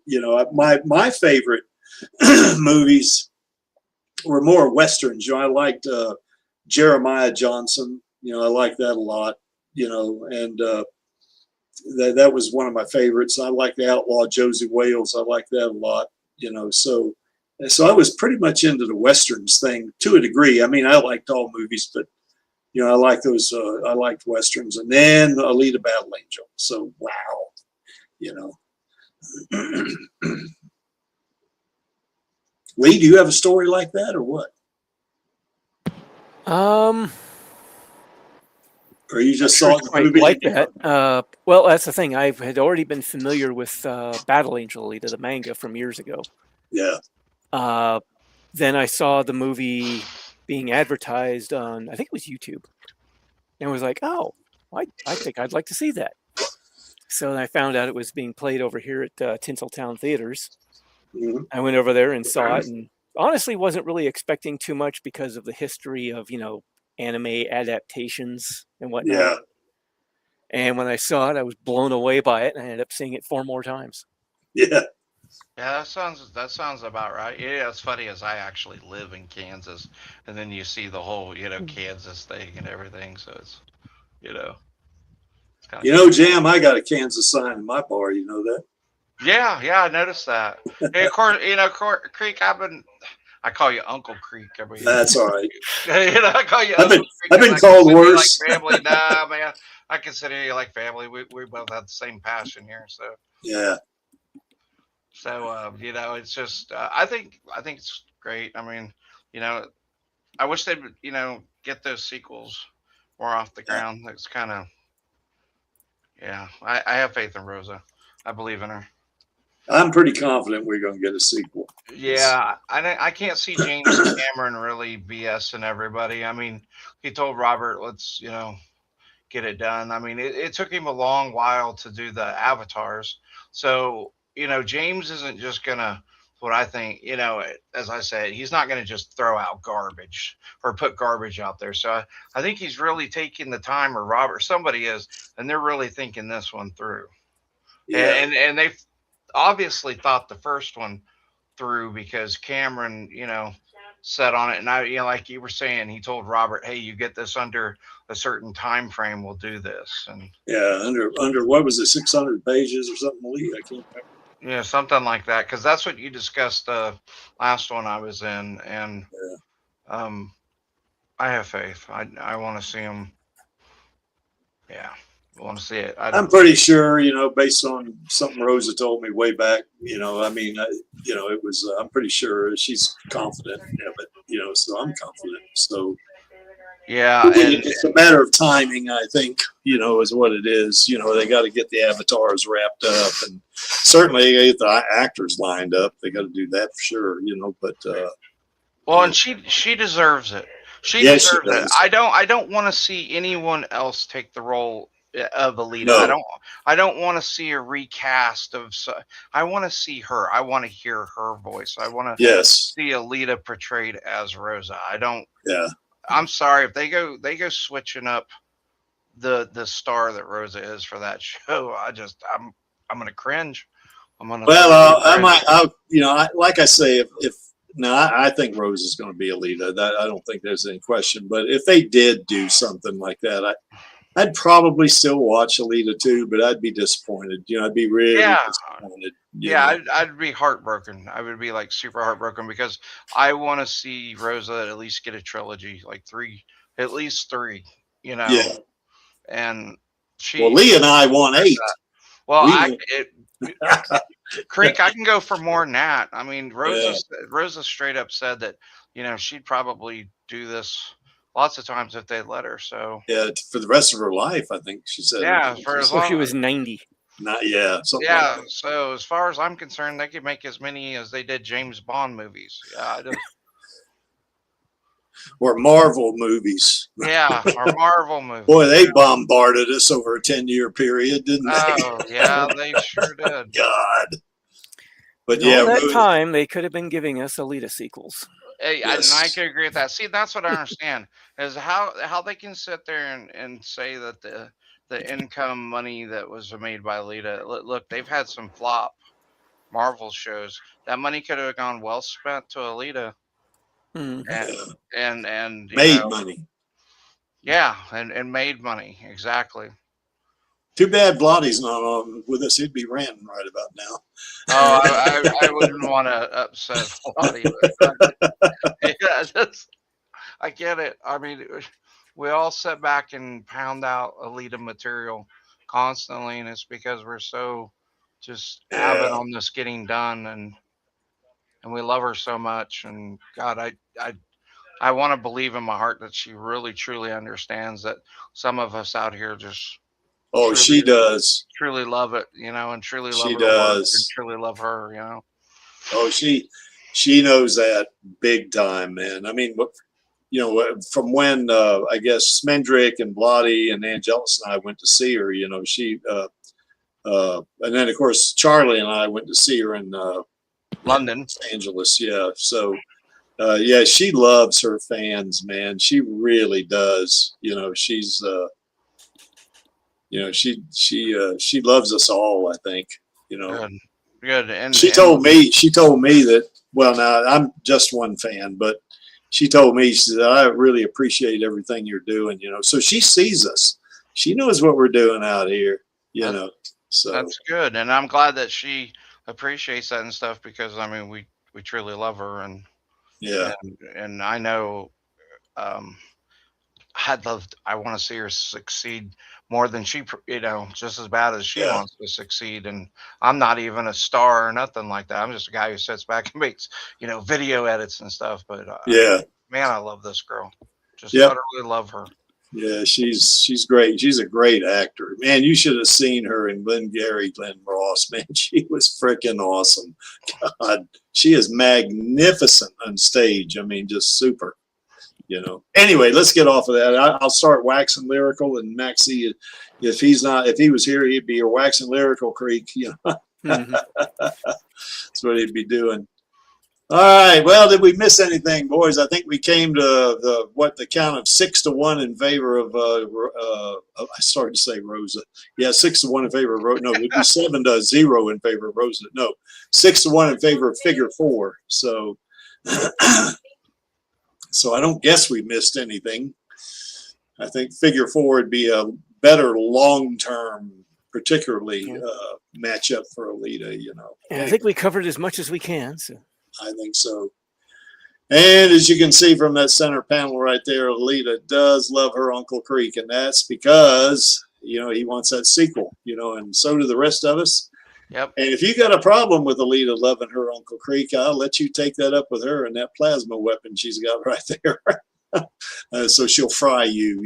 My favorite movies were more Westerns. I liked Jeremiah Johnson, I liked that a lot, and that was one of my favorites. I like the Outlaw Josie Wales. I like that a lot, so I was pretty much into the Westerns thing to a degree. I mean, I liked all movies, but I like those, I liked Westerns, and then Alita Battle Angel. So, wow, Lee, do you have a story like that or what? Or you just saw the movie? Like that. Well, that's the thing. I had already been familiar with Battle Angel Alita, the manga from years ago. Yeah. Then I saw the movie being advertised on, I think it was YouTube, and was like, oh, I think I'd like to see that. So I found out it was being played over here at Tinseltown Theaters. Mm-hmm. I went over there and saw it, and honestly wasn't really expecting too much because of the history of, anime adaptations and whatnot. Yeah. And when I saw it, I was blown away by it, and I ended up seeing it 4 more times. Yeah. Yeah, that sounds about right. Yeah, it's funny as I actually live in Kansas, and then you see the whole, Kansas thing and everything. So it's, it's Jam, I got a Kansas sign in my bar. You know that? Yeah, I noticed that. And of course, Creek, I call you Uncle Creek. I mean, That's all right. I call you I've Uncle been Creek. called worse. Like family. Nah, man, I consider you like family. We both have the same passion here, so yeah. So it's just I think it's great. I mean, I wish they'd get those sequels more off the ground. It's kind of I have faith in Rosa. I believe in her. I'm pretty confident we're going to get a sequel. Yeah, I can't see James Cameron really BSing everybody. I mean, he told Robert, let's get it done. I mean, it took him a long while to do the avatars. So, James isn't just going to, what I think, as I said, he's not going to just throw out garbage or put garbage out there. So I think he's really taking the time, or Robert, somebody is, and they're really thinking this one through. Yeah. And they've obviously thought the first one through because Cameron, set on it. And like you were saying, he told Robert, hey, you get this under a certain time frame, we'll do this. And under what was it, 600 pages or something, Lee? I can't remember. Yeah, something like that, because that's what you discussed last one I was in, and I have faith. I want to see him. Yeah, I want to see it. I'm pretty sure, based on something Rosa told me way back, it was, I'm pretty sure she's confident, but, so I'm confident. So, yeah, and it's a matter of timing, I think, is what it is. They got to get the avatars wrapped up, and certainly get the actors lined up. They got to do that for sure, but. Well, and she deserves it. She deserves it. I don't want to see anyone else take the role of Alita. No. I don't want to see a recast of. I want to see her. I want to hear her voice. I want to see Alita portrayed as Rosa. I don't. Yeah. I'm sorry if they go switching up the star that Rosa is for that show. I'm gonna cringe. Like I say, I think Rose is going to be Alita. That I don't think there's any question. But if they did do something like that, I'd probably still watch Alita too, but I'd be disappointed. I'd be really disappointed. I'd be heartbroken. I would be like super heartbroken because I want to see Rosa at least get a trilogy, like at least three. Yeah. And Lee and I want 8. Well, Creek, I can go for more than that. I mean, Rosa straight up said that, she'd probably do this lots of times if they'd let her. So for the rest of her life, I think she said. Yeah, for as long she was 90. So as far as I'm concerned, they could make as many as they did James Bond movies. Or Marvel movies. Yeah, or Marvel movies. Boy, they bombarded us over a 10-year period, didn't they? Oh, yeah, they sure did. God. But all that time, they could have been giving us Alita sequels. And I can agree with that. See, that's what I understand, is how they can sit there and say that the income money that was made by Alita, look, they've had some flop Marvel shows. That money could have gone well spent to Alita. And made money. Yeah, and made money, exactly. Too bad Blottie's not on with us. He'd be ranting right about now. Oh, I wouldn't want to upset Blottie. I get it. I mean, we all sit back and pound out Alita material constantly, and it's because we're so just avid on this getting done, and we love her so much. And God, I want to believe in my heart that she really truly understands that some of us out here just she does truly love it, and truly love she her does and truly love her, Oh, she knows that big time, man. I mean, from when I guess Smendrick and Blottie and Angelus and I went to see her, she and then of course Charlie and I went to see her in London, Los Angeles. Yeah, so she loves her fans, man. She really does. She's she loves us all, I think. Good. And she told me that, well, now I'm just one fan, but she told me, she said, I really appreciate everything you're doing, so she sees us. She knows what we're doing out here, so that's good. And I'm glad that she appreciates that and stuff because I mean we truly love her Yeah. and I know I want to see her succeed more than she, just as bad as she Yeah. wants to succeed. And I'm not even a star or nothing like that. I'm just a guy who sits back and makes, video edits and stuff. But Yeah. man, I love this girl. Just Yep. utterly love her. Yeah, she's great. She's a great actor. Man, you should have seen her in Glenn Ross. Man, she was freaking awesome. God, she is magnificent on stage. I mean, just super. Anyway, let's get off of that. I'll start waxing lyrical, and Maxie, if he was here, he'd be your waxing lyrical creek. Mm-hmm. That's what he'd be doing. All right. Well, did we miss anything, boys? I think we came to the count of 6-1 in favor of. I started to say Rosa. Yeah, 6-1 in favor of Rosa. No, it'd be 7-0 in favor of Rosa. No, 6-1 in favor of Figure 4. So. So I don't guess we missed anything. I think Figure 4 would be a better long-term, particularly matchup for Alita. Yeah, I think we covered as much as we can. So. I think so. And as you can see from that center panel right there, Alita does love her Uncle Creek, and that's because he wants that sequel. And so do the rest of us. Yep. And if you got a problem with Alita loving her Uncle Creek, I'll let you take that up with her and that plasma weapon she's got right there. So she'll fry you,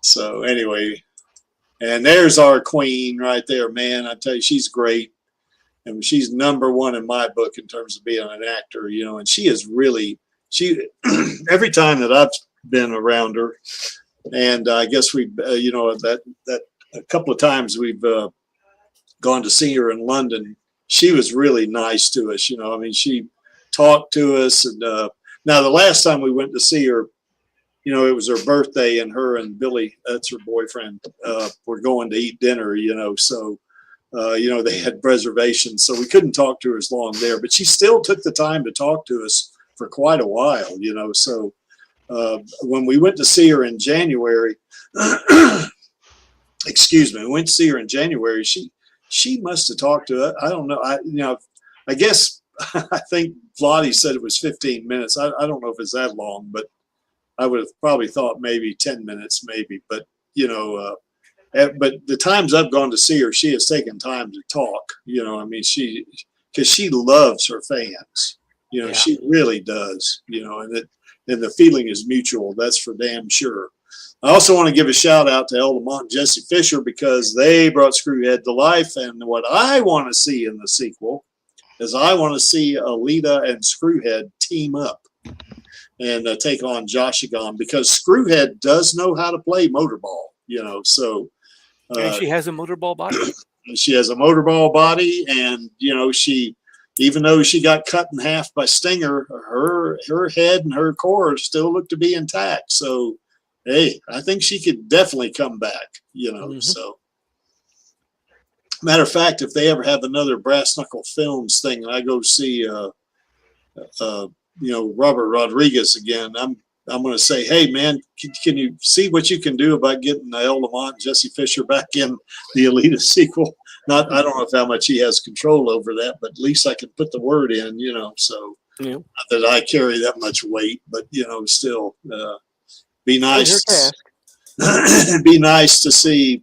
So anyway, and there's our queen right there, man. I tell you, she's great. And she's #1 in my book in terms of being an actor, and she is really, every time that I've been around her, and I guess we, that a couple of times we've, gone to see her in London, she was really nice to us. I mean, she talked to us. And now the last time we went to see her, it was her birthday, and her and Billy, that's her boyfriend, were going to eat dinner, so, they had reservations, so we couldn't talk to her as long there, but she still took the time to talk to us for quite a while, so when we went to see her in January, excuse me, we went to see her in January, she must have talked to us. I don't know. I guess I think Vladi said it was 15 minutes. I don't know if it's that long, but I would have probably thought maybe 10 minutes, maybe. But, but the times I've gone to see her, she has taken time to talk. I mean, because she loves her fans. Yeah. She really does. And the feeling is mutual. That's for damn sure. I also want to give a shout out to El Lamont and Jesse Fisher because they brought Screwhead to life. And what I want to see in the sequel is I want to see Alita and Screwhead team up and take on Joshigon because Screwhead does know how to play motorball, so. And she has a motorball body. She has a motorball body, and, she, even though she got cut in half by Stinger, her head and her core still look to be intact. So, hey, I think she could definitely come back, so. Matter of fact, if they ever have another Brass Knuckle Films thing, and I go see, Robert Rodriguez again, I'm going to say, hey, man, can you see what you can do about getting El Lamont and Jesse Fisher back in the Alita sequel? I don't know how much he has control over that, but at least I can put the word in, so. Yeah. Not that I carry that much weight, but, still. Be nice. Be nice to see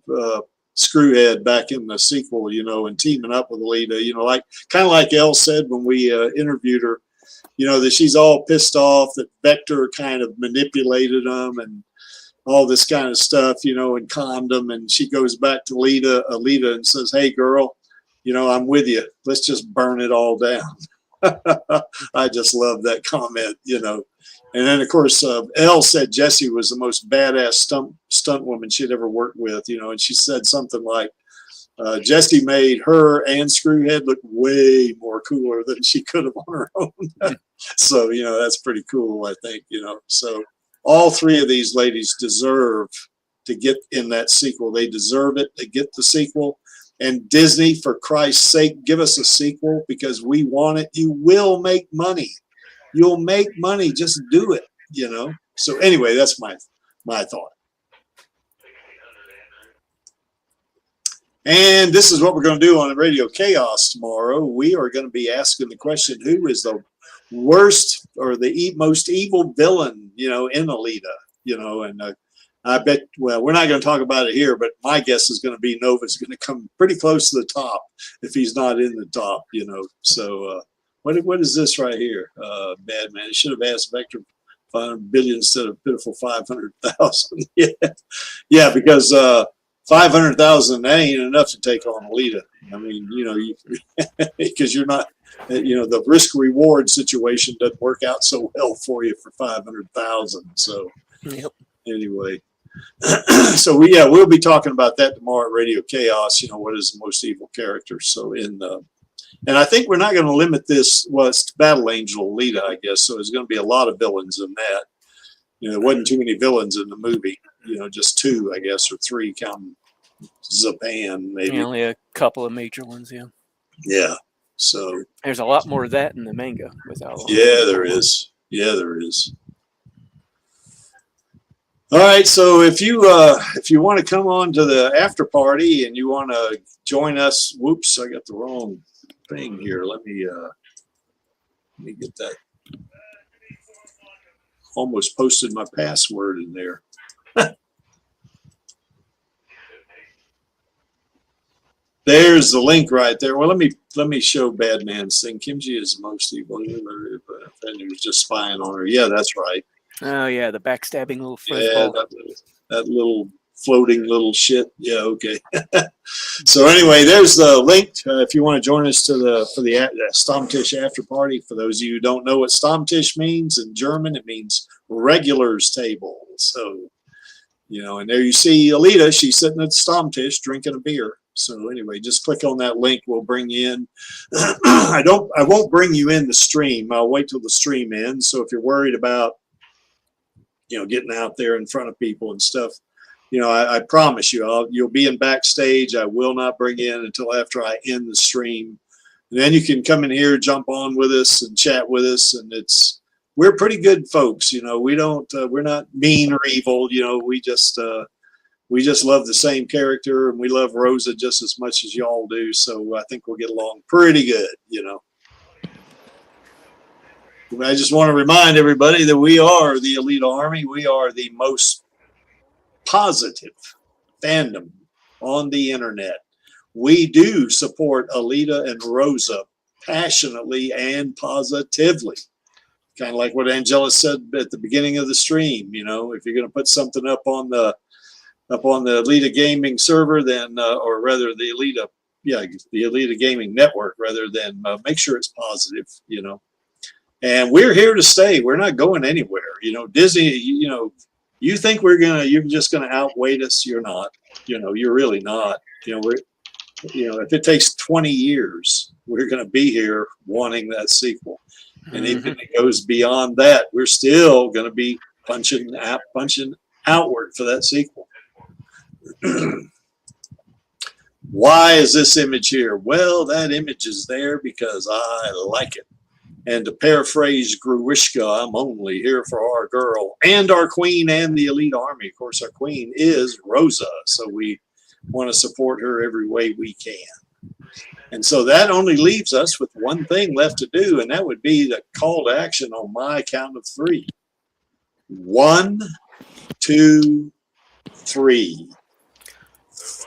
Screwhead back in the sequel, and teaming up with Alita, kind of like Elle said when we interviewed her, that she's all pissed off that Vector kind of manipulated them and all this kind of stuff, and conned them. And she goes back to Alita and says, hey, girl, I'm with you. Let's just burn it all down. I just love that comment, And then, of course, Elle said Jessie was the most badass stunt woman she'd ever worked with, and she said something like, Jessie made her and Screwhead look way more cooler than she could have on her own. So, that's pretty cool, I think, So all three of these ladies deserve to get in that sequel. They deserve it to get the sequel. And Disney, for Christ's sake, give us a sequel because we want it. You will make money. You'll make money. Just do it, So anyway, that's my thought. And this is what we're going to do on Radio Chaos tomorrow. We are going to be asking the question, who is the worst or the most evil villain, in Alita, and I bet, well, we're not going to talk about it here, but my guess is going to be Nova's going to come pretty close to the top if he's not in the top, So what is this right here? Bad man. It should have asked Vector 500 billion instead of pitiful 500,000. Yeah, because 500,000, that ain't enough to take on Alita. I mean, because you're not, the risk reward situation doesn't work out so well for you for 500,000. So anyway, so we'll be talking about that tomorrow at Radio Chaos. What is the most evil character? So and I think we're not going to limit this. Well, it's Battle Angel Alita, I guess. So there's going to be a lot of villains in that. There wasn't too many villains in the movie. Just 2, I guess, or 3, counting Zapan, maybe. Only a couple of major ones, yeah. Yeah. So there's a lot more of that in the manga without. Yeah, there is. Yeah, there is. All right. So if you want to come on to the after party and you want to join us, whoops, I got the wrong thing here. Let me get that. Almost posted my password in there. There's the link right there. Well, let me show Badman's thing. Kimchi is most evil, and he was just spying on her. Yeah, that's right. Oh yeah, the backstabbing little yeah, that little floating little shit. Yeah, okay. So anyway, there's the link if you want to join us for the Stammtisch after party. For those of you who don't know what Stammtisch means in German, it means regulars table. So and there you see Alita. She's sitting at the Stammtisch drinking a beer. So anyway, just click on that link. We'll bring you in. I won't bring you in the stream. I'll wait till the stream ends. So if you're worried about, getting out there in front of people and stuff, I promise you, you'll be in backstage. I will not bring you in until after I end the stream. And then you can come in here, jump on with us and chat with us. And we're pretty good folks. We're not mean or evil. We just love the same character, and we love Rosa just as much as y'all do. So I think we'll get along pretty good, I just want to remind everybody that we are the Alita Army. We are the most positive fandom on the internet. We do support Alita and Rosa passionately and positively. Kind of like what Angela said at the beginning of the stream. If you're going to put something up on the Alita Gaming server, then, or rather the Alita Gaming Network, rather than make sure it's positive, And we're here to stay. We're not going anywhere. Disney, you think you're just gonna outweight us? You're not. You're really not. If it takes 20 years, we're gonna be here wanting that sequel, and even if it goes beyond that, we're still gonna be punching outward for that sequel. Why is this image here? Well, that image is there because I like it. And to paraphrase Gruishka, I'm only here for our girl and our queen and the Elite Army. Of course, our queen is Rosa, so we want to support her every way we can. And so that only leaves us with one thing left to do, and that would be the call to action on my count of 3. 1, 2, 3.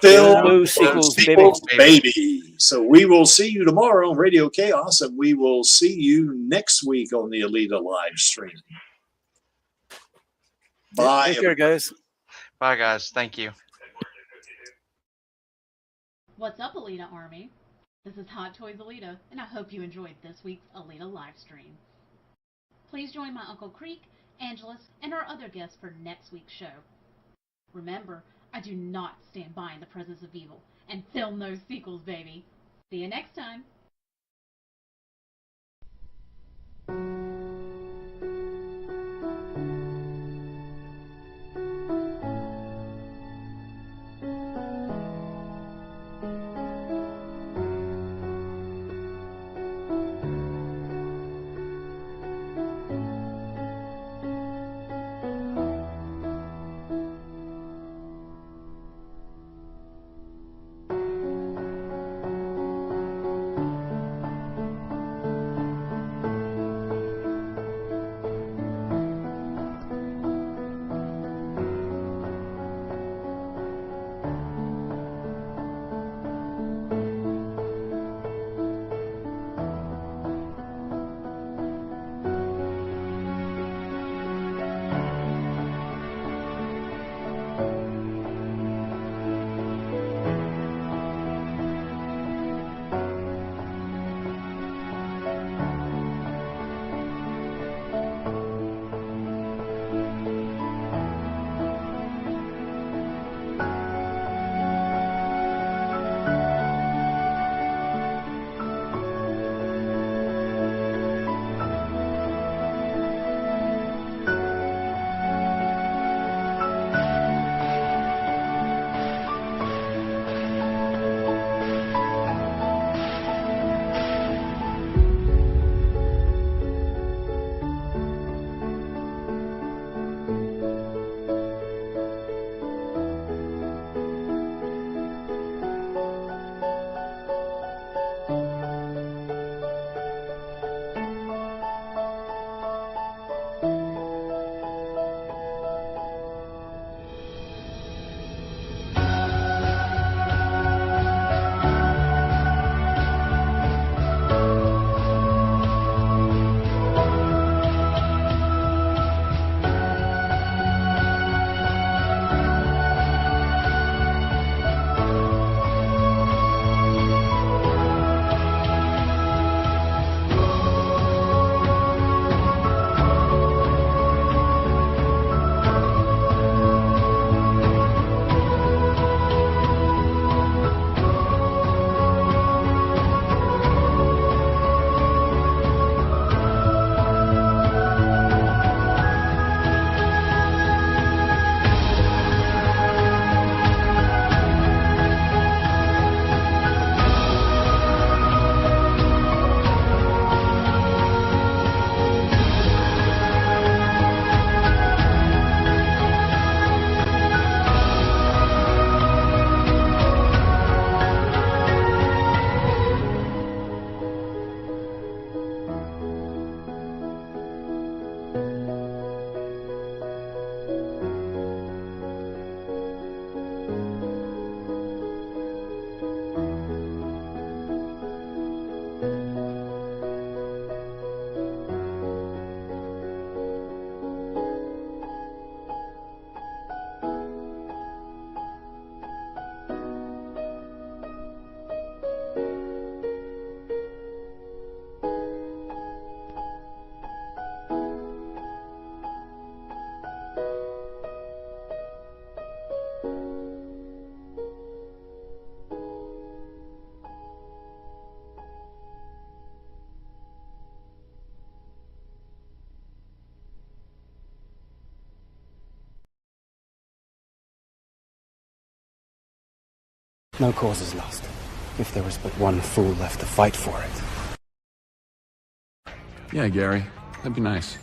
Film sequels, baby. So we will see you tomorrow on Radio Chaos, and we will see you next week on the Alita live stream. Bye. Take care, guys. Bye, guys. Thank you. What's up, Alita Army? This is Hot Toys Alita, and I hope you enjoyed this week's Alita live stream. Please join my Uncle Creek, Angelus, and our other guests for next week's show. Remember, I do not stand by in the presence of evil, and film those sequels, baby. See you next time. No cause is lost, if there is but one fool left to fight for it. Yeah, Gary, that'd be nice.